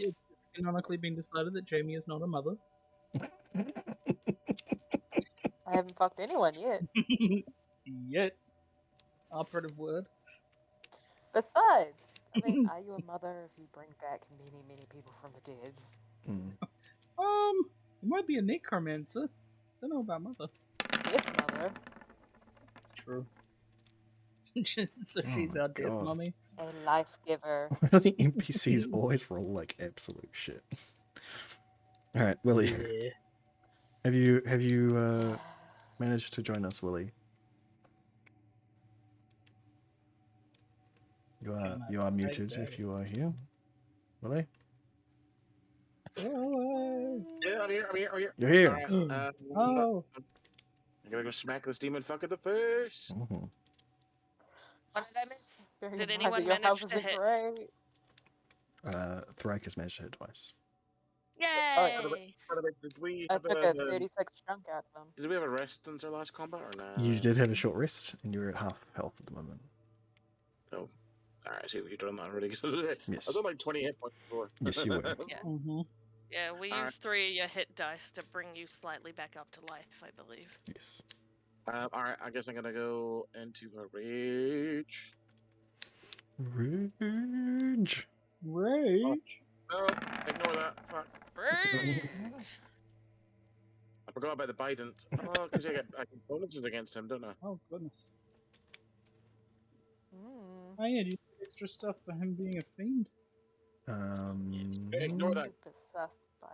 canonically been decided that Jamie is not a mother.
I haven't fucked anyone yet.
Yet. Operative word.
Besides, I mean, are you a mother if you bring back many, many people from the dead?
You might be a necromancer. Don't know about mother.
Dead mother?
It's true. So
Oh
she's
my
our dead
God.
mummy.
A life giver.
Why do the NPCs always roll like absolute shit? All right, Willie,
Yeah.
have you managed to join us, Willie? You are muted if you are here, Willie.
Oh,
Yeah, I'm here.
You're here.
Alright,
oh.
I'm gonna go smack this demon fuck in the face.
Mhm.
What did I miss?
Bearing
Did
in mind
anyone
that your
manage
house
to
isn't
hit?
great.
Thrak has managed to hit twice.
Yay!
Did we
I
have
took a 36 chunk out of them.
did we have a rest since our last combat or not?
You did have a short rest, and you're at half health at the moment.
Oh. Alright, I see what you're doing that already.
Yes.
I was at like 20 hit points before.
Yes, you were.
Yeah.
Mm-hmm.
Yeah, we
Alright.
used 3 of your hit dice to bring you slightly back up to life, I believe.
Yes.
Alright, I guess I'm gonna go into a rage.
Rage.
Rage.
No, ignore that. Fuck.
Brains!
I forgot about the Biden. Oh, because I get bonuses against him, don't I?
Oh goodness.
Mm.
Oh yeah, do you get extra stuff for him being a fiend?
Ignore that.
Super sus by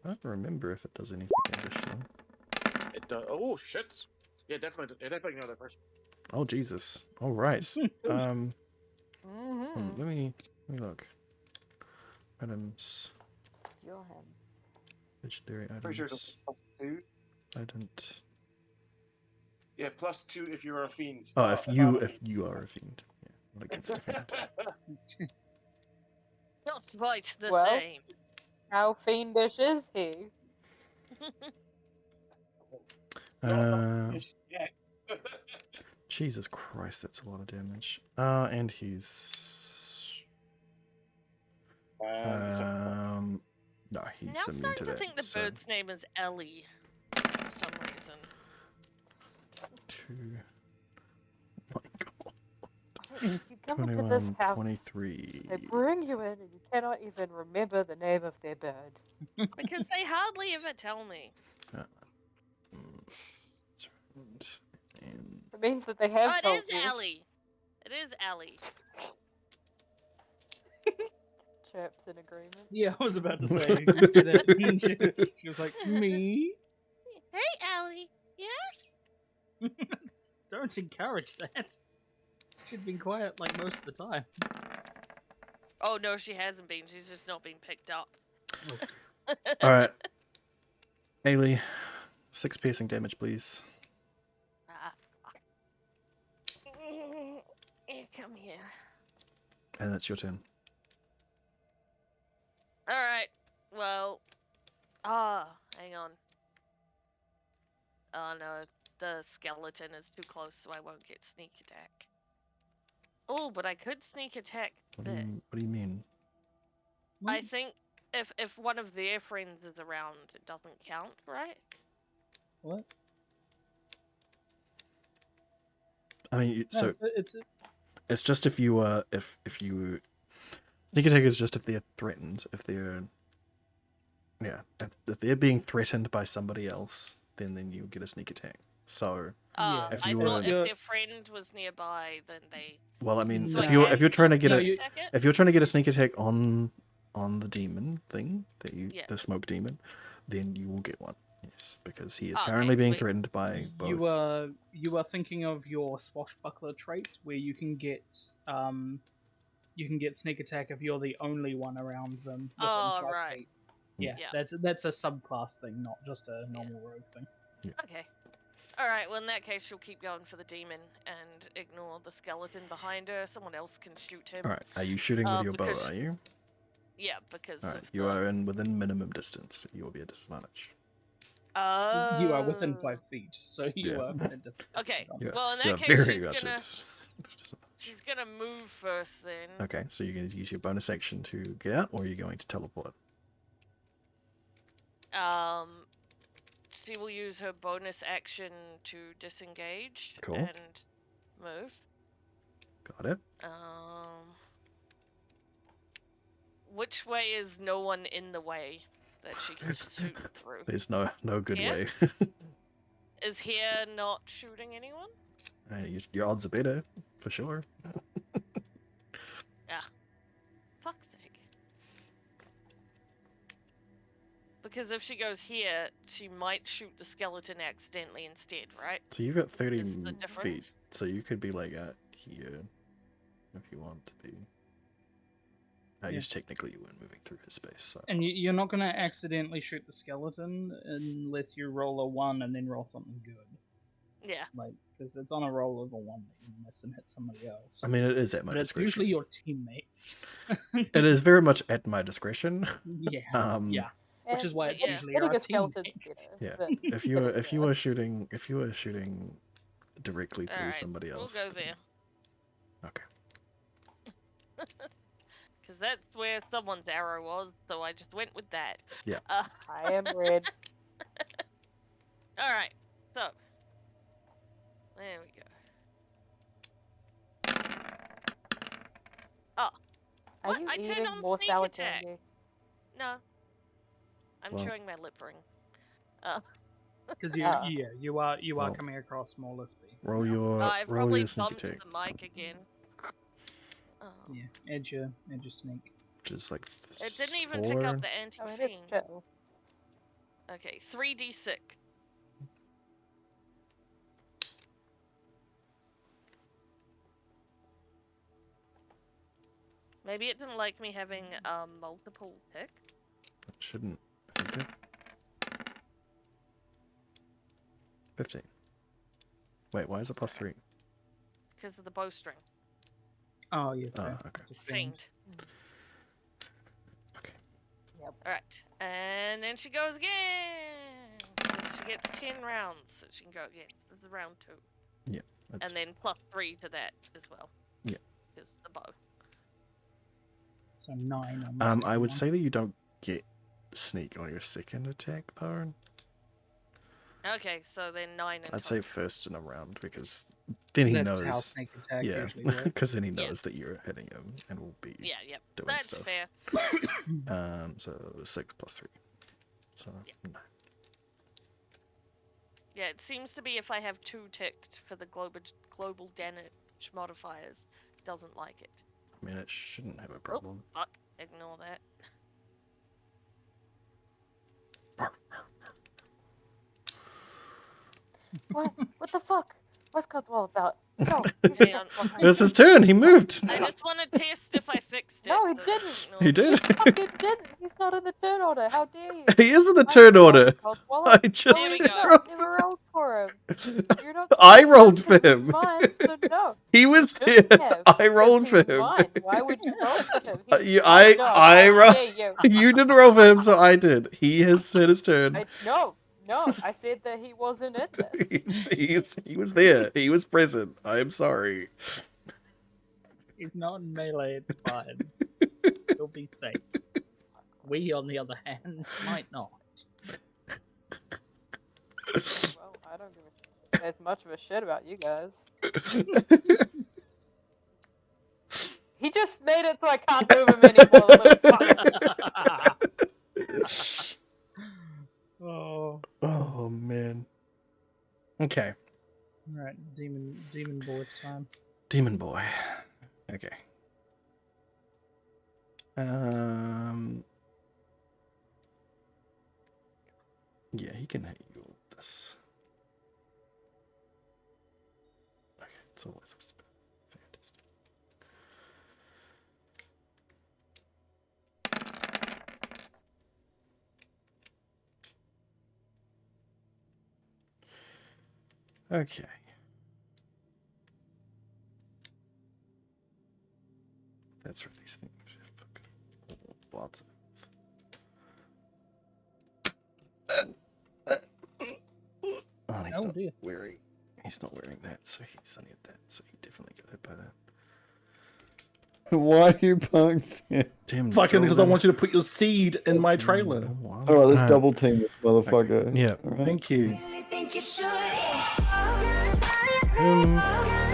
I don't remember if it does anything additional.
It does. Oh shit. Yeah, definitely. Yeah, definitely ignore that first.
Oh Jesus! All right.
Mm-hmm.
Let me look. Items,
Skill him.
legendary
Pretty sure it's
items.
+2.
I don't.
Yeah, +2 if you're a fiend.
Oh,
not
if
I'm
you
a
are a fiend, yeah, not against a fiend.
Not quite the
Well.
same.
How fiendish is he?
Yeah.
Jesus Christ, that's a lot of damage. And he's no, he's
Now I'm
immune
starting
to
to
that.
think the
so
bird's name is Ellie for some reason.
2. My God.
You come into this
21,
house,
23.
they bring you in, and you cannot even remember the name of their bird.
Because they hardly ever tell me.
That's right. And
It means that they have
Oh, it
told
is
you.
Ellie. It is Ellie.
Chirps in agreement.
Yeah, I was about to say. You said it, and she was like, "Me?
Hey, Ellie. Yeah?
Don't encourage that." She'd been quiet like most of the time.
Oh, no, she hasn't been. She's just not been picked up.
all right, Ailey, 6 piercing damage, please.
Come here.
And it's your turn.
Alright. Well. Hang on. Oh, no. The skeleton is too close, so I won't get sneak attack. Oh, but I could sneak attack
What
this.
do you mean?
I think if one of their friends is around, it doesn't count, right?
What?
I mean,
No,
so
it's
it's just if you if you sneak attack is just if they're threatened. If they're if they're being threatened by somebody else, then you get a sneak attack. So
Yeah.
if
I
you
thought
were-
if their friend was nearby, then they.
well, I mean,
So
if
I
you're
can
if you're trying to
still
get
sneak
a
attack it?
if you're trying to get a sneak attack on the demon thing that
Yeah.
the smoke demon, then you will get one. Yes, because he is
Okay,
currently being
sweet.
threatened by both.
you are thinking of your swashbuckler trait, where you can get sneak attack if you're the only one around them. Within
Oh,
5
right.
feet. Yeah,
Yeah.
that's a subclass thing, not just a normal rogue thing.
Okay. Alright, well in that case she'll keep going for the demon and ignore the skeleton behind her. Someone else can shoot him.
All right, are you shooting with your bow?
because-
Are you?
Yeah, because
All right,
of
you
the...
are within minimum distance. You will be at disadvantage.
Oh.
You are within 5 feet, so you
Yeah.
are at disadvantage.
Okay.
You are,
Well, in
you
that
are
case,
very
she's
much at
gonna...
disadvantage.
She's gonna move first then.
Okay, so you're going to use your bonus action to get out, or are you going to teleport?
She will use her bonus action to disengage
Cool.
and move.
Got it.
Which way is no one in the way that she can shoot through?
There's no good
Yeah?
way.
Is here not shooting anyone?
Your odds are better, for sure.
Fuck's sake. Because if she goes here, she might shoot the skeleton accidentally instead, right?
So you've got 30
Is the
feet,
difference?
so you could be like at here if you want to be. I
Yeah.
guess technically you weren't moving through his space, so.
And you're not going to accidentally shoot the skeleton unless you roll a 1 and then roll something good.
Yeah.
Like, because it's on a roll of a 1 that you miss and hit somebody else.
I mean, it is at my
but it's
discretion.
usually your teammates.
It is very much at my discretion.
Yeah.
Yeah.
Which is why it's
Yeah.
usually
Hitting
our
a skeleton's
teammates.
better.
Yeah.
but-
If you were shooting directly through
Alright,
somebody
we'll
else.
go
then-
there.
Okay.
Because that's where someone's arrow was, so I just went with that.
Yeah.
I am red.
Alright, so. There we go. Oh.
Are
What?
you
I turn
eating
on
more
sneak
sour
attack.
candy?
No. I'm
Well.
chewing my lip ring.
Because
Ah.
you are
Well.
coming across smaller speed.
Roll
now.
your
I've
roll
probably
your sneak
bumped
attack,
the mic again. Oh.
Yeah, edge your sneak.
which is like
It didn't even
4.
pick up the
I mean, it's
anti-fiend.
chill.
Okay, 3d6. Maybe it didn't like me having multiple tick.
It shouldn't. I think it. 15. Wait, why is it +3?
Because of the bowstring.
Oh yeah.
Oh,
fair.
okay.
It's a
It's fiend.
Okay.
Alright, and then she goes again! 'Cause she gets 10 rounds, so she can go again. So this is round 2.
Yeah. That's,
And then +3 to that as well.
Yeah.
Because the bow.
So 9 on the
I
second
would
one.
say that you don't get sneak on your second attack though.
Okay, so then 9 and
I'd say first in a round because then he
That's how
knows.
sneak attack
Yeah,
usually works.
because then he
Yeah.
knows that you're hitting him and will be
Yeah, yep.
doing
That's
stuff.
fair.
So 6 + 3. So
Yeah.
9.
Yeah, it seems to be if I have 2 ticked for the global damage modifiers, it doesn't like it.
I mean, it shouldn't have a problem.
Fuck, ignore that.
What? What the fuck? What's Codswall about? No.
Hang on.
It was his turn. He moved.
I just want to test if I fixed it.
No, he
so
didn't.
ignore
He
me.
did.
Fucking didn't. He's not in the turn order. How dare you?
He is in the
I
turn
rolled
order.
Codswall.
I
No,
just
Here we
you
go.
don't. You rolled for him. You're not.
I
supposed to
rolled for
because he's
him.
mine, so no.
He was
You
here.
shouldn't have,
I rolled
because
for
he's
him.
mine. Why would you roll for him? He's
I
my dog.
I
How
ro-
dare you?
You didn't roll for him, so I did. He has had his turn.
No, I said that he wasn't in this.
He was there. He was present. I am sorry.
He's not in melee, it's fine. He'll be safe. We, on the other hand, might not.
Well, I don't give a shit as much of a shit about you guys. He just made it so I can't move him anymore, little fucker.
Oh.
Oh man. Okay.
Alright, demon boy's time.
Demon boy. Okay. Yeah, he can hit you with this. Okay, it's always supposed to be fantastic. Okay. That's right, these things are fucking lots of. Oh, and he's
Oh,
not
dear.
wearing. He's not wearing that, so he's only at that, so he definitely got hit by that.
Why are you punked?
Damn.
Fucking because I
Jordan.
want you to put your seed in my trailer.
Oh, wow.
Alright, let's
Ah,
double team this motherfucker.
Yeah.
Alright.
Thank you.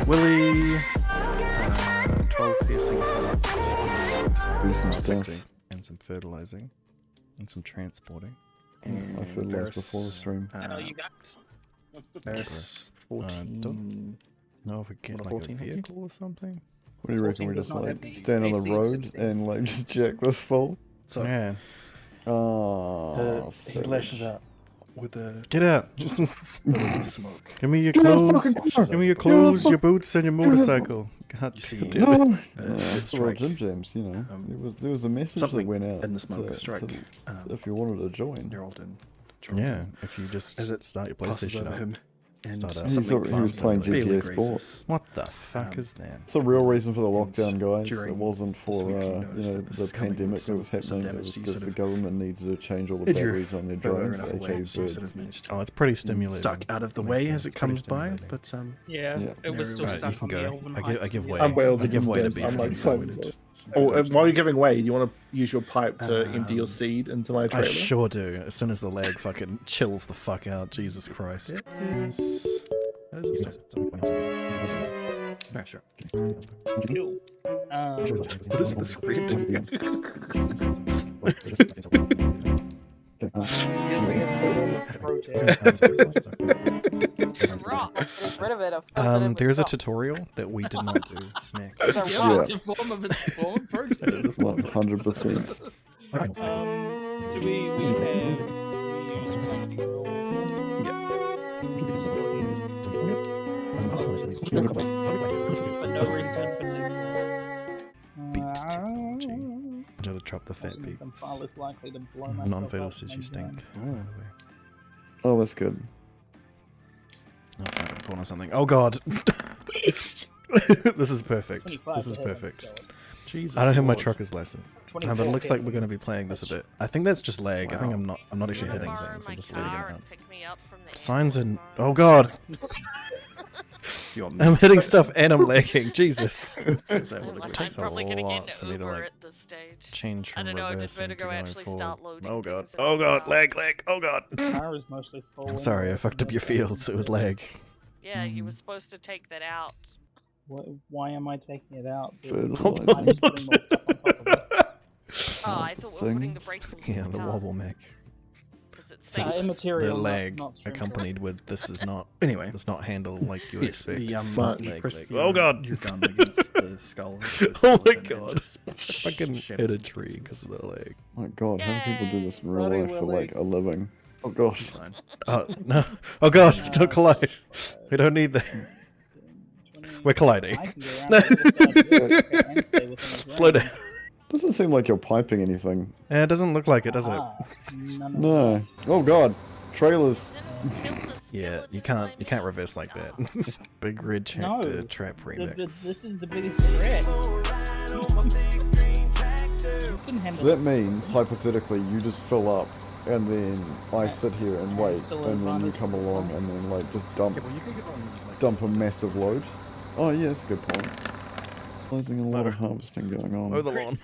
Willie. 12 piercing.
Do some stuff.
16. And some fertilizing. And some transporting.
I fertilized before the stream.
Oh, you got
There's 14.
No, if we get
What,
like
14
a
hit you?
vehicle or something.
What do you reckon?
14
We
does
just
not
like
have the
stand on the
AC
road
16.
and like just check this full?
So
Yeah.
Oh,
he lashes out with a
Get out.
smoke.
Give me your
Get out of
clothes.
the fucking car.
Give me your
Get out of the
clothes, your boots, and your motorcycle. God,
You see,
damn it.
No,
it's
it's all
strike.
Jim Jams, you know. there was a message that
something
went out
in the smoke
to-
strike.
to- if you wanted to join.
Geraldine.
Yeah, if you just
As it
start your
passes
PlayStation
over
up.
him. And
Start up.
He was playing GTA Sports.
What the fuck is that?
It's the real reason for the lockdown,
And
guys.
during
It wasn't
this
for
week, you noticed
you know
that this
the
is coming with
pandemic that
some-
was
some
happening. It
damage,
was
so you
because
sort
the
of
government needed to change all the
hid your
batteries on their
further
drones,
enough away,
aka
so you
birds.
sort of managed to
Oh, it's pretty stimulating.
duck out of the
Makes
way
sense,
as it
it's pretty
comes by,
stimulating.
but
Yeah,
Yeah.
it was still
Right,
Right,
stuck
you can
on the
go.
elven
I
height
give
for
way.
the
I'm
other-
I give way to
James,
beef.
I'm like,
While you're giving way, do you want to use your pipe to empty your seed into my
I
trailer?
sure do. As soon as the lag fucking chills the fuck out, Jesus Christ. Yeah, sure.
Cool.
What is this red?
Yes, I get some protest.
Rock.
Getting rid of it. I've filled it in with
There's a
rocks.
tutorial that we did not do, Mac.
It's a
Yeah,
rock.
it's a form of protest.
100%.
Do we use fancy rules? For no reason in particular.
Beat technology. I'm trying to chop the fat
Also means
beats.
I'm far less likely to blow myself
Non-fatal
up
says
than
you stink.
going.
Oh, that's good.
Oh, fuck, I'm calling something. Oh god! This is perfect.
25
This is
to hit,
perfect.
still.
Jesus, I don't have my trucker's lesson. But
24
it looks like
hits.
we're going to be playing this a bit. I think that's just lag. I think I'm not actually hitting
Borrow
things.
my
I'm just letting it
car
out.
and pick me up from the
Signs
airport
and
tomorrow.
oh god! I'm hitting stuff and I'm lagging. Jesus.
I'm
It takes a
probably gonna
lot
get
for me to
Uber
like
at this stage.
change
I
from
don't know, did
reversing to
Vertigo
going
actually
forward.
start loading
Oh god!
things into
Oh
the
god!
car?
Lag! Oh god!
The car is mostly full.
I'm sorry, I
anyway,
fucked
so
up your
that's
fields. It was lag.
Yeah, you were supposed to take that out.
Why am I taking it out?
Hold
I'm just putting more stuff on top of it.
Oh, I thought we were putting the
Things.
brake tools
Yeah,
in
the
car.
wobble mech.
'Cause it's
See,
safer.
the
Immaterial,
lag
not stream
accompanied with this is not
Anyway.
does not handle like you would
Yes,
expect.
the,
Not
you
lag,
press
lag.
your,
Oh god!
your gun against the skull.
Oh my god! I fucking hit a tree because of the lag.
My god, how do people do this in real
Bloody
life for
Willy.
like a living? Oh gosh.
Fine.
No! Oh god! Don't
Uh,
collide. We don't need that.
20.
We're colliding.
I can go around the other side of this and stay within the
Slow
ground.
down.
Doesn't seem like you're piping anything.
Yeah, it doesn't look like it, does it?
Ah, none of
No.
that.
Oh god. Trailers.
Yeah, you can't reverse like that. Big Red Chapter
No.
Trap
This
Remix.
is the biggest threat. You can handle
So that
this.
means, hypothetically, you just fill up, and then I sit here and wait,
still
and then you
advantage
come
of the
along,
phone.
and then like just dump
Yeah, well, you can get on like
dump a massive load. Oh yeah, that's a good point. There's a lot of harvesting going on.
Mow the lawn.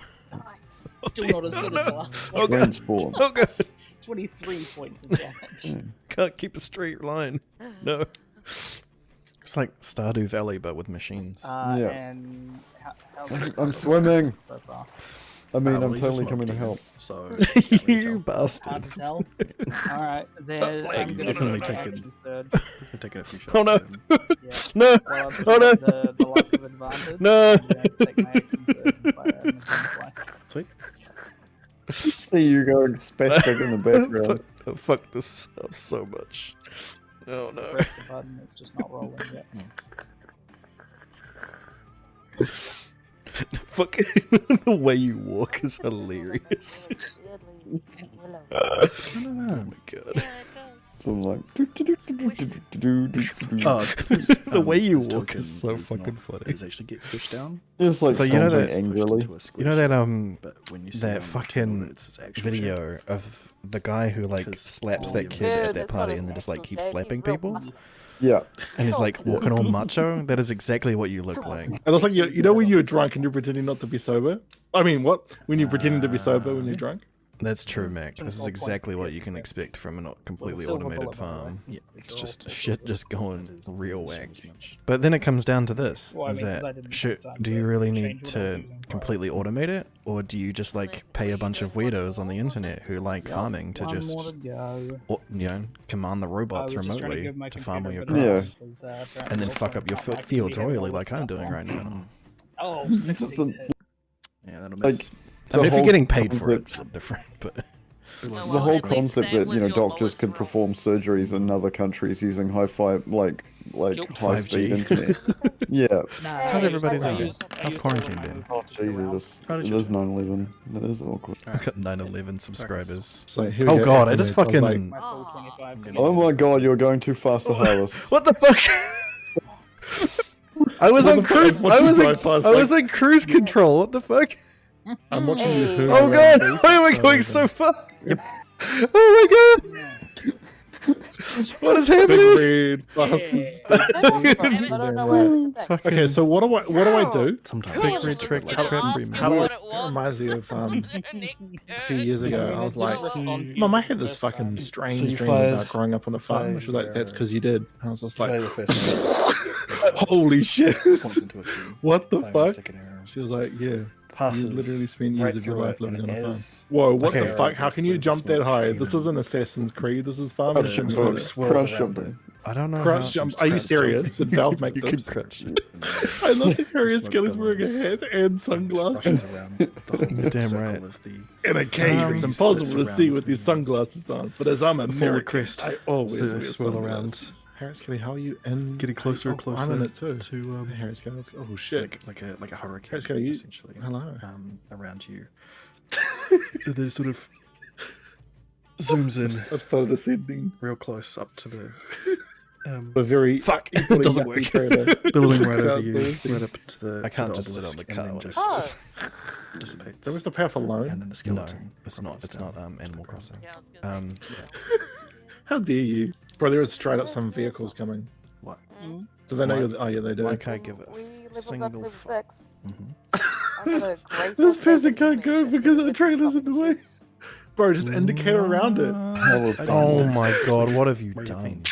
Still not as good as the last one.
Oh god!
Rain spawn.
Oh god!
23 points of damage.
Yeah.
Can't keep a straight line. No. It's like Stardew Valley, but with machines.
Yeah.
And how's
I'm swimming.
so far?
I mean,
well,
I'm
he's a
totally
smoke
coming to
demon,
help.
So
You
Hard
bastard.
to tell. Alright, then
Leg.
I'm gonna
Definitely
do
taken.
actions third.
we're taking a few shots.
Oh no!
Yeah.
No!
Well, I've
Oh no!
got the lack of advantage.
No.
I'm gonna take my actions third and fire an advantage.
Sweet.
See you going spastic in the background.
Fuck this up so much. Oh no.
Press the button, it's just not rolling yet.
Fuck. The way you walk is hilarious.
Yellow.
Oh my god.
Yeah, it does.
So I'm like.
The way you
this
walk
token
is so
is
fucking
not-
funny.
Is actually get squished down.
It's like
So you know
stomping
that-
angrily.
You know that
But when you see
that
on the
fucking
tool, it's its actual
video of the guy who like
'Cause
slaps
all
that
your
kid
Dude,
at
that's
that
not
party
his
and then just like
actual
keeps
shape,
slapping
he's real
people,
muscular.
Yeah.
and he's like walking all macho. That is exactly what you look like.
And it's like you know when you're drunk and you're pretending not to be sober. I mean, what? When you're pretending to be sober when you're drunk.
That's true, Mac. This is
24 points
exactly what
against
you can
the-
expect from a completely
silver
automated
bullet, by the way.
farm.
Yeah,
It's
they're
just
all
shit
silver
just
bullet.
going real whack.
Much.
But then it comes down to this:
Well, I
is
mean, 'cause I
that
didn't
should,
have time
do
to
you really
change
need
what I was
to
using for it.
completely automate it, or do you just like pay a bunch of weirdos on the internet who like farming to
One more
just,
to go.
command the robots
I was just trying to
remotely
give my
to farm all your
computer a bit of
crops,
Yeah.
because,
and
apparently
then
all
fuck up
phones
your
not like
fields
we have
royally
all
like
this
I'm
stuff
doing
on.
right now.
Oh,
This is
16
the-
hit.
Yeah, that'll
Like,
miss.
I mean, if you're
whole
getting paid for it,
concept-
it's different. But
No,
The
well,
whole
at least
concept
that
that
was your
doctors
lowest
could
roll.
perform surgeries in other countries using high-speed high speed
5G.
internet. Yeah.
Nah,
How's everybody
I
doing?
used- I
How's
used all of
quarantine
my
been?
movement
Oh
to get around.
Jesus.
How did
It
you
is
do?
9/11. That is awkward.
I've got 9/11 subscribers.
So here we
Oh
go,
god, I
and
just
it's like-
fucking.
My full
Aw.
25 to
Oh my god, you're going too fast to harvest.
What the fuck? I was
What
on
the fuck?
cruise.
What
I
you
was in.
drive past,
I was
like-
in cruise control. What the fuck?
I'm watching you.
Hey.
hoover
Oh
around
god,
beef,
why am I
so
going
then-
so fast? Oh my god! What is
Big
happening?
red buses.
I don't know where to put that.
Okay, so what do I do?
Sometimes
Big
big
Red
red
Trick
trick
Trap
trap
remix.
remix.
How do I-
What it
how reminds me of a few years
Yeah,
ago.
we
I
had
was
to
like,
respond to
Mum, I
you
had this
first
fucking
time.
strange
So you
dream
fired-
about growing up on a farm. And she was like, that's because you did. And I was just like,
Play the first arrow.
holy shit.
Points into a tree.
What the
Fire the
fuck?
second arrow.
She was like, yeah.
Passes
You literally spent years
right
of your
through
life
it,
living
and
on a farm.
as
Whoa, what
Okay.
the fuck? How can you
The
jump that
smoke
high?
demon.
This isn't Assassin's Creed. This is
the
farming.
Crush
smoke
it,
swirls
crush
around
it.
it.
I don't know.
Crunch
how...
jumps. Are you serious? Did Valve make
You
this?
can crunch it.
I love that Harry
smoke
Skelly's wearing a
billows.
hat and sunglasses
Brushes around the whole
You're damn
circle
right.
of the
in a cave. It's
trees
impossible
that
to see
surround
with these
the-
sunglasses on. But as I'm a
Before the
American,
crest,
I always
so
wear
swirl
sunglasses. Harry Skelly, how are you in?
Getting closer and
Oh, I'm
closer
in it too.
to
Harry Skelly, let's go. Oh shit.
like a hurricane,
Harry Skelly,
essentially.
hello.
Around you.
and then it sort of zooms in
I've started ascending.
real close up to the
A very
Fuck, it
equally
doesn't
yucky
work.
trailer.
billowing right over
Can't
you,
believe it.
right up to the.
I can't
to the
just sit on
obelisk,
the
and
car
then
like
just
Oh.
dissipates.
That was the path alone.
And then the
No,
skeleton.
it's not. It's not Animal Crossing.
Yeah, I was gonna
Um,
say.
How dare you, bro? There is straight up some vehicles coming.
What?
Do they know?
Why-
You're, oh yeah, they do.
Why can't I give it
We
a
leveled up
single
level
fuck?
6.
Mm-hmm.
I got a great
This person
ability
can't go
to
because the
make
trailer's in the way.
shoes.
Bro, just indicate around it.
Oh my god, what have you
Where are your
done?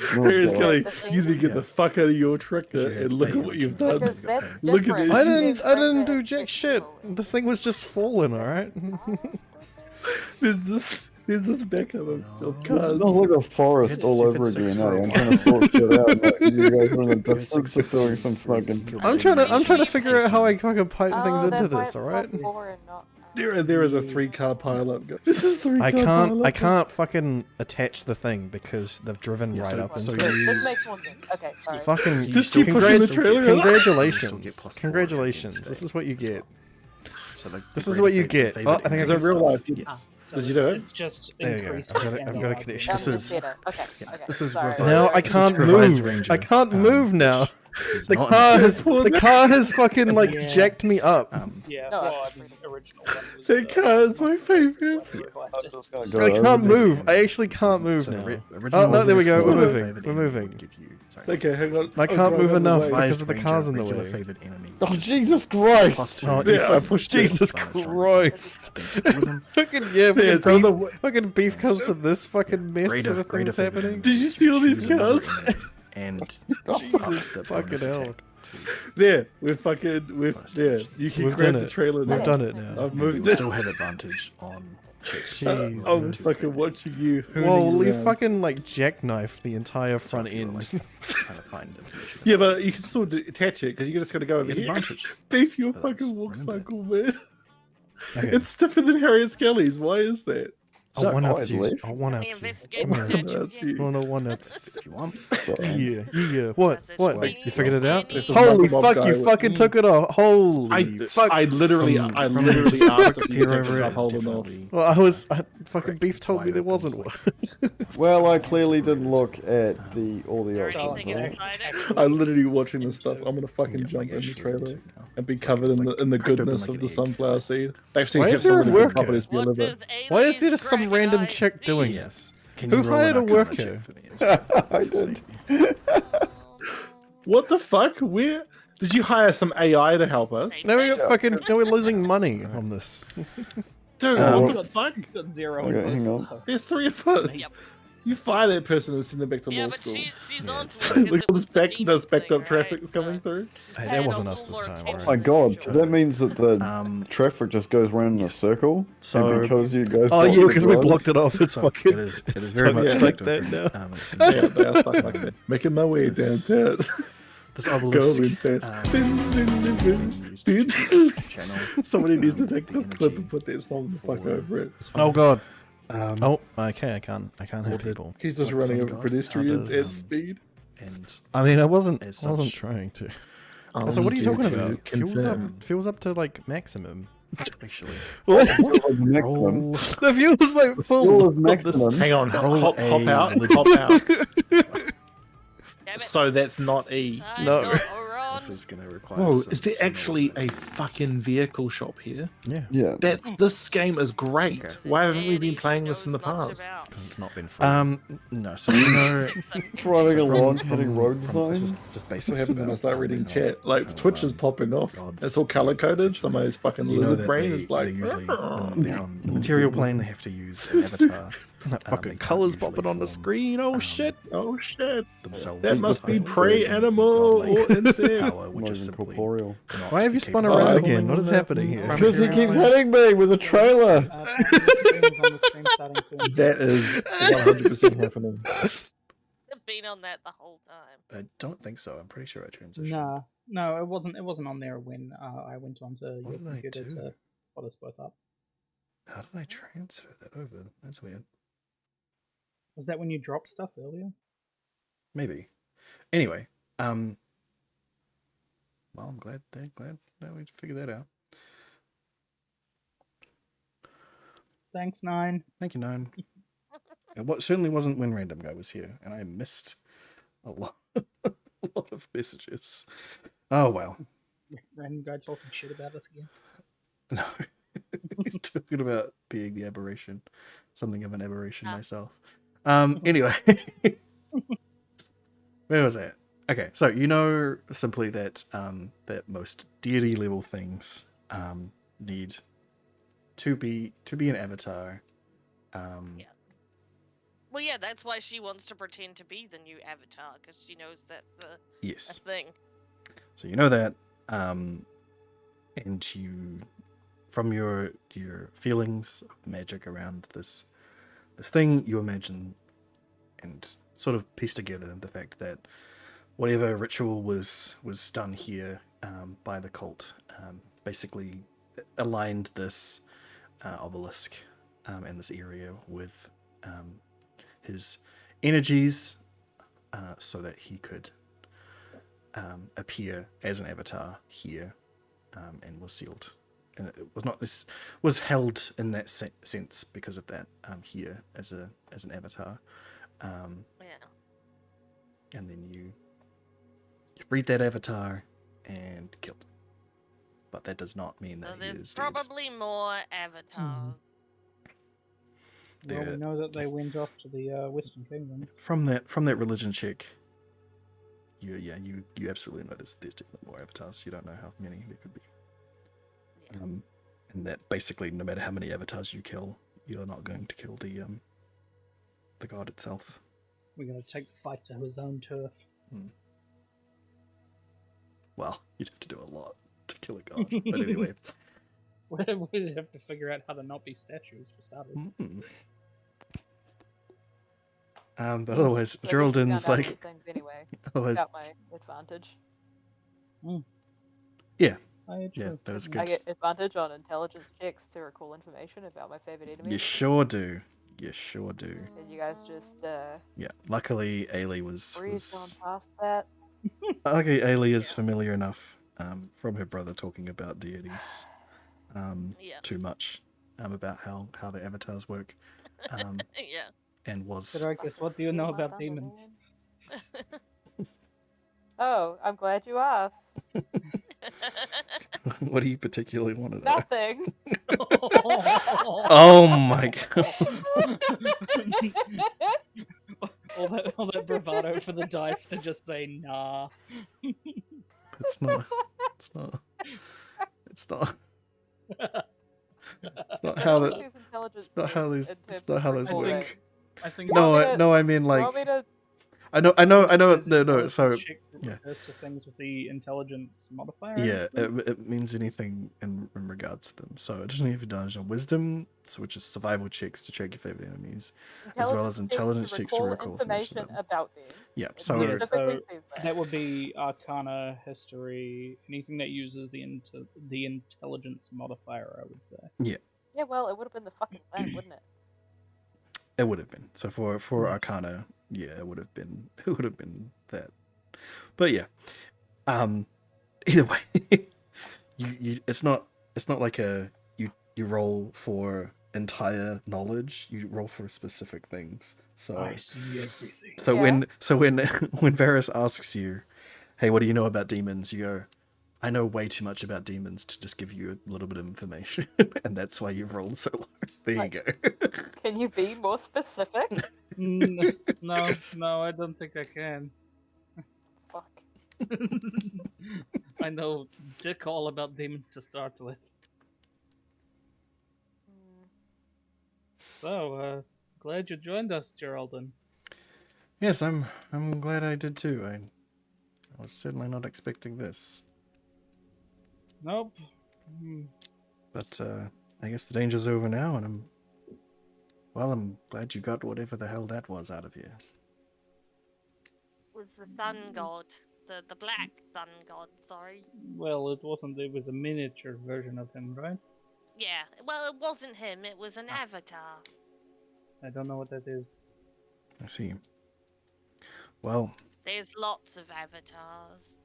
Harry
God.
Skelly,
The thing-
you need to get the fuck out of your trick there
You had
and
to
look
pay
at what you've
attention.
done.
Because that's
Look at
different.
this.
I
This
didn't do jack shit. This thing was just falling, alright?
There's this backup of
Oh,
cars.
It's not like a forest
It's-
all
if
over
it's
again,
six
eh?
for a
I'm
while.
trying to sort shit out. Like, you guys are in the
It's
distance of doing some fucking.
I'm trying to figure out how I fucking pipe
Oh,
things into
that's why
this,
it's
alright?
plus 4 and not,
There is a 3-car pileup. This is 3-car
I
pileup.
can't fucking attach the thing because they've driven
Yeah,
right
so-
up
so
into
you-
it.
This makes more sense. Okay, sorry.
Fucking
Just keep pushing the trailer up.
You still get
congratulations.
plus 4
Congratulations.
against
This
it.
is what you get.
So the
This is
greater
what you
fa-
get.
favourite
Oh, I think I
Is that
got
real life?
Yes.
So
Did you do it?
It's just
There you go.
increased.
I've got a
Now
connection.
it's
This is
better. Okay, okay.
This is
sorry.
reverse.
now I
This is
can't
provides
move.
range
I
of,
can't move now.
is
The
not
car
an-
has fucking like
Yeah.
jacked me up.
Yeah,
No,
well,
that's
I mean, the original one was,
That car is my favorite.
I can't move. I actually can't move
So the
now.
original
Oh no, there we go. We're
regular
moving.
favoured
We're
enemy
moving.
would give you- sorry.
Okay, hang on.
I can't move enough
Right.
because of the
Ranger,
cars in the
regular
way.
favoured enemy.
Oh Jesus Christ!
Plus 2.
Oh,
Yeah, I pushed it.
Jesus
Bonus
Christ.
Rifle.
Fucking yeah,
Yeah,
fucking
so
beef, fucking beef comes to this fucking mess
Greater-
of
greater
things
favoured
happening.
enemy.
Did you steal these
Choose another
cars?
enemy And
Jesus
up the
fucking
bonus
hell.
attack to-
There, we're
Plus
there.
damage.
You can
We've
grab
done
the
it.
trailer
We've
now.
done it now.
I've
You
moved
will
it.
still have advantage on checks.
Jeez.
I'm fucking watching you.
Well,
hooning
you
around.
fucking like jackknife the entire front
if you were,
end.
trying to find information.
Yeah, but you can still attach it because you just gotta go over
You get
here.
advantage.
Beef your
But
fucking
that's-
walk
remember.
cycle, man.
Okay.
It's stiffer than Harry Skelly's. Why is that?
I'll one
Oh,
out
it's
you.
left?
I'll one
Let
out
me
you.
investigate
Come
the
on.
statue again.
No, one outs.
If you want.
Yeah. What?
That's a
What?
swing
You figured it out?
any-
This is
Holy
Mob
fuck!
guy
You
with-
fucking took it off. Holy fuck!
I literally
From-
asked if you
Peer
took
over
the
it.
hold or not.
Definitely.
Well, fucking
Correct.
beef told me
Wide
there
open
wasn't one.
flank.
Well, I clearly didn't look at all the
Already
options.
thinking
right?
excited.
I'm literally watching this stuff. I'm gonna fucking
Yeah,
jump
like
in the
actually
trailer
into now.
and be
It's
covered
like-
in
it's
the
like cracked open
goodness
like
of
an
the
egg.
sunflower seed. Actually,
Why
have
is there a
somebody
worker?
properly be a
What
liver.
does
Why is there
aliens
just some
dragging
random
eyes
chick
see?
doing
Yes.
this?
Can
Who
you roll
hired
an
a
Arcana
worker?
check for me as well?
I did.
What the fuck? Where did you hire some AI to help us,
Now we got fucking. Now we're losing money on this.
dude?
Um,
What the fuck?
Got 0
Okay,
in
hang
both.
on.
There's 3 of us.
Yep.
You fire that person and send them back to
Yeah,
law
but
school.
she's
Yeah,
on
it's
to
like-
it 'cause
Look
it
at
was
this
the
back,
demon
those backed
thing,
up traffic
right?
is coming
So
through.
she's
Hey, that
paying a
wasn't us
little
this
more
time,
Oh
attention
my
than
god,
usual.
that means that the
Um,
traffic just goes round in a circle.
So-
and because you guys.
Oh
blocked
yeah,
the
because we
road-
blocked it off. It's
so
fucking.
It is
it's
very
so
much
much
like
to
that
open.
now.
It's-
Yeah, they are stuck like that. Making my way downtown.
This
Going
obelisk.
fast.
Used to
Dude.
check channel.
Somebody needs to
Um,
take
the
this clip
energy
and put that song the fuck
for-
over it.
Oh god.
Oh,
Okay. I can't hit people.
He's just
What's
running
on
over
God?
pedestrians at
Others.
speed.
and
I mean, I wasn't
As
wasn't
such,
trying to.
I
So what are you
need
talking
to
about? Fuels
confirm.
up. Fuels up to like maximum.
actually
Maximum.
roll,
The fuel is like full.
Full of
of this-
maximum.
Hang on,
Roll
hop
a
out,
religion.
hop out.
Damn it.
So that's not E.
I
No.
got a run.
this is going to require.
Whoa,
some-
is there
some
actually
knowledge
a
about this.
fucking vehicle shop here?
Yeah,
Yeah.
This game is great.
Okay.
Why haven't we
Deity
been
she
playing this in the
knows much
past?
about.
because it's not been free. No, so you know.
Driving
So
along,
from-
hitting road
from- this is
signs.
just
What
basically
happens when I
about
start
finding
reading
out
chat? Like
how,
Twitch is popping off.
gods
It's all color coded, so my fucking
You know
lizard
that
brain
they,
is like.
they usually when they're on the material plane, they have to use an avatar.
That
They
fucking
can't
colours
usually
popping on the
form,
screen. Oh
um,
shit.
Oh shit!
themselves.
That
Big
must be
fucking
prey
bird.
animal
godlike
or insect.
power, which
Not
is
even
simply
corporeal.
not
Why have you spun
capable
around
of
again? What is
forming
happening here?
prime
Because he
material
keeps
plane.
hitting me with a trailer.
Streams on the stream starting soon.
That is 100% happening.
I've been on that the whole time.
I don't think so. I'm pretty sure I transitioned.
Nah, no, it wasn't. It wasn't on there when I went onto your
What did I
computer
do?
to put us both up.
How did I transfer that over? That's weird.
Was that when you dropped stuff earlier?
Maybe. Anyway, well, I'm glad now we figured that out.
Thanks, Nine.
Thank you, Nine. And what certainly wasn't when Random Guy was here, and I missed a lot, a lot of messages. Oh well.
Random guy talking shit about us again.
No, he's talking about being the aberration, something of an aberration myself. Anyway, where was that? Okay, so you know simply that that most deity level things need to be an avatar.
Yeah. Well, yeah, that's why she wants to pretend to be the new avatar, because she knows that the a
Yes.
thing.
So you know that, and you, from your feelings of magic around this thing, you imagine and sort of piece together the fact that whatever ritual was done here by the cult basically aligned this obelisk and this area with his energies so that he could appear as an avatar here and was sealed. And it was not this was held in that sense because of that here as an avatar.
Yeah.
And then you freed that avatar and killed him. But that does not mean that
So
he
there's
is dead.
probably more avatars.
Well, we
There-
know that they went off to the Western Kingdom.
From that religion check, you absolutely know there's definitely more avatars. You don't know how many there could be.
Yeah.
And that basically, no matter how many avatars you kill, you're not going to kill the god itself.
We're going to take the fight to his own turf.
Well, you'd have to do a lot to kill a god. But anyway.
We'd have to figure out how to not be statues for starters.
But otherwise,
So I guess we
Geraldine's
found out
like,
all the things anyway.
otherwise,
Got my advantage.
yeah,
Oh,
yeah,
true.
that was
I
good.
get advantage on intelligence checks to recall information about my favorite enemies.
You sure do. You sure do.
And you guys just
Yeah. Luckily, Ailey was.
breezed on past that.
Luckily, Ailey is familiar enough from her brother talking about deities
Yeah.
too much about how the avatars work.
Yeah.
And was.
Sidoricus, what do you
Steal
know
my
about
thunder,
demons?
man. Oh, I'm glad you asked.
What do you particularly want to know?
Nothing.
Oh my god.
all that bravado for the dice to just say nah.
It's not. It's not. It's not. It's not how that. It's not how those. It's not how those work.
I think
No, I mean like.
Want me to
I know.
it says
No.
intelligence
So
checks
yeah.
refers to things with the intelligence modifier.
yeah, it means anything in regards to them. So additionally, if you've done whisdom, so which is survival checks to track your favorite enemies, as well as intelligence checks to recall information
information
about
about them.
yeah.
It
So
Yeah,
specifically
so
says that.
that would be Arcana, History, anything that uses the intelligence modifier. I would say.
Yeah, well, it would have been the fucking thing, wouldn't it?
it would have been. So for Arcana, yeah, it would have been that. But yeah, either way, you it's not like you roll for entire knowledge. You roll for specific things. So
I see everything.
So
Yeah.
when Varys asks you, hey, what do you know about demons? You go, I know way too much about demons to just give you a little bit of information, and that's why you've rolled so low. There you go.
Can you be more specific?
No, I don't think I can.
Fuck.
I know dick all about demons to start with. So, glad you joined us, Geraldine.
Yes, I'm glad I did too. I was certainly not expecting this.
Nope.
But I guess the danger's over now, and I'm glad you got whatever the hell that was out of you.
It was the sun god. The black sun god, sorry.
Well, it wasn't. It was a miniature version of him, right?
Yeah, well, it wasn't him, it was an avatar.
I don't know what that is.
I see. Well,
There's lots of avatars.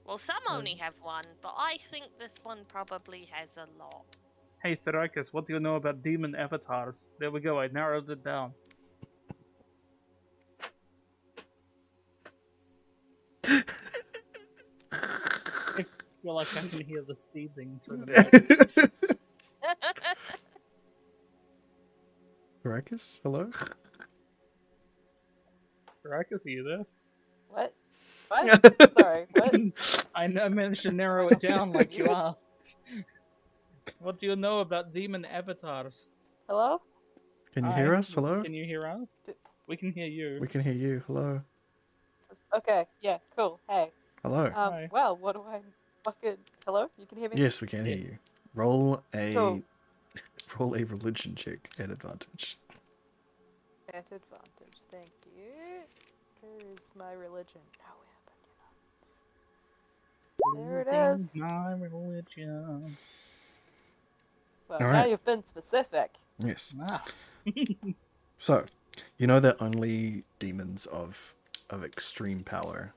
Well, some only have one, but I think this one probably has a lot.
Hey, Thrakus, what do you know about demon avatars? There we go. I narrowed it down. I feel like I can hear the seething through the back.
Caracas, hello?
Thrakus, are you there?
What? What? Sorry, what?
I managed to narrow it down like you asked. What do you know about demon avatars?
Hello?
Can you hear us? Hello?
Can you hear us? We can hear you.
We can hear you. Hello?
Okay, yeah, cool. Hey.
Hello?
Hi.
Wow, what do I fucking... Hello? You can hear me?
Yes, we can hear you. Roll a
Cool.
roll a religion check at advantage.
At advantage, thank you. Where is my religion? Nowhere, but there it is.
My religion.
Well,
All
now
right.
you've been specific.
Yes.
Ah.
So, you know that only demons of extreme power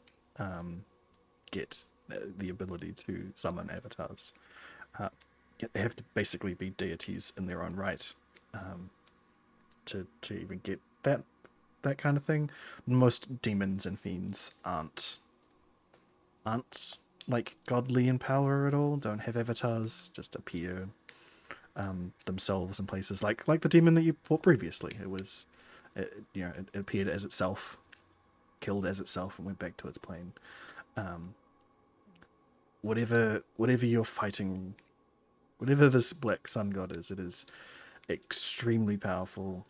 get the ability to summon avatars. Yet they have to basically be deities in their own right to even get that kind of thing. Most demons and fiends aren't like godly in power at all. Don't have avatars. Just appear themselves in places like the demon that you fought previously. It appeared as itself, killed as itself, and went back to its plane. Whatever you're fighting, whatever this black sun god is, it is extremely powerful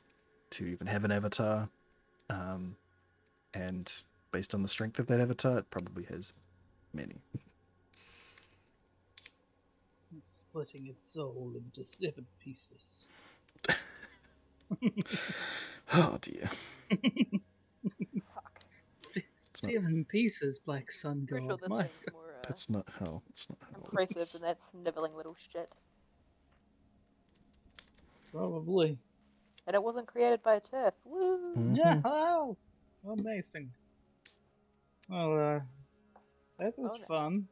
to even have an avatar, and based on the strength of that avatar, it probably has many.
Splitting its soul into 7 pieces.
Oh dear.
Fuck.
7 pieces, Black Sun
Pretty
God.
sure this
My
thing's more
That's not how. It's not how.
impressive than that sniveling little shit.
Probably.
And it wasn't created by a turf. Woo!
Mhm.
Yeah, hello! Amazing. Well, that was
nice.
fun.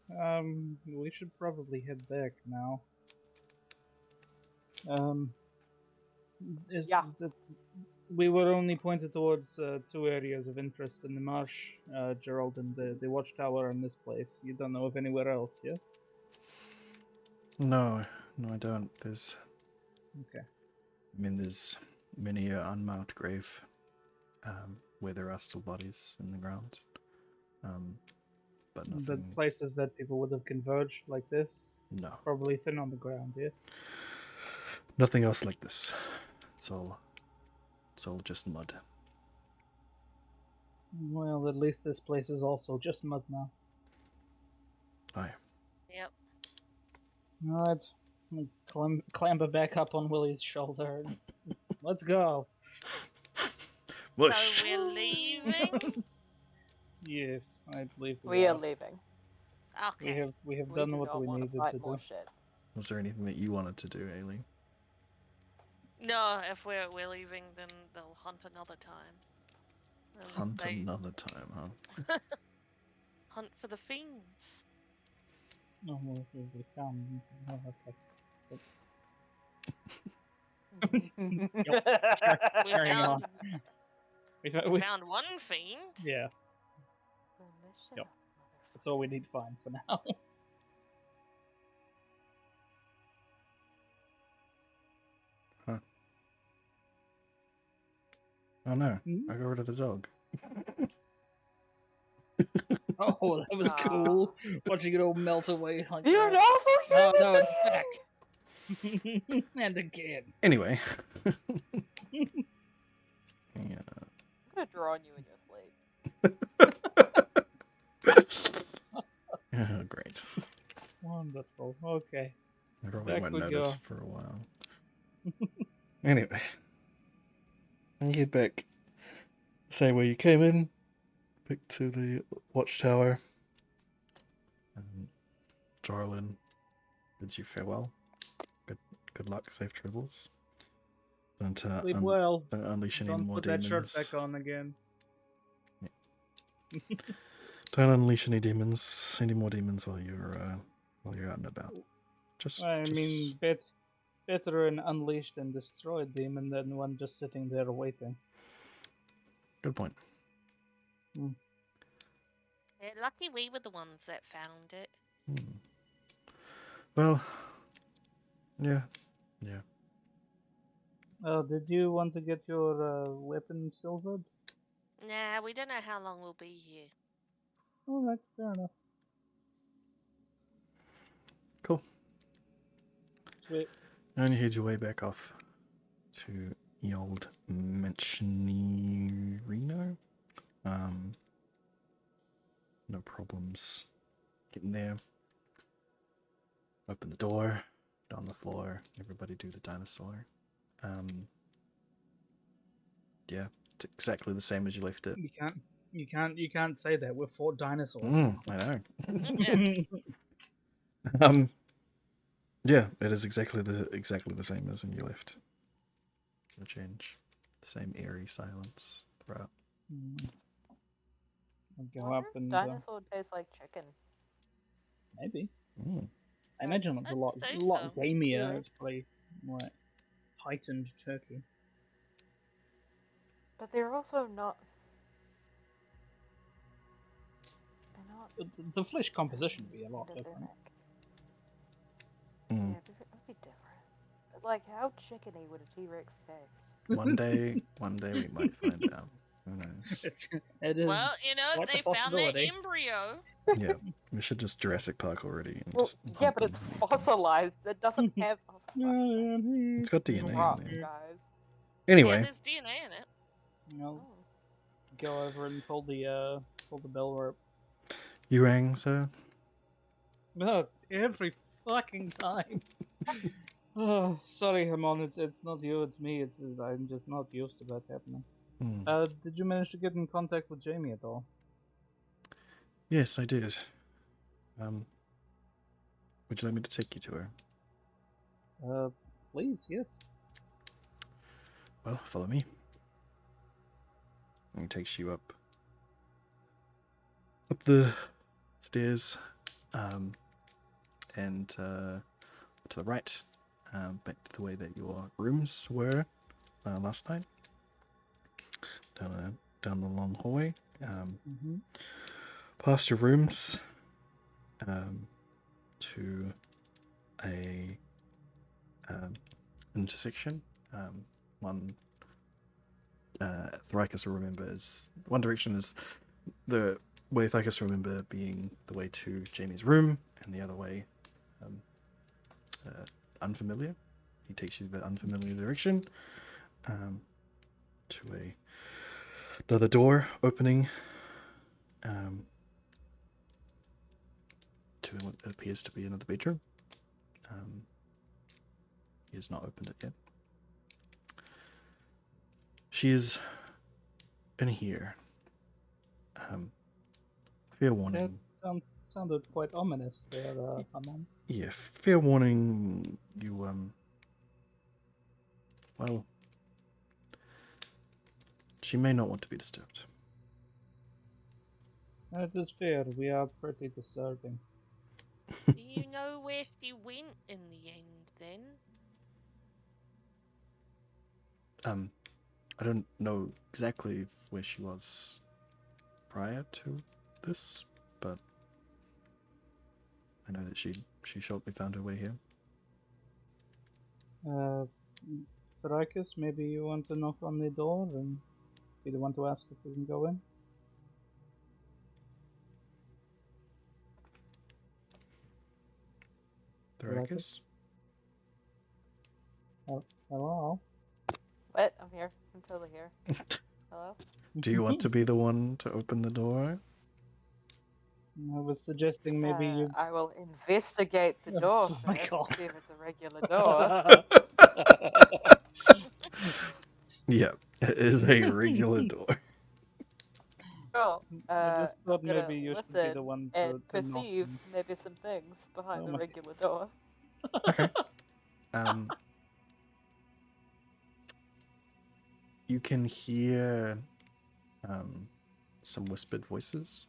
We should probably head back now.
Yeah.
We were only pointed towards 2 areas of interest in the marsh, Gerald, and the watchtower and this place. You don't know of anywhere else, yes?
No, I don't. There's
Okay.
there's many an unmarked grave where there are still bodies in the ground. But nothing.
The places that people would have converged like this?
No.
Probably thin on the ground, yes?
Nothing else like this. It's all just mud.
Well, at least this place is also just mud now.
Aye.
Yep.
Alright. Clamber back up on Willie's shoulder. Let's go.
Whoosh.
So we're leaving?
Yes, I believe
We are leaving.
Okay.
We have
We
done
do
what
not
we
want
needed
to fight
to
more
do.
shit.
Was there anything that you wanted to do, Ailey?
No, if we're leaving, then they'll hunt another time. And
Hunt another time, huh?
Hunt for the fiends.
No, we found. No,
We
Carrying on.
found,
We
we found one fiend.
Yeah.
Permission
Yep. That's all we need to find for now.
Oh no,
Hmm?
I got rid of the dog.
Oh, that was cool. Watching it all melt away like
You
that.
know for
Oh no, it's back. And again.
Anyway. Yeah.
I'm gonna draw on you in your sleep.
Oh, great.
Wonderful. Okay.
I probably
Back
won't
we
notice
go.
for a while. Anyway. And you head back the same way you came in. Back to the watchtower. Jarlin bids you farewell. Good luck, safe travels. Don't
Sleep well.
don't unleash any
Don't
more
put that
demons.
shirt back on again.
Don't unleash any more demons while you're out and about.
I mean, better an unleashed and destroyed demon than one just sitting there waiting.
Good point.
Lucky we were the ones that found it.
Well, yeah.
Did you want to get your weapon silvered?
Nah, we don't know how long we'll be here.
Oh, that's fair enough.
Cool.
Sweet.
And you head your way back off to the old Mansionino. No problems getting there. Open the door, down the floor. Everybody do the dinosaur. Yeah, it's exactly the same as you left it.
You can't say that. We're 4 dinosaurs.
I know. Yeah, it is exactly the same as when you left. No change. The same eerie silence throughout.
I'll go up and
dinosaur tastes like chicken.
maybe. I imagine it's a lot
say so.
gamier. It's probably more like heightened turkey.
But they're also not. They're not.
The flesh composition would be a lot different.
Yeah, it would be different. But like, how chickeny would a T-Rex taste?
One day we might find out. Who knows?
It is.
Well, you know,
quite a
they found their
possibility.
embryo.
Yeah, we should just Jurassic Park already. And
Well,
just
yeah,
hunt
but
them
it's
when we can.
fossilized. It doesn't have. Oh, for fuck's sake.
It's got DNA
Rock,
in there.
guys.
Anyway,
Yeah, there's DNA in it.
I'll go over and pull the bell rope.
you rang, sir?
No, every fucking time. Oh, sorry, Hamon. It's not you. It's me. I'm just not used to that happening. Did you manage to get in contact with Jamie at all?
Yes, I did. Would you like me to take you to her?
Please, yes.
Well, follow me. And he takes you up the stairs, and to the right, back to the way that your rooms were last night. Down the long hallway, past your rooms, to a intersection. One Thrycus will remember is one direction is the way Thrycus will remember being the way to Jamie's room, and the other way unfamiliar. He takes you the unfamiliar direction to another door opening to what appears to be another bedroom. He has not opened it yet. She is in here. Fair warning.
That sounded quite ominous there, Hamon.
Yeah, fair warning. You well, she may not want to be disturbed.
That is fair. We are pretty disturbing.
Do you know where she went in the end, then?
I don't know exactly where she was prior to this, but I know that she shortly found her way here.
Thrakus, maybe you want to knock on the door and be the one to ask if we can go in?
Thrakus?
Oh, hello?
What? I'm here. I'm totally here. Hello?
Do you want to be the one to open the door?
I was suggesting maybe you...
I will investigate the door
Oh my
first
God.
to see if it's a regular door.
Yeah, it is a regular door.
Cool.
I just thought
I'm gonna
maybe you should be
listen
the one
and
to knock.
perceive maybe some things behind
Oh
the
my-
regular door.
Okay. You can hear some whispered voices.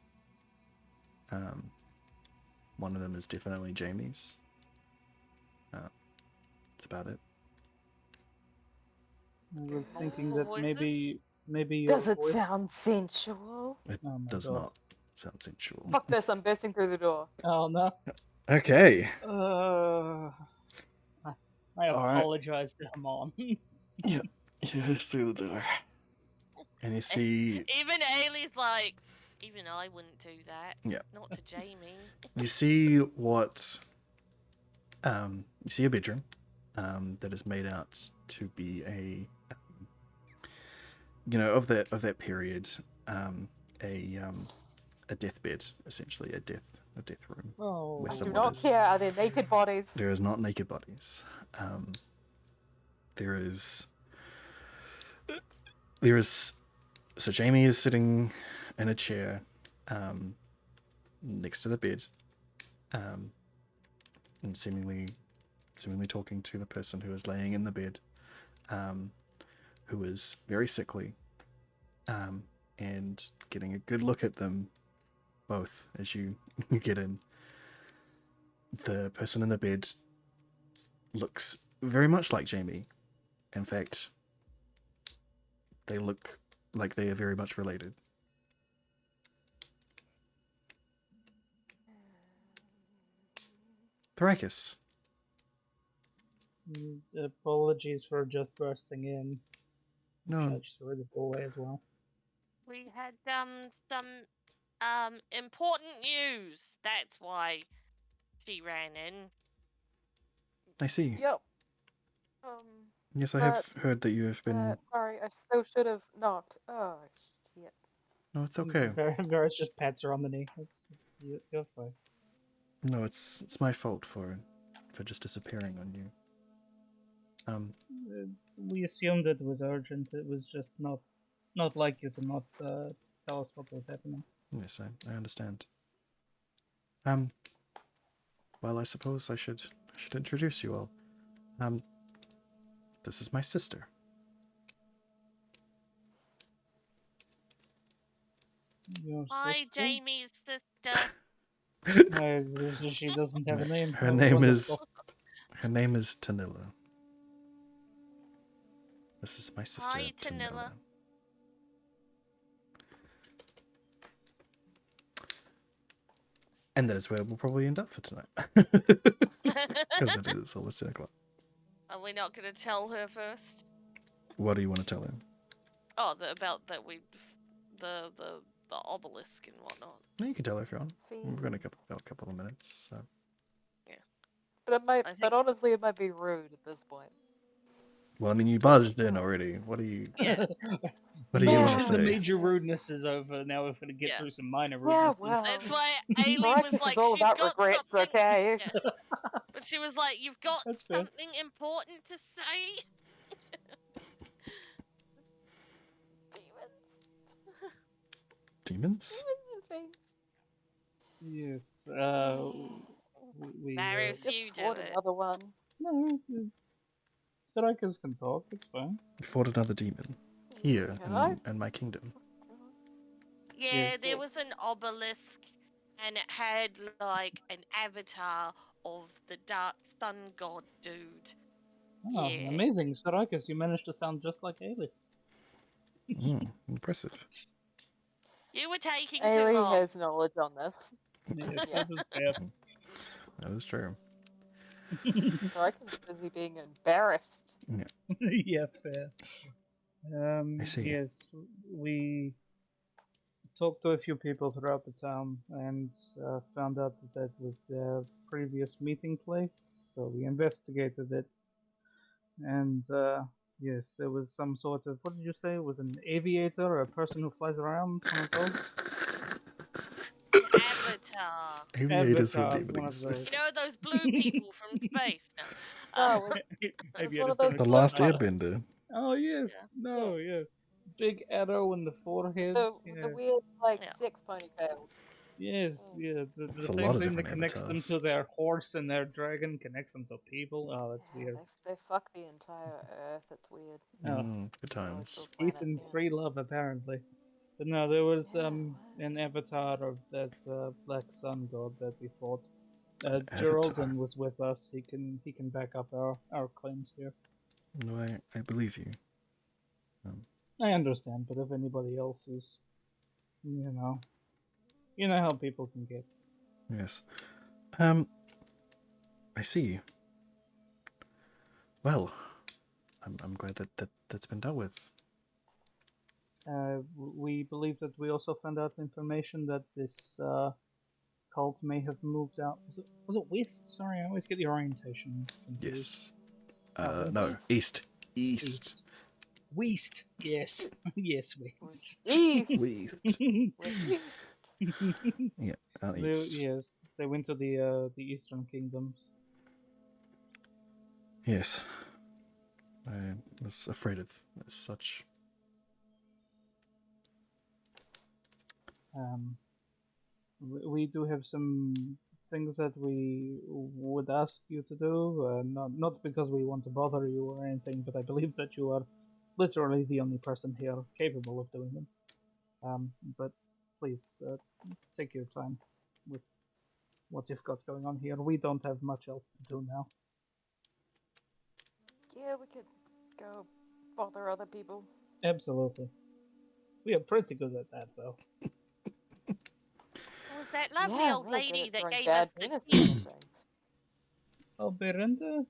One of them is definitely Jamie's. That's about it.
I was thinking that
Voices?
maybe your
Does it
voice...
sound sensual?
It
Oh my
does
God.
not sound sensual.
Fuck this, I'm bursting through the door.
Oh no.
Okay.
I
All right.
apologize to Hamon.
Yeah, through the door. And you see,
Even Ailey's like, even I wouldn't do that.
Yeah.
Not to Jamie.
you see what, you see a bedroom, that is made out to be a, of that period, a deathbed, essentially a death room.
Oh.
Where
I do
someone
not
is-
care, are there naked bodies?
There is not naked bodies. There is. So Jamie is sitting in a chair, next to the bed, and seemingly talking to the person who is laying in the bed, who is very sickly, and getting a good look at them both as you get in. The person in the bed looks very much like Jamie. In fact, they look like they are very much related. Thrakus.
Apologies for just bursting in.
No,
Judge through the doorway as well.
We had some important news. That's why she ran in.
I see.
Yep.
Yes, I have heard that you have been...
Sorry, I so should have not. Oh, shit.
No, it's okay.
Varys just pats her on the knee. You're fine.
No, it's my fault for just disappearing on you.
We assumed it was urgent. It was just not like you to not tell us what was happening.
Yes, I understand. Well, I suppose I should introduce you all. This is my sister.
Your
Hi,
sister?
Jamie's sister.
She doesn't have a name.
Her
Oh,
name is
wonderful.
Tanilla. This is my sister,
Hi, Tanilla.
And that is where we'll probably end up for tonight. Because it is almost 10 o'clock.
Are we not going to tell her first?
What do you want to tell him?
Oh, about that the obelisk and whatnot.
No, you can tell her if you want. We've got a
Fiends.
couple of minutes. So.
But it might.
I think-
But honestly, it might be rude at this point.
Well, I mean, you barged in already. What do you... What do you want to
The
say?
major rudeness is over. Now we're going to get
Yeah.
through some minor
Yeah,
rudenesses.
well.
That's why Ailey
Marcus
was like,
is all
she's
about
got
regrets,
something.
okay?
Yeah. But she was like, you've got
That's fair.
something important to say.
Demons.
Demons?
Demons and things.
Yes. We.
Varys,
Just
you do
fought
it.
another one.
No, strikers can talk. It's fine.
You fought another demon. Here,
Can I?
in my kingdom.
Yeah, there was an
Yes.
obelisk, and it had like an avatar of the dark sun god dude.
Oh,
Yeah.
amazing. Strikers, you managed to sound just like Ailey.
Impressive.
You were taking too
Ailey
long.
has knowledge on this.
Yes, that is fair.
That is true.
Striker's busy being embarrassed.
Yeah, fair.
I see.
Yes, we talked to a few people throughout the town and found out that that was their previous meeting place. So we investigated it, and yes, there was some sort of, what did you say? It was an aviator or a person who flies around? One of those.
Avatar.
Aviators
Avatar,
wouldn't even
one of those.
exist.
You know those blue people from space? No.
No,
Maybe
one
I
of
just don't
those
The
exist
last
either.
Airbender.
Oh yes, no, yeah, big arrow in the forehead.
the weird like
Yeah.
sex ponytail.
Yes, yeah, the
There's a
same
lot of
thing that
different
connects them to
avatars.
their horse and their dragon connects them to people. Oh, that's
Yeah,
weird.
they fuck the entire Earth. It's weird.
Oh,
Good
Or
times.
sort of
peace
planet,
and
yeah.
free love, apparently. But no, there was
Yeah,
an avatar of that black sun god that we fought.
Avatar.
Geraldine was with us. He can back up our claims here.
No, I believe you.
I understand, but if anybody else is, you know how people can get.
Yes. I see. Well, I'm glad that's been dealt with.
We believe that we also found out information that this cult may have moved out. Was it west? Sorry, I always get the orientation confused.
Yes.
West.
No, east.
West. Yes. Yes, west.
East.
West. Yeah, out east.
Yes, they went to the Eastern Kingdoms.
Yes. I was afraid of such.
We do have some things that we would ask you to do. Not because we want to bother you or anything, but I believe that you are literally the only person here capable of doing them. But please take your time with what you've got going on here. We don't have much else to do now.
Yeah, we could go bother other people.
Absolutely. We are pretty good at that, though.
Was that lovely
Yeah,
old
really good
lady
at
that
throwing
gave
bad
us the
penises
key?
and things.
Oh, Belinda?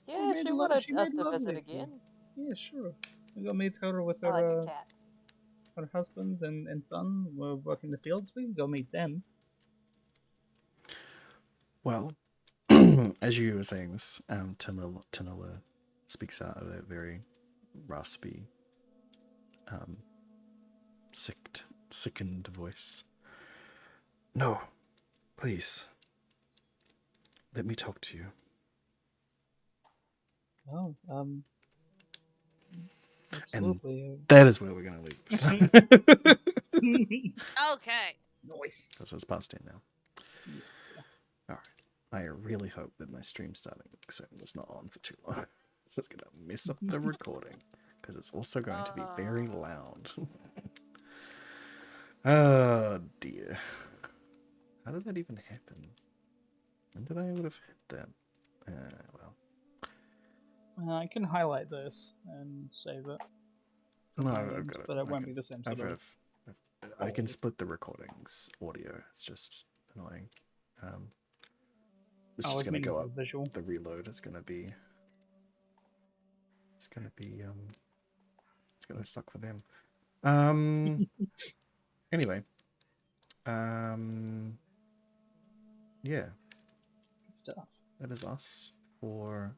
Yeah, if she wanted us to visit again.
Yeah, sure. We go meet her with
I like
her
a cat.
her husband and son were working the fields. We can go meet them.
Well, as you were saying this, Tanilla speaks out of a very raspy, sickened voice. No, please. Let me talk to you.
Oh, absolutely.
That is where we're going to leave.
Okay.
Nice.
Because it's past 10 now.
Yeah.
Alright. I really hope that my stream starting soon was not on for too long. So it's going to mess up the recording. Because it's also going to be very loud. Oh dear. How did that even happen? When did I would have hit that? Well.
I can highlight this and save it.
No,
my
I've
end,
got it.
but it won't be the same sort of.
I can split the recordings audio. It's just annoying. It's just going to go up.
Visual.
The reload is going to be. It's going to suck for them. Anyway. Yeah.
Good stuff.
That is us for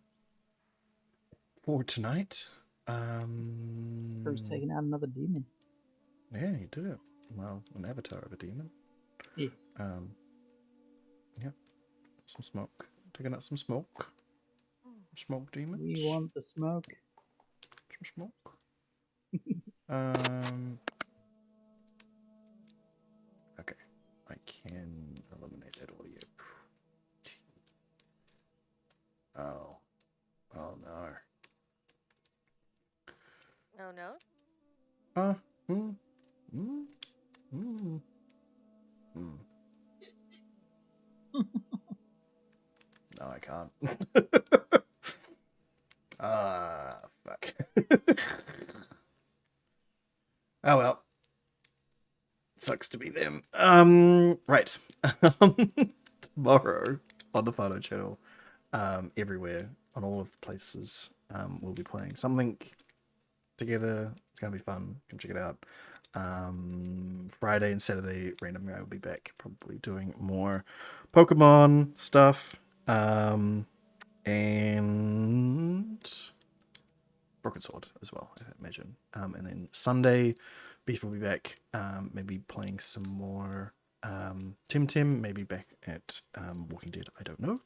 tonight.
Who's taking out another demon?
Yeah, you did it. Well, an avatar of a demon.
Yeah.
Yeah. Some smoke. Taking out some smoke. Smoke demons.
We want the smoke.
Some smoke. Okay. I can eliminate that audio. Oh. Oh no.
Oh no.
No, I can't. Fuck. Oh well. Sucks to be them. Right. tomorrow on the Photo channel, everywhere, on all of the places, we'll be playing something together. It's going to be fun. Come check it out. Friday and Saturday, Random Guy will be back, probably doing more Pokemon stuff. And Broken Sword as well, I imagine. And then Sunday, Beef will be back, maybe playing some more Tim, maybe back at Walking Dead, I don't know.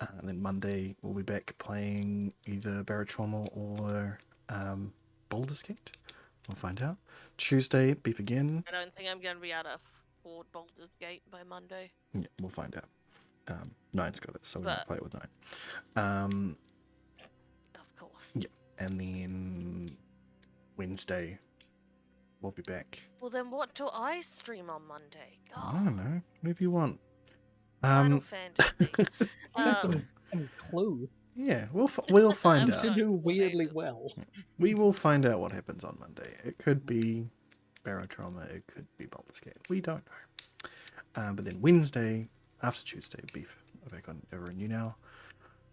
And then Monday, we'll be back playing either Barotrauma or Baldur's Gate. We'll find out. Tuesday, Beef again.
I don't think I'm going to be able to afford Baldur's Gate by Monday.
Yeah, we'll find out. Nine's got it, so we might play it with Nine.
Of course.
Yeah, and then Wednesday, we'll be back.
Well, then what do I stream on Monday?
I don't know. Whatever you want.
Final Fantasy.
Some clue.
Yeah, we'll find
You
out.
should do weirdly well.
We will find out what happens on Monday. It could be Barotrauma, it could be Baldur's Gate. We don't know. But then Wednesday, after Tuesday, Beef back on over in you now.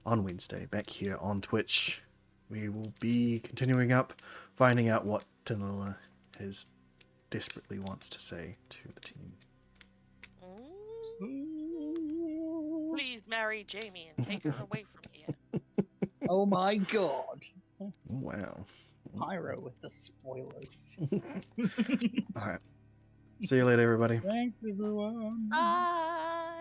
On Wednesday, back here on Twitch, we will be continuing up, finding out what Tanula has desperately wants to say to the team.
Please marry Jamie and take her away from here.
Oh my god.
Wow.
Pyro with the spoilers.
Alright. See you later, everybody.
Thanks, everyone.
Bye.